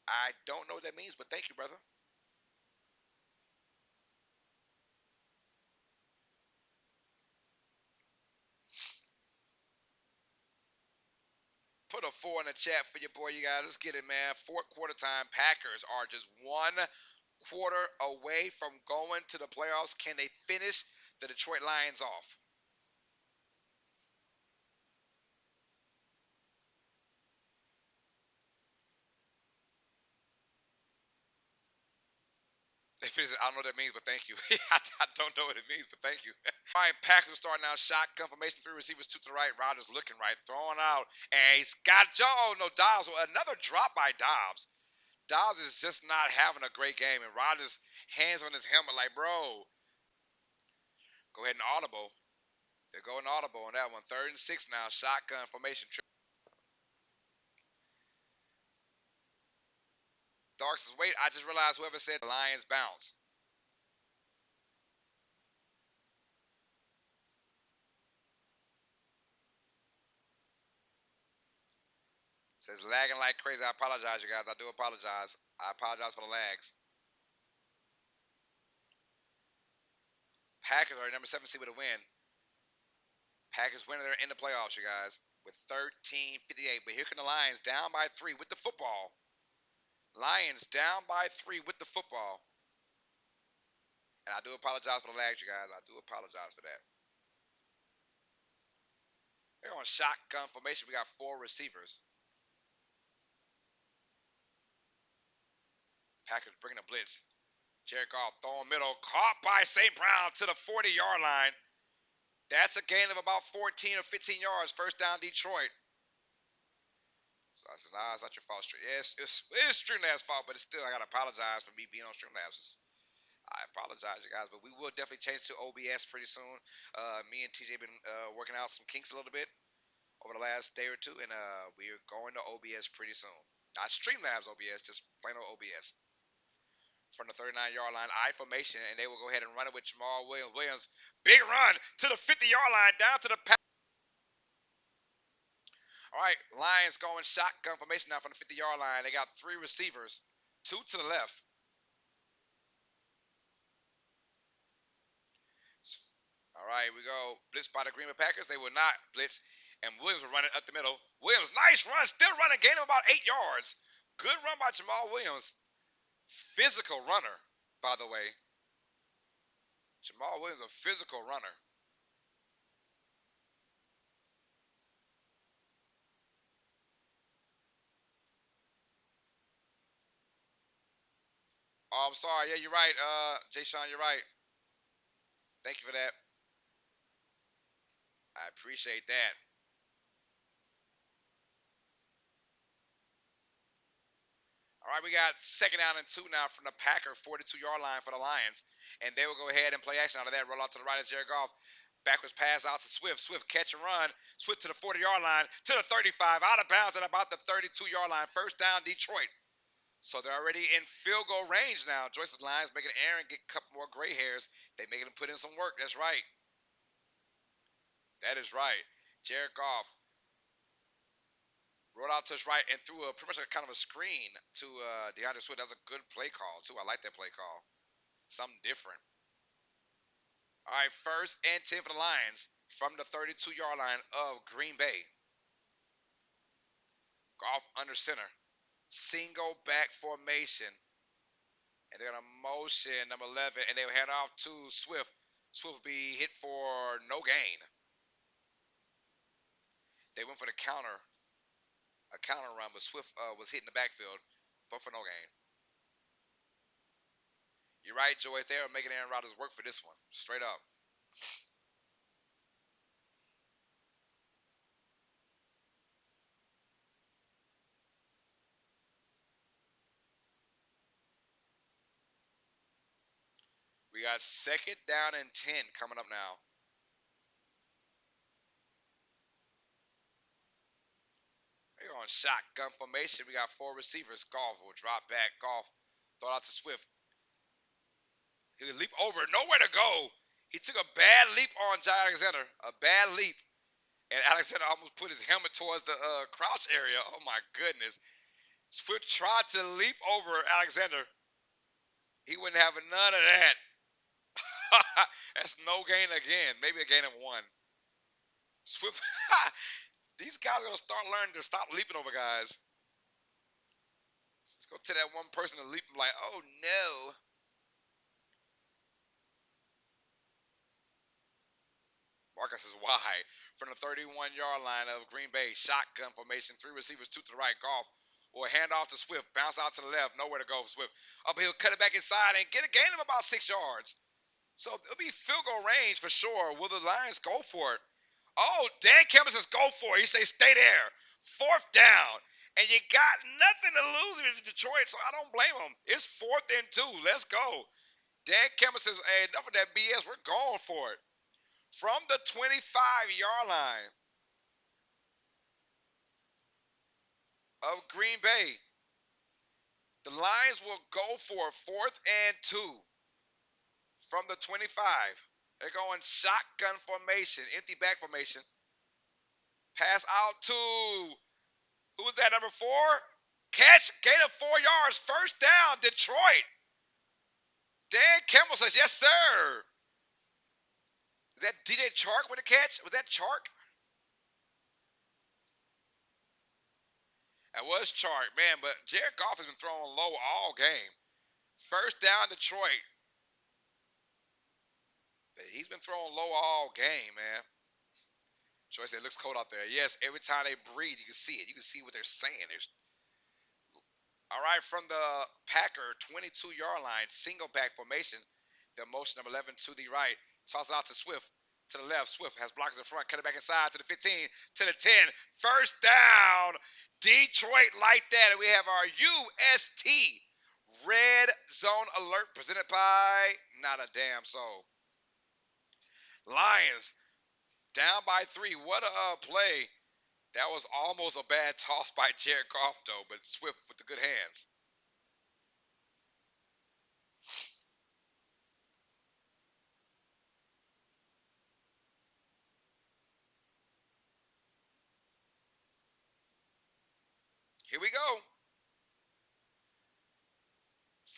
I don't know what that means, but thank you, brother. Put a 4 in the chat for your boy, you guys. Let's get it, man. Fourth quarter time. Packers are just one quarter away from going to the playoffs. Can they finish the Detroit Lions off? They finish it. I don't know what that means, but thank you. I don't know what it means, but thank you. All right, Packers starting out. Shotgun formation. Three receivers, two to the right. Rodgers looking right, throwing out. And he's got Joe. Oh, no, Dobbs. Another drop by Dobbs. Dobbs is just not having a great game. And Rodgers hands on his helmet like, bro, go ahead and audible. They're going audible on that one. Third and 6 now. Shotgun formation. Dark says, wait, I just realized whoever said the Lions bounce. Says lagging like crazy. I apologize, you guys. I do apologize. I apologize for the lags. Packers are number 7 seed with a win. Packers winning. They're in the playoffs, you guys, with 13:58. But here come the Lions down by 3 with the football. Lions down by 3 with the football. And I do apologize for the lags, you guys. I do apologize for that. They're on shotgun formation. We got 4 receivers. Packers bringing a blitz. Jared Goff throwing middle. Caught by St. Brown to the 40-yard line. That's a gain of about 14 or 15 yards. First down, Detroit. So I said, nah, it's not your fault. Yeah, it's Streamlabs' fault, but it's still, I got to apologize for me being on Streamlabs. I apologize, you guys, but we will definitely change to OBS pretty soon. Me and TJ been working out some kinks a little bit over the last day or two, and we are going to OBS pretty soon. Not Streamlabs OBS, just plain old OBS. From the 39-yard line, I formation, and they will go ahead and run it with Jamal Williams. Big run to the 50-yard line, down to the pass. All right, Lions going shotgun formation now from the 50-yard line. They got three receivers, two to the left. All right, we go. Blitz by the Green Bay Packers. They will not blitz. And Williams will run it up the middle. Williams, nice run. Still running. Gain of about 8 yards. Good run by Jamal Williams. Physical runner, by the way. Jamal Williams, a physical runner. Oh, I'm sorry. Yeah, you're right. Jay Sean, you're right. Thank you for that. I appreciate that. All right, we got second down and two now from the Packer 42-yard line for the Lions. And they will go ahead and play action out of that. Roll out to the right of Jared Goff. Backwards pass out to Swift. Swift catch and run. Swift to the 40-yard line, to the 35, out of bounds at about the 32-yard line. First down, Detroit. So they're already in field goal range now. Joyce's Lions making Aaron get a couple more gray hairs. They making him put in some work. That's right. That is right. Jared Goff rolled out to his right and threw a pretty much a kind of a screen to DeAndre Swift. That's a good play call too. I like that play call. Something different. All right, first and 10 for the Lions from the 32-yard line of Green Bay. Goff under center. Single back formation. And they're going to motion number 11, and they'll hand off to Swift. Swift will be hit for no gain. They went for the a counter run, but Swift was hit in the backfield, but for no gain. You're right, Joyce. They are making Aaron Rodgers work for this one, straight up. We got second down and 10 coming up now. They're on shotgun formation. We got four receivers. Golf will drop back. Golf throw out to Swift. He leap over, nowhere to go. He took a bad leap on Jai Alexander, a bad leap, and Alexander almost put his helmet towards the crouch area. Oh my goodness! Swift tried to leap over Alexander. He wouldn't have none of that. That's no gain again. Maybe a gain of one. Swift. These guys are gonna start learning to stop leaping over guys. Let's go to that one person to leap. Like, oh no. Marcus is wide from the 31-yard line of Green Bay. Shotgun formation, three receivers, two to the right. Golf or hand off to Swift. Bounce out to the left. Nowhere to go for Swift. Up, he'll cut it back inside and get a gain of about 6 yards. So it'll be field goal range for sure. Will the Lions go for it? Oh, Dan Campbell says go for it. He says stay there. Fourth down. And you got nothing to lose in Detroit, so I don't blame him. It's fourth and two. Let's go. Dan Campbell says, hey, enough of that BS. We're going for it. From the 25-yard line of Green Bay, the Lions will go for fourth and two from the 25. They're going shotgun formation, empty back formation. Pass out to, who was that, number four? Catch, gain of 4 yards, first down, Detroit. Dan Campbell says, yes, sir. Is that DJ Chark with the catch? Was that Chark? That was Chark, man, but Jared Goff has been throwing low all game. First down, Detroit. He's been throwing low all game, man. Joyce, it looks cold out there. Yes, every time they breathe, you can see it. You can see what they're saying. All right, from the Packer 22-yard line, single back formation. The motion number 11 to the right. Toss it out to Swift. To the left. Swift has blockers in front. Cut it back inside to the 15, to the 10. First down. Detroit like that. And we have our UST Red Zone Alert presented by not a damn soul. Lions down by 3. What a play. That was almost a bad toss by Jared Goff, though, but Swift with the good hands.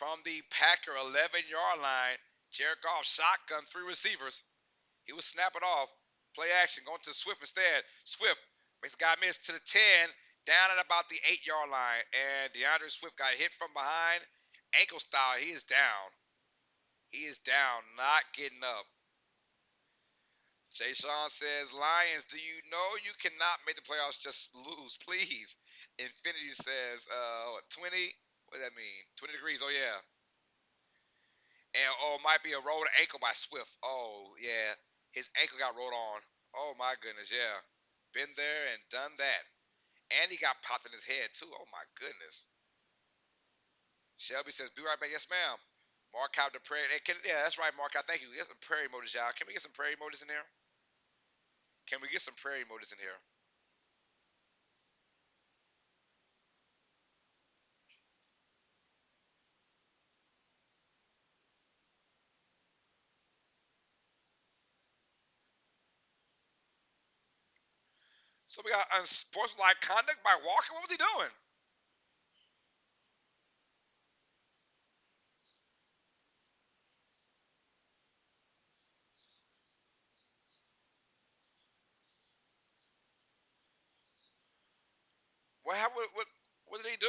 From the Packer 11-yard line, Jared Goff shotgun three receivers. He was snapping off. Play action, going to Swift instead. Swift makes a guy miss to the 10, down at about the 8-yard line. And DeAndre Swift got hit from behind, ankle style. He is down. He is down, not getting up. Jay Sean says, Lions, do you know you cannot make the playoffs, just lose, please? Infinity says, 20, what does that mean? 20 degrees, oh yeah. And oh, it might be a rolled ankle by Swift. Oh, yeah. His ankle got rolled on. Oh my goodness, yeah. Been there and done that. And he got popped in his head too. Oh my goodness. Shelby says, be right back. Yes, ma'am. Mark out the prayer. Hey, yeah, that's right, Mark out. Thank you. Get some prayer emojis, y'all. Can we get some prayer emojis in here? Can we get some prayer emojis in here? So we got unsportsmanlike conduct by Walker. What was he doing? What happened? What did he do?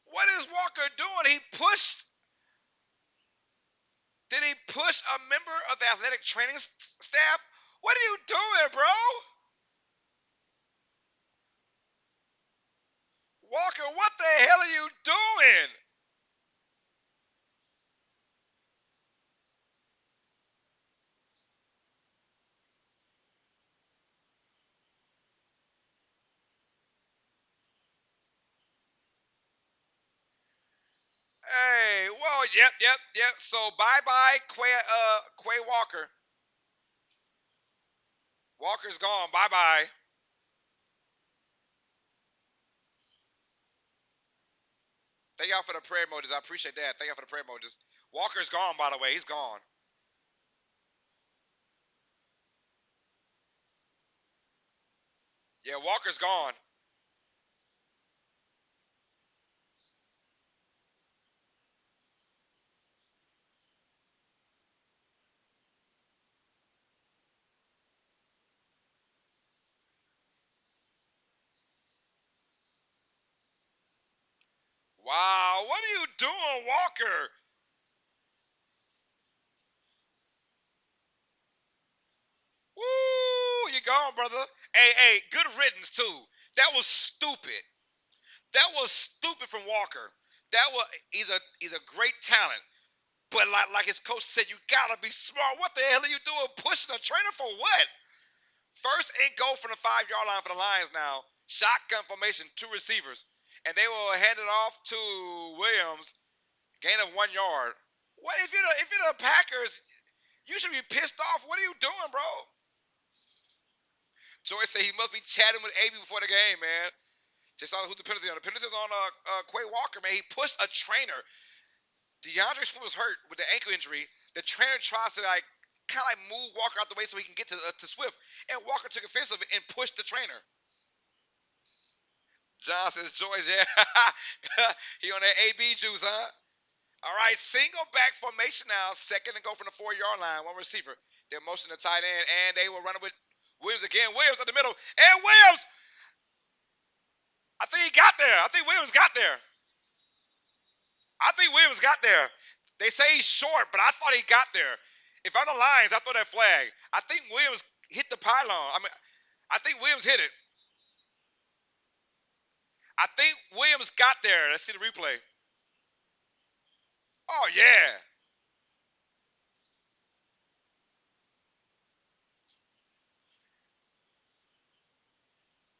What is Walker doing? He pushed. Did he push a member of the athletic training staff? What are you doing, bro? Walker, what the hell are you doing? Hey, well, yep. So bye bye, Quay Walker. Walker's gone. Bye bye. Thank y'all for the prayer emojis. I appreciate that. Thank y'all for the prayer emojis. Walker's gone, by the way. He's gone. Yeah, Walker's gone. Wow, what are you doing, Walker? Woo, you gone, brother. Hey, good riddance too. That was stupid. That was stupid from Walker. That was he's a great talent. But like his coach said, you gotta be smart. What the hell are you doing pushing a trainer for what? First and goal from the 5-yard line for the Lions now. Shotgun formation, two receivers. And they will hand it off to Williams. Gain of 1 yard. What if you're the Packers, you should be pissed off. What are you doing, bro? Joyce said he must be chatting with AB before the game, man. Just saw who's the penalty on. The penalty is on Quay Walker, man. He pushed a trainer. DeAndre Swift was hurt with the ankle injury. The trainer tries to kind of move Walker out the way so he can get to Swift, and Walker took offense of it and pushed the trainer. John says, Joyce, yeah, he on that AB juice, huh? All right, single back formation now. Second and go from the 4-yard line. One receiver. They're motioning the tight end, and they will run it with Williams again. Williams at the middle, and Williams. I think he got there. I think Williams got there. I think Williams got there. They say he's short, but I thought he got there. If I'm the Lions, I throw that flag. I think Williams hit the pylon. I think Williams hit it. I think Williams got there. Let's see the replay. Oh yeah.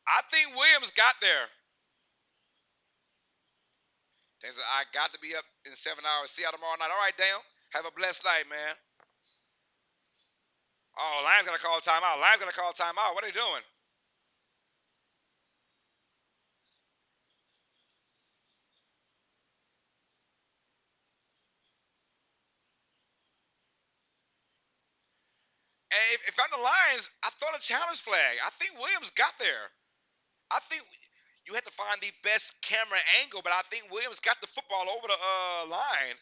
I think Williams got there. They said, I got to be up in 7 hours. See you tomorrow night. All right, Daniel. Have a blessed night, man. Oh, Lions gonna call timeout. Lions gonna call timeout. What are they doing? And if I'm the Lions, I throw the challenge flag. I think Williams got there. I think you had to find the best camera angle, but I think Williams got the football over the line.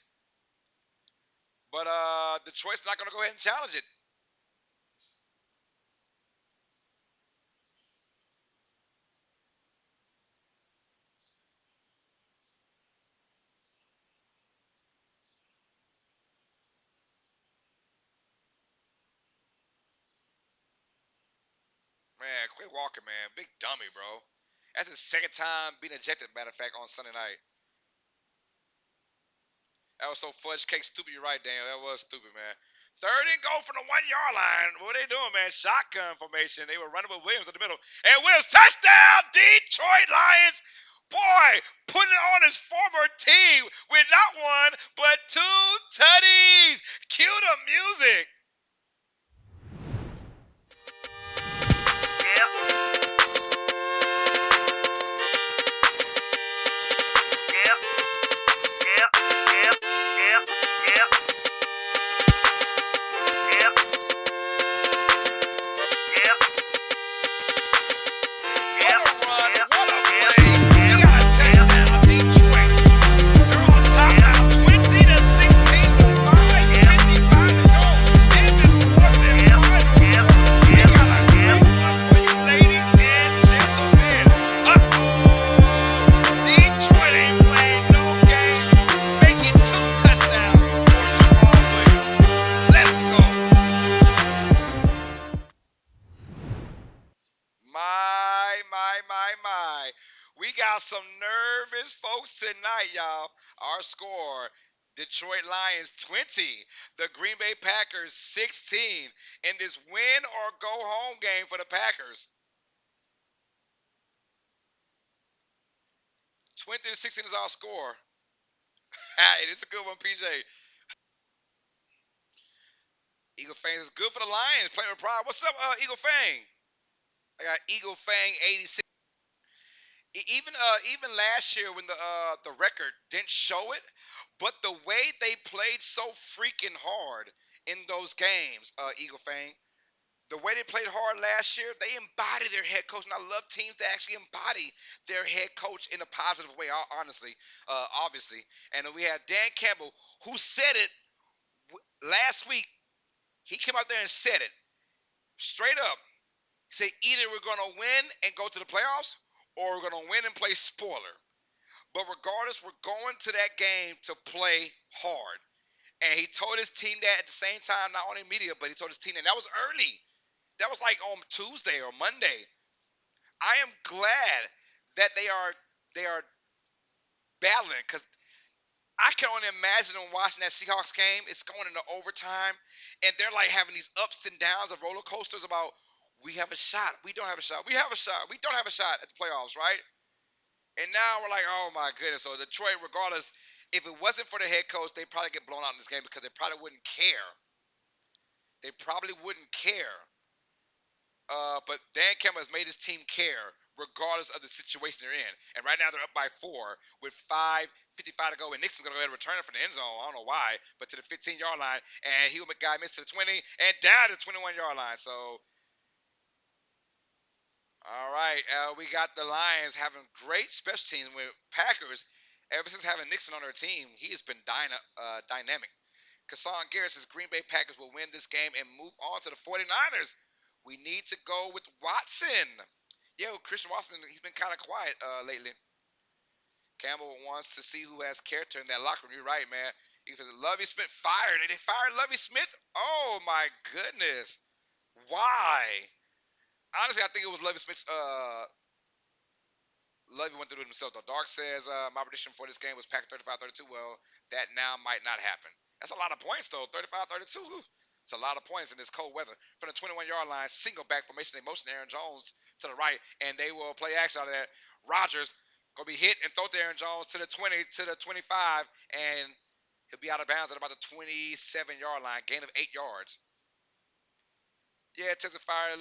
But Detroit's not going to go ahead and challenge it. Man, quit walking, man. Big dummy, bro. That's his second time being ejected, matter of fact, on Sunday night. That was so fudge cake stupid. You're right, Daniel. That was stupid, man. Third and goal from the 1 yard line. What are they doing, man? Shotgun formation. They were running with Williams in the middle. And Williams, touchdown, Detroit Lions. Boy, putting it on his former team with not one, but two tutties. Cue the music. What a run. What a play. We got a touchdown, Detroit. They're on top now, 20 to 16 with 5:55 to go. In this fourth and final quarter, we got a great one for you, ladies and gentlemen. Detroit ain't playing no games. Making 2 touchdowns for Jamal Williams. Let's go. My. We got some nervous folks tonight, y'all. Our score, Detroit Lions 20, the Green Bay Packers 16 in this win or go home game for the Packers. 20 to 16 is our score. It's a good one, PJ. Eagle Fang is good for the Lions. Playing with pride. What's up, Eagle Fang? I got Eagle Fang 86. Even last year when the record didn't show it, but the way they played so freaking hard in those games, Eagle Fang, the way they played hard last year, they embody their head coach, and I love teams that actually embody their head coach in a positive way. Honestly, obviously, and then we had Dan Campbell who said it last week. He came out there and said it straight up. He said either we're gonna win and go to the playoffs, or we're gonna win and play spoiler. But regardless, we're going to that game to play hard. And he told his team that at the same time, not only media, but he told his team that. That was early. That was like on Tuesday or Monday. I am glad that they are battling because I can only imagine them watching that Seahawks game. It's going into overtime, and they're like having these ups and downs of roller coasters about we have a shot, we don't have a shot, we have a shot, we don't have a shot at the playoffs, right? And now we're like, oh my goodness. So Detroit, regardless, if it wasn't for the head coach, they'd probably get blown out in this game because they probably wouldn't care. They probably wouldn't care. But Dan Campbell has made his team care regardless of the situation they're in. And right now they're up by 4 with 5:55 to go. And Nixon's going to go ahead and return it from the end zone. I don't know why, but to the 15-yard line. And Hugh McGuy missed to the 20 and down to the 21-yard line. So all right, we got the Lions having great special teams with Packers. Ever since having Nixon on their team, he has been dynamic. Kassan Garrett says Green Bay Packers will win this game and move on to the 49ers. We need to go with Watson. Yo, Christian Watson, he's been kind of quiet lately. Campbell wants to see who has character in that locker room. You're right, man. He says Lovey Smith fired. They fired Lovey Smith? Oh, my goodness. Why? Honestly, I think it was Lovey Smith's Lovey went through it himself, though. Dark says, my prediction for this game was Pack 35-32. Well, that now might not happen. That's a lot of points, though. 35-32. It's a lot of points in this cold weather. From the 21-yard line, single back formation, they motion Aaron Jones to the right, and they will play action out of that. Rodgers going to be hit and throw to Aaron Jones to the 20, to the 25, and he'll be out of bounds at about the 27-yard line, gain of 8 yards. Yeah, Texas fire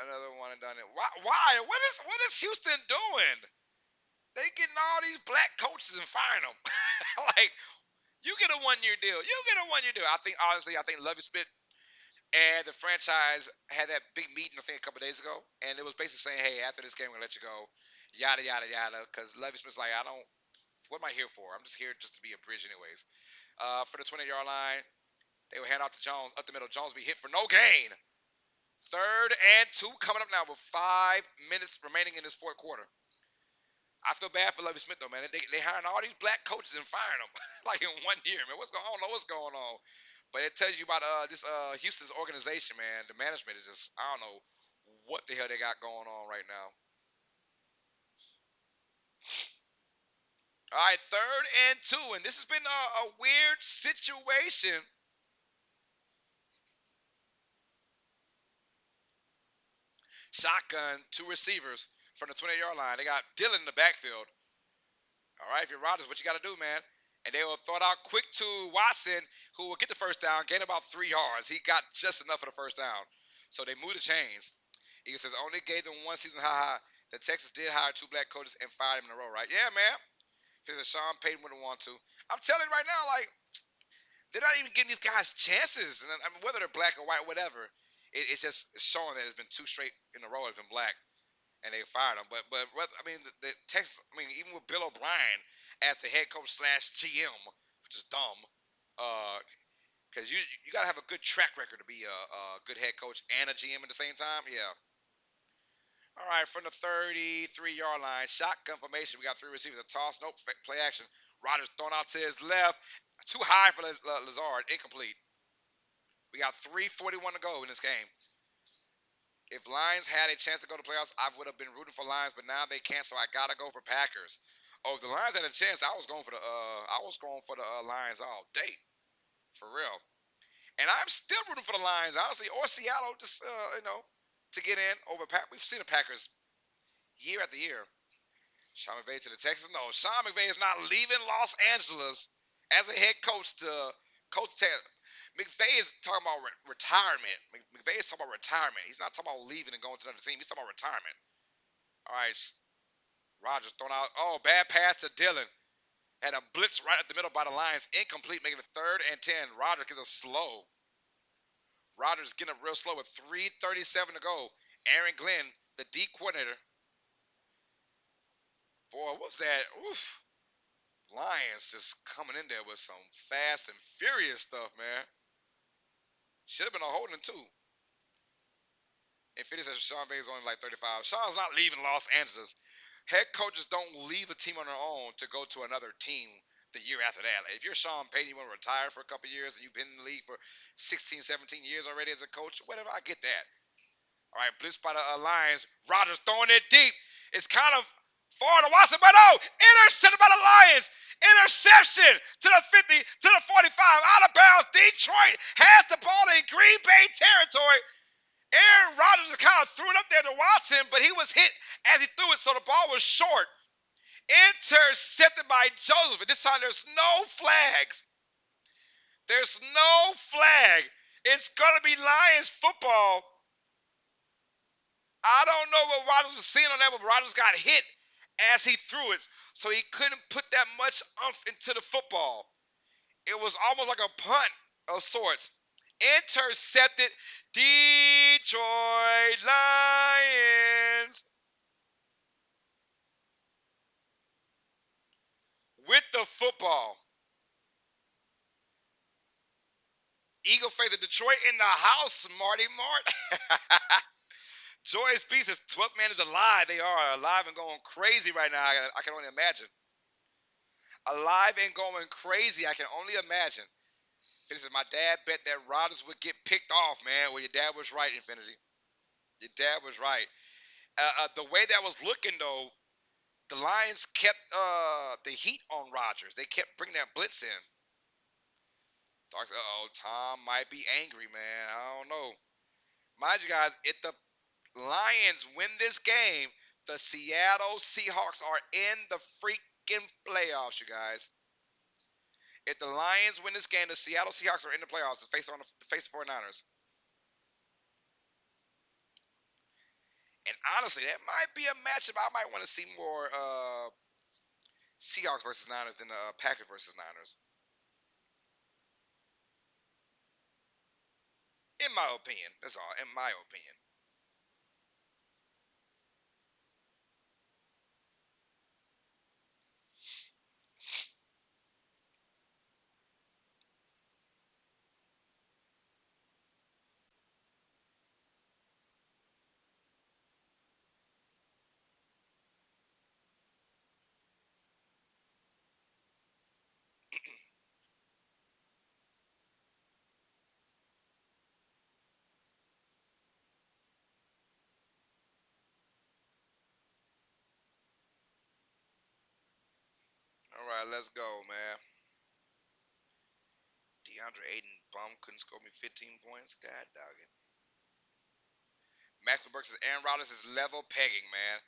another one and done it. Why? What is Houston doing? They getting all these black coaches and firing them. Like, you get a 1 year deal. You get a 1 year deal. I think honestly, I think Lovey Smith and the franchise had that big meeting I think a couple days ago, and it was basically saying, hey, after this game we're gonna let you go. Yada yada yada. Because Lovie Smith's like, I don't. What am I here for? I'm just here just to be a bridge, anyways. For the 20-yard line, they will hand off to Jones up the middle. Jones be hit for no gain. Third and two coming up now with 5 minutes remaining in this fourth quarter. I feel bad for Lovie Smith though, man. They hiring all these black coaches and firing them like in 1 year, man. What's going? I don't know what's going on, but it tells you about this Houston's organization, man. The management is just I don't know what the hell they got going on right now. All right, third and two, and this has been a weird situation. Shotgun, two receivers from the 20-yard line. They got Dillon in the backfield. All right, if you're Rodgers, what you got to do, man? And they will throw it out quick to Watson, who will get the first down, gain about 3 yards. He got just enough for the first down. So they moved the chains. Eagles says only gave them one season high. The Texans did hire two black coaches and fired him in a row, right? Yeah, man. If it's a Sean Payton wouldn't want to. I'm telling you right now, like, they're not even giving these guys chances. And I mean, whether they're black or white, whatever, it's just showing that it's been two straight in a row have been black and they fired him. But I mean, the Texas. I mean, even with Bill O'Brien as the head coach slash GM, which is dumb, because you gotta have a good track record to be a good head coach and a GM at the same time. Yeah. All right, from the 33-yard line, shotgun formation. We got three receivers. A toss, nope, play action. Rodgers thrown out to his left, too high for Lazard, incomplete. We got 3:41 to go in this game. If Lions had a chance to go to playoffs, I would have been rooting for Lions, but now they can't, so I gotta go for Packers. Oh, if the Lions had a chance, I was going for the Lions all day, for real. And I'm still rooting for the Lions, honestly, or Seattle, just to get in over Pack. We've seen the Packers year after year. Sean McVay to the Texans. No, Sean McVay is not leaving Los Angeles as a head coach to coach. McVay is talking about retirement. McVay is talking about retirement. He's not talking about leaving and going to another team. He's talking about retirement. All right, Rodgers thrown out. Oh, bad pass to Dillon. Had a blitz right at the middle by the Lions. Incomplete, making it third and 10. Rodgers gets a slow. Rodgers getting up real slow with 3:37 to go. Aaron Glenn, the D coordinator. Boy, what's that? Oof. Lions just coming in there with some fast and furious stuff, man. Should have been a holding too. And finish as Sean Payton's only like 35. Sean's not leaving Los Angeles. Head coaches don't leave a team on their own to go to another team the year after that. Like, if you're Sean Payton, you want to retire for a couple years and you've been in the league for 16, 17 years already as a coach, whatever, I get that. All right, blitz by the Lions. Rodgers throwing it deep. It's kind of far to Watson, but no! Intercepted by the Lions. Interception to the 50, to the 45, out of bounds. Detroit has the ball in Green Bay territory. Aaron Rodgers kind of threw it up there to Watson, but he was hit as he threw it, so the ball was short. Intercepted by Joseph. And this time there's no flags. There's no flag. It's going to be Lions football. I don't know what Rodgers was seeing on that, but Rodgers got hit as he threw it, so he couldn't put that much umph into the football. It was almost like a punt of sorts. Intercepted. Detroit Lions with the football. Eagle face of Detroit in the house, Marty Mart. Joyous Beast says 12th man is alive. They are alive and going crazy right now. I can only imagine. Alive and going crazy. I can only imagine. He says, my dad bet that Rodgers would get picked off, man. Well, your dad was right, Infinity. Your dad was right. The way that was looking, though, the Lions kept the heat on Rodgers. They kept bringing that blitz in. Doc said, Tom might be angry, man. I don't know. Mind you guys, if the Lions win this game, the Seattle Seahawks are in the freaking playoffs, you guys. If the Lions win this game, the Seattle Seahawks are in the playoffs to face the 49ers. And honestly, that might be a matchup I might want to see more Seahawks versus Niners than Packers versus Niners. In my opinion. That's all. In my opinion. let's go, man. DeAndre Ayton bum couldn't score me 15 points. God dog it. Maxwell Burks says Aaron Rodgers is level pegging, man.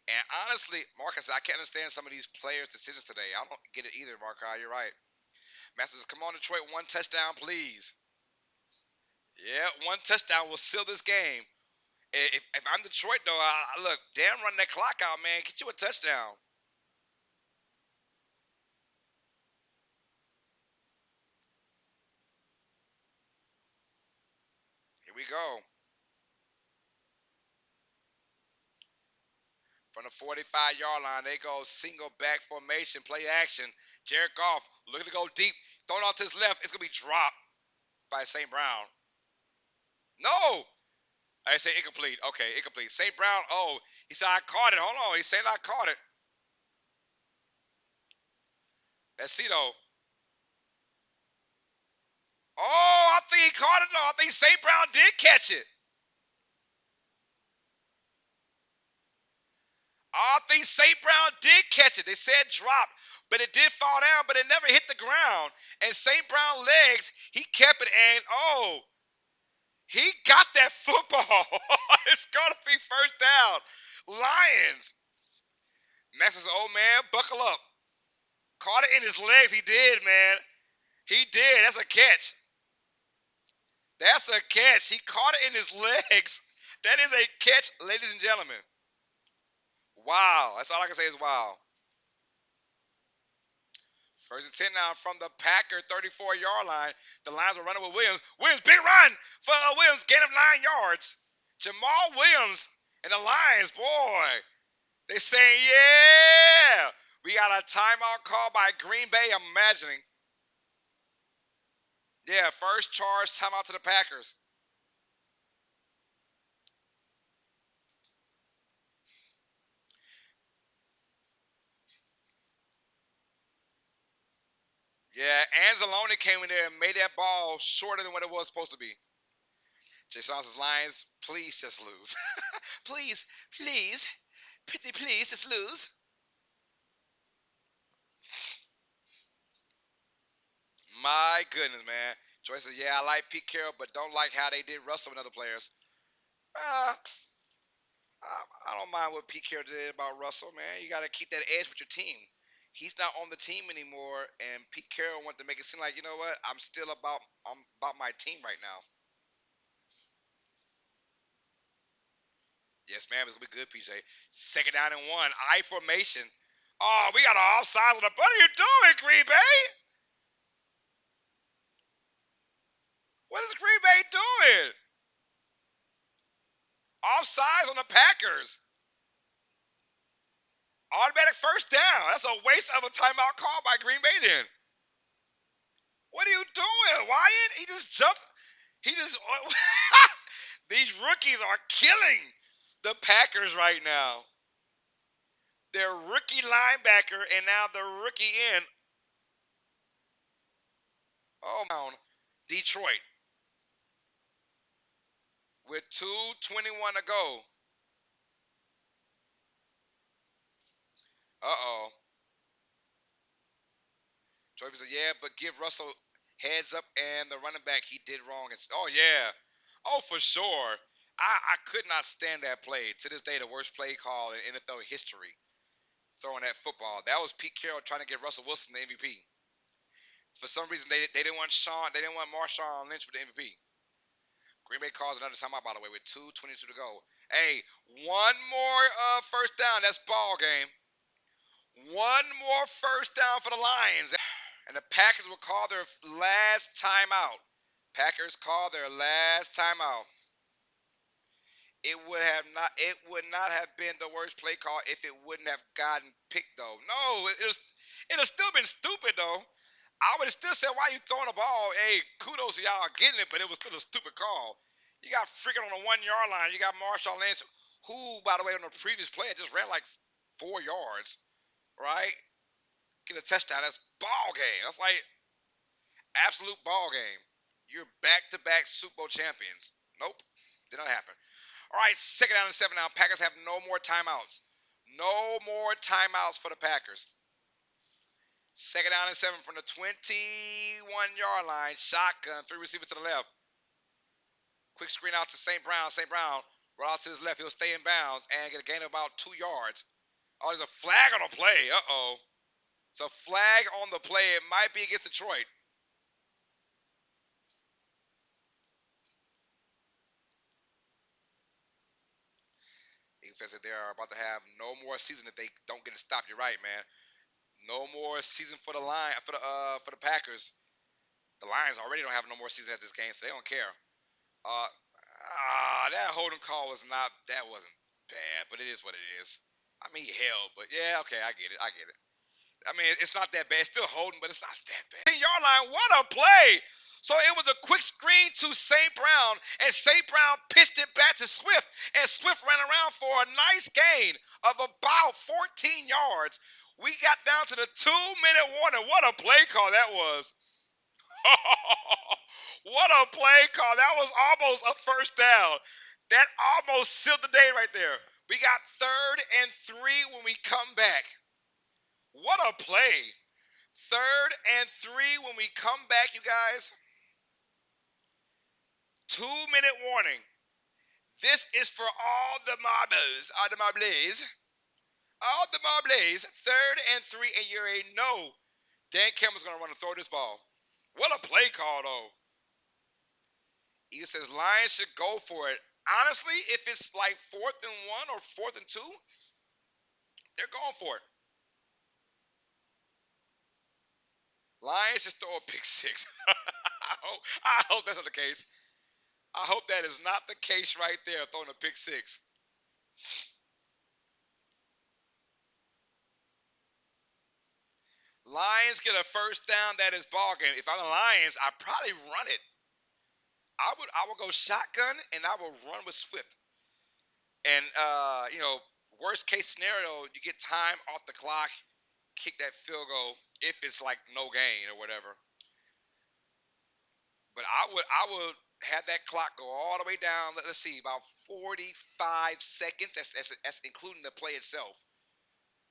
And honestly, Marcus, I can't understand some of these players' decisions today. I don't get it either, Marcus. You're right. Master says, come on, Detroit, one touchdown, please. Yeah, one touchdown will seal this game. If I'm Detroit, though, look, damn, run that clock out, man. Get you a touchdown. Here we go. From the 45-yard line, they go single back formation, play action. Jared Goff looking to go deep, throwing off to his left. It's gonna be dropped by St. Brown. No, I say incomplete. Okay, incomplete. St. Brown. Oh, he said I caught it. Hold on, he said I caught it. Let's see though. Oh, I think he caught it though. I think St. Brown did catch it. Oh, I think St. Brown did catch it. They said drop, but it did fall down, but it never hit the ground. And St. Brown legs, he kept it, and oh, he got that football. It's gonna be first down. Lions. Max is old man. Buckle up. Caught it in his legs. He did, man. He did. That's a catch. That's a catch. He caught it in his legs. That is a catch, ladies and gentlemen. Wow. That's all I can say is wow. First and 10 now from the Packer 34-yard line. The Lions are running with Williams. Williams, big run for Williams. Gain of 9 yards. Jamal Williams and the Lions, boy. They saying, yeah. We got a timeout call by Green Bay, I'm imagining. Yeah, first charge timeout to the Packers. Yeah, Anzalone came in there and made that ball shorter than what it was supposed to be. Jason says, Lions, please just lose. Please, please, pretty please just lose. My goodness, man. Joyce says, yeah, I like Pete Carroll, but don't like how they did Russell and other players. Uh, I don't mind what Pete Carroll did about Russell, man. You got to keep that edge with your team. He's not on the team anymore, and Pete Carroll wanted to make it seem like, you know what, I'm about my team right now. Yes, ma'am, it's gonna be good, PJ. Second down and one, I formation. Oh, we got an offside on the. What are you doing, Green Bay? What is Green Bay doing? Offsides on the Packers. Automatic first down. That's a waste of a timeout call by Green Bay then. What are you doing, Wyatt? He just jumped. He just. These rookies are killing the Packers right now. Their rookie linebacker and now the rookie end. Oh, man. Detroit with 2:21 to go. Uh-oh. Troy said, yeah, but give Russell heads up and the running back he did wrong. Oh, yeah. Oh, for sure. I could not stand that play. To this day, the worst play call in NFL history. Throwing that football. That was Pete Carroll trying to give Russell Wilson the MVP. For some reason, they didn't want Marshawn Lynch for the MVP. Green Bay calls another timeout, by the way, with 2:22 to go. Hey, one more first down. That's ball game. One more first down for the Lions. And the Packers will call their last timeout. Packers call their last timeout. It would not have been the worst play call if it wouldn't have gotten picked though. No, it'd have still been stupid though. I would have still said, why you throwing the ball? Hey, kudos to y'all getting it, but it was still a stupid call. You got freaking on the 1 yard line. You got Marshawn Lynch, who, by the way, on the previous play just ran like 4 yards, right? Get a touchdown. That's ball game. That's like absolute ball game. You're back-to-back Super Bowl champions. Nope, did not happen. All right, second down and 7 now. Packers have no more timeouts. No more timeouts for the Packers. Second down and 7 from the 21-yard line. Shotgun, three receivers to the left. Quick screen out to St. Brown. St. Brown roll out to his left. He'll stay in bounds and get a gain of about 2 yards. Oh, there's a flag on the play. Uh-oh. It's a flag on the play. It might be against Detroit. Eagles fans, they are about to have no more season if they don't get a stop. You're right, man. No more season for the line for the Packers. The Lions already don't have no more season at this game, so they don't care. Uh, that holding call was not. That wasn't bad, but it is what it is. I mean, hell, but yeah, okay, I get it. I get it. I mean, it's not that bad. It's still holding, but it's not that bad. 10-yard line, what a play! So it was a quick screen to St. Brown, and St. Brown pitched it back to Swift, and Swift ran around for a nice gain of about 14 yards. We got down to the 2-minute warning. What a play call that was. What a play call. That was almost a first down. That almost sealed the day right there. We got 3rd and 3 when we come back. What a play. 3rd and 3 when we come back, you guys. 2-minute warning. This is for all the marbles. All the marbles. All the marbles. 3rd and 3, and you already know Dan Campbell's going to run and throw this ball. What a play call, though. He says Lions should go for it. Honestly, if it's like 4th and 1 or 4th and 2, they're going for it. Lions just throw a pick six. I hope that's not the case. I hope that is not the case right there, throwing a pick six. Lions get a first down. That is ball game. If I'm the Lions, I'd probably run it. I would go shotgun and I will run with Swift. And worst case scenario, you get time off the clock, kick that field goal if it's like no gain or whatever. But I would have that clock go all the way down. Let's see, about 45 seconds. That's including the play itself.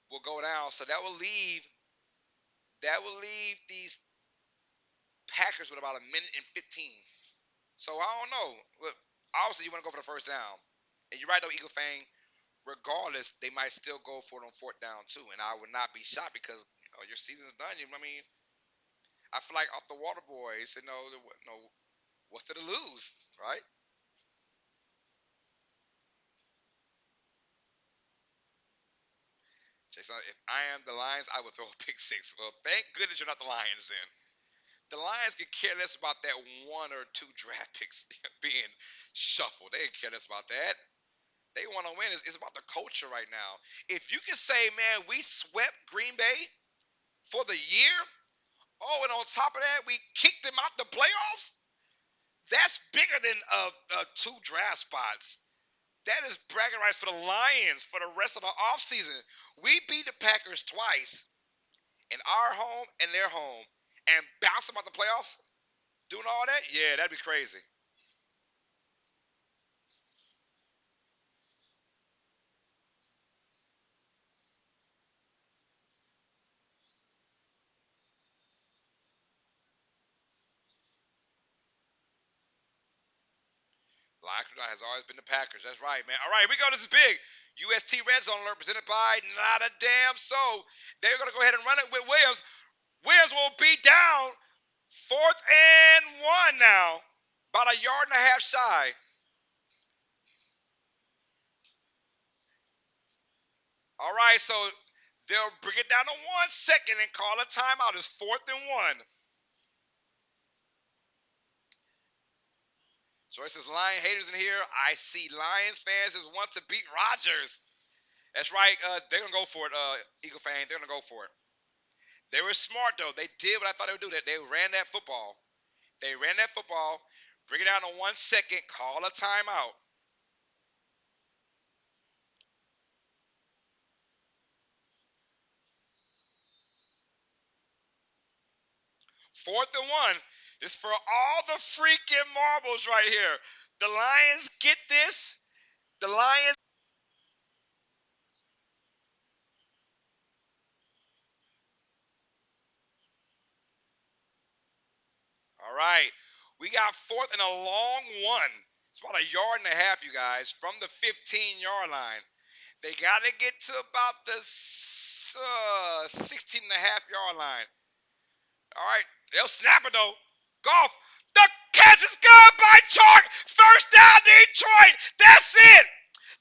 Will go down. So that will leave these Packers with about a minute and 15. So I don't know. Look, obviously you want to go for the first down, and you're right though, Eagle fan. Regardless, they might still go for it on 4th down too, and I would not be shocked because your season's done. I mean, I feel like off the water boys, what's there to lose, right? Jason, if I am the Lions, I would throw a pick six. Well, thank goodness you're not the Lions then. The Lions could care less about that 1 or 2 draft picks being shuffled. They could care less about that. They want to win. It's about the culture right now. If you can say, man, we swept Green Bay for the year, oh, and on top of that, we kicked them out the playoffs, that's bigger than 2 draft spots. That is bragging rights for the Lions for the rest of the offseason. We beat the Packers twice in our home and their home and bounce them out the playoffs doing all that? Yeah, that'd be crazy. Lion Crew has always been the Packers. That's right, man. All right, we go. This is big. UST Red Zone alert presented by Not a Damn So. They're going to go ahead and run it with Williams. Williams will be down 4th and 1 now. About a yard and a half shy. All right, so they'll bring it down to 1 second and call a timeout. It's 4th and 1. Joyce says, Lion haters in here. I see Lions fans just want to beat Rodgers. That's right. They're going to go for it, Eagle fans. They're going to go for it. They were smart, though. They did what I thought they would do. They ran that football. They ran that football, bring it down to 1 second, call a timeout. 4th and 1. This is for all the freaking marbles right here. The Lions get this. The Lions. right. We got fourth and a long one. It's about a yard and a half, you guys, from the 15-yard line. They got to get to about the 16 and a half yard line. All right. They'll snap it, though. Golf. The catch is good by Chark. First down, Detroit. That's it.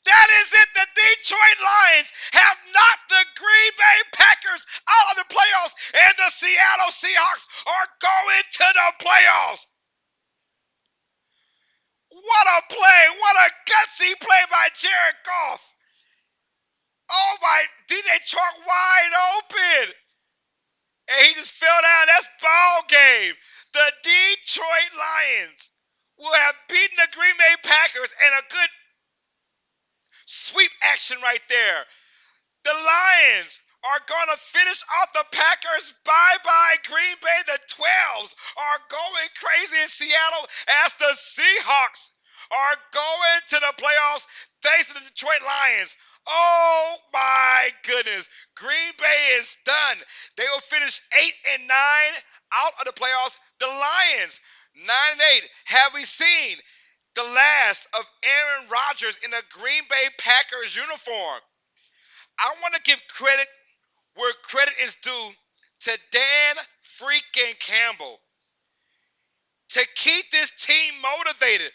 That is it. The Detroit Lions have knocked the Green Bay Packers out of the playoffs, and the Seattle Seahawks are going to the playoffs. What a play. What a gutsy play by Jared Goff. Oh, my. DJ Chark wide open. And he just fell down. That's ball game. The Detroit Lions will have beaten the Green Bay Packers, and a good sweep action right there. The Lions are going to finish off the Packers. Bye-bye, Green Bay. The 12s are going crazy in Seattle as the Seahawks are going to the playoffs thanks to the Detroit Lions. Oh, my goodness. Green Bay is done. They will finish 8-9 out of the playoffs. The Lions, 9-8. Have we seen the last of Aaron Rodgers in a Green Bay Packers uniform? I want to give credit where credit is due to Dan freaking Campbell to keep this team motivated,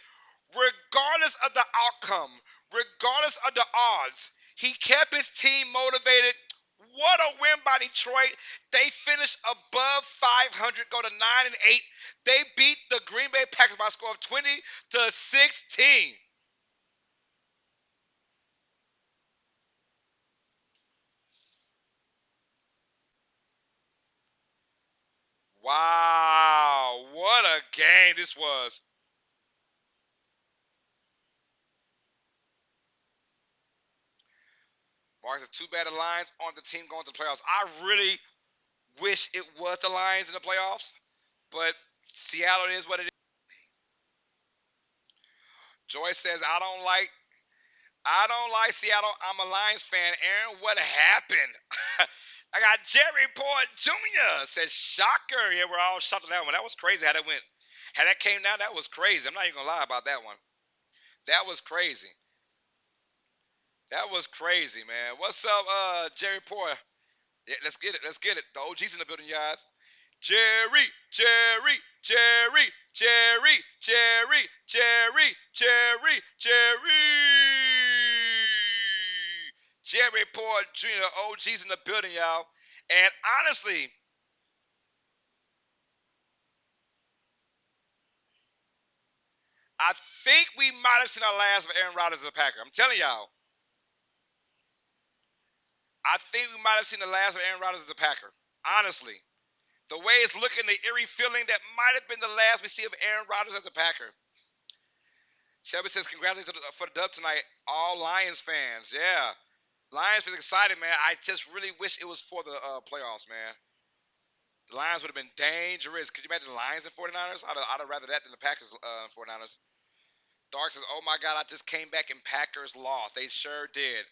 regardless of the outcome, regardless of the odds. He kept his team motivated. What a win by Detroit. They finished above 500, go to 9-8. They beat the Green Bay Packers by a score of 20-16. Wow, what a game this was. Mark, it's too bad the Lions aren't the team going to the playoffs. I really wish it was the Lions in the playoffs, but Seattle is what it is. Joyce says, I don't like Seattle. I'm a Lions fan. Aaron, what happened? I got Jerry Port Jr. says, shocker. Yeah, we're all shocked at that one. That was crazy how that went. How that came down, that was crazy. I'm not even gonna lie about that one. That was crazy. That was crazy, man. What's up, Jerry Port? Yeah, let's get it. Let's get it. The OG's in the building, guys. Jerry, Jerry, Jerry, Jerry, Jerry, Jerry, Jerry, Jerry. Jerry Port Jr., OG's in the building, y'all. And honestly, I think we might have seen our last of Aaron Rodgers as a Packer. I'm telling y'all, I think we might have seen the last of Aaron Rodgers as a Packer. Honestly, the way it's looking, the eerie feeling that might have been the last we see of Aaron Rodgers as a Packer. Shelby says, congratulations for the dub tonight, all Lions fans. Yeah. Lions was excited, man. I just really wish it was for the playoffs, man. The Lions would have been dangerous. Could you imagine the Lions and 49ers? I'd have rather that than the Packers 49ers. Dark says, oh my God, I just came back and Packers lost. They sure did.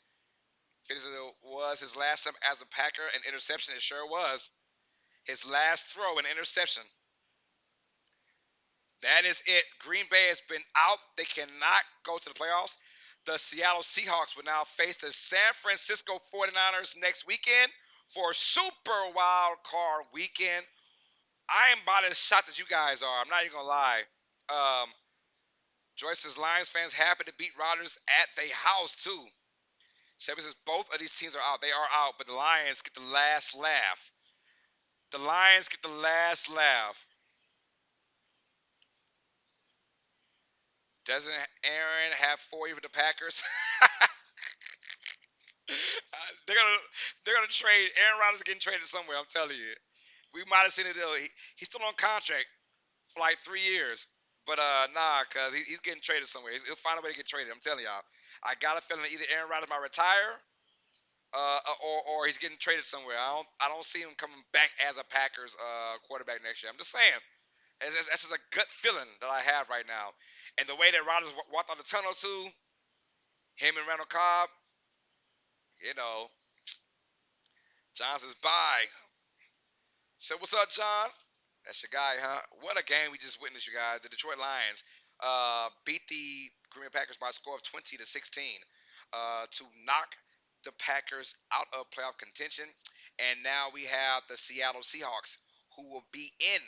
It was his last time as a Packer, an interception. It sure was. His last throw, an interception. That is it. Green Bay has been out. They cannot go to the playoffs. The Seattle Seahawks will now face the San Francisco 49ers next weekend for Super Wild Card Weekend. I am about as shocked as you guys are. I'm not even going to lie. Um, Joyce says Lions fans happy to beat Rodgers at their house, too. Chevy says both of these teams are out. They are out, but the Lions get the last laugh. The Lions get the last laugh. Doesn't Aaron have 40 for the Packers? They're gonna trade. Aaron Rodgers is getting traded somewhere. I'm telling you. We might have seen it though. He's still on contract for like 3 years, but nah, cause he's getting traded somewhere. He'll find a way to get traded. I'm telling y'all. I got a feeling either Aaron Rodgers might retire, or he's getting traded somewhere. I don't see him coming back as a Packers quarterback next year. I'm just saying. That's just a gut feeling that I have right now. And the way that Rodgers walked out the tunnel too, him and Randall Cobb, you know, John says bye. So what's up, John? That's your guy, huh? What a game we just witnessed, you guys. The Detroit Lions beat the Green Bay Packers by a score of 20-16 to knock the Packers out of playoff contention. And now we have the Seattle Seahawks, who will be in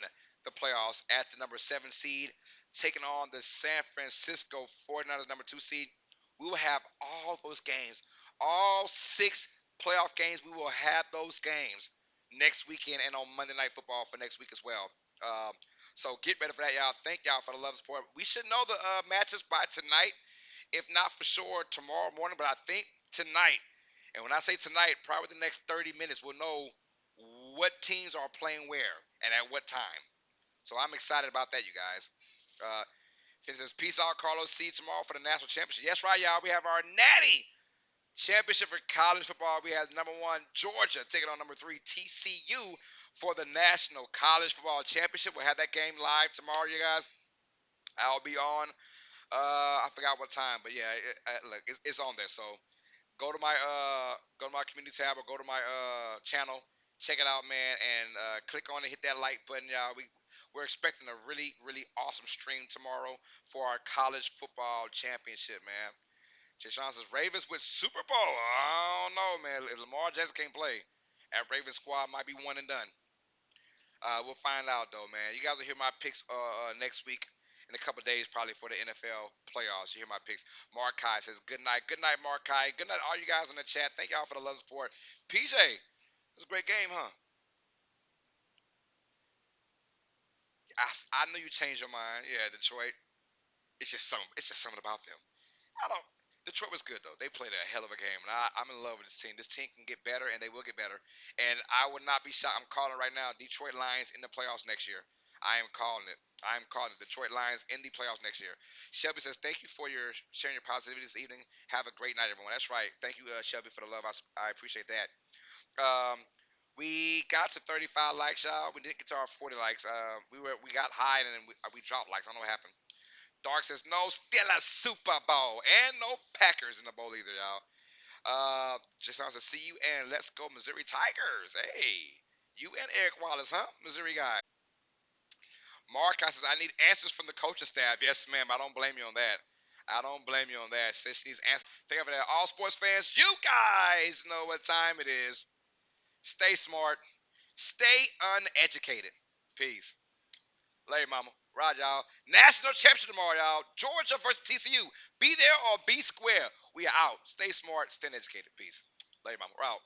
the playoffs at the number 7 seed, taking on the San Francisco 49ers number 2 seed. We will have all those games, all six playoff games. We will have those games next weekend and on Monday Night Football for next week as well. Um, so get ready for that, y'all. Thank y'all for the love and support. We should know the matches by tonight, if not for sure tomorrow morning, but I think tonight. And when I say tonight, probably the next 30 minutes, we'll know what teams are playing where and at what time. So I'm excited about that, you guys. Uh, Says, peace out, Carlos. See you tomorrow for the national championship. Yes, right, y'all. We have our natty championship for college football. We have number one Georgia taking on number three TCU for the National College Football Championship. We'll have that game live tomorrow, you guys. I'll be on. I forgot what time, but yeah, look, it's on there. So go to my community tab or go to my channel. Check it out, man, and click on it. Hit that like button, y'all. We're expecting a really, really awesome stream tomorrow for our college football championship, man. Jay Sean says Ravens with Super Bowl. I don't know, man. If Lamar Jackson can't play, that Ravens squad might be one and done. We'll find out though, man. You guys will hear my picks next week in a couple days, probably for the NFL playoffs. You hear my picks. Mark Kai says good night, Mark Kai. Good night, all you guys in the chat. Thank y'all for the love and support. PJ, it was a great game, huh? I knew you changed your mind. Yeah, Detroit. It's just something about them. I don't. Detroit was good though. They played a hell of a game, and I'm in love with this team. This team can get better, and they will get better. And I would not be shocked. I'm calling right now. Detroit Lions in the playoffs next year. I am calling it. I'm calling it. Detroit Lions in the playoffs next year. Shelby says, "Thank you for your sharing your positivity this evening. Have a great night, everyone." That's right. Thank you, Shelby, for the love. I appreciate that. Um, we got to 35 likes, y'all. We didn't get to our 40 likes. We got high and then we dropped likes. I don't know what happened. Dark says no, still a Super Bowl and no Packers in the bowl either, y'all. Just wants to see you and let's go Missouri Tigers. Hey, you and Eric Wallace, huh? Missouri guy. Mark says I need answers from the coaching staff. Yes, ma'am. I don't blame you on that. I don't blame you on that. Says she needs answers. Thank you for that. All sports fans, you guys know what time it is. Stay smart. Stay uneducated. Peace. Later, mama. Right, y'all. National championship tomorrow, y'all. Georgia versus TCU. Be there or be square. We are out. Stay smart. Stay educated. Peace. Later, mama. We're out.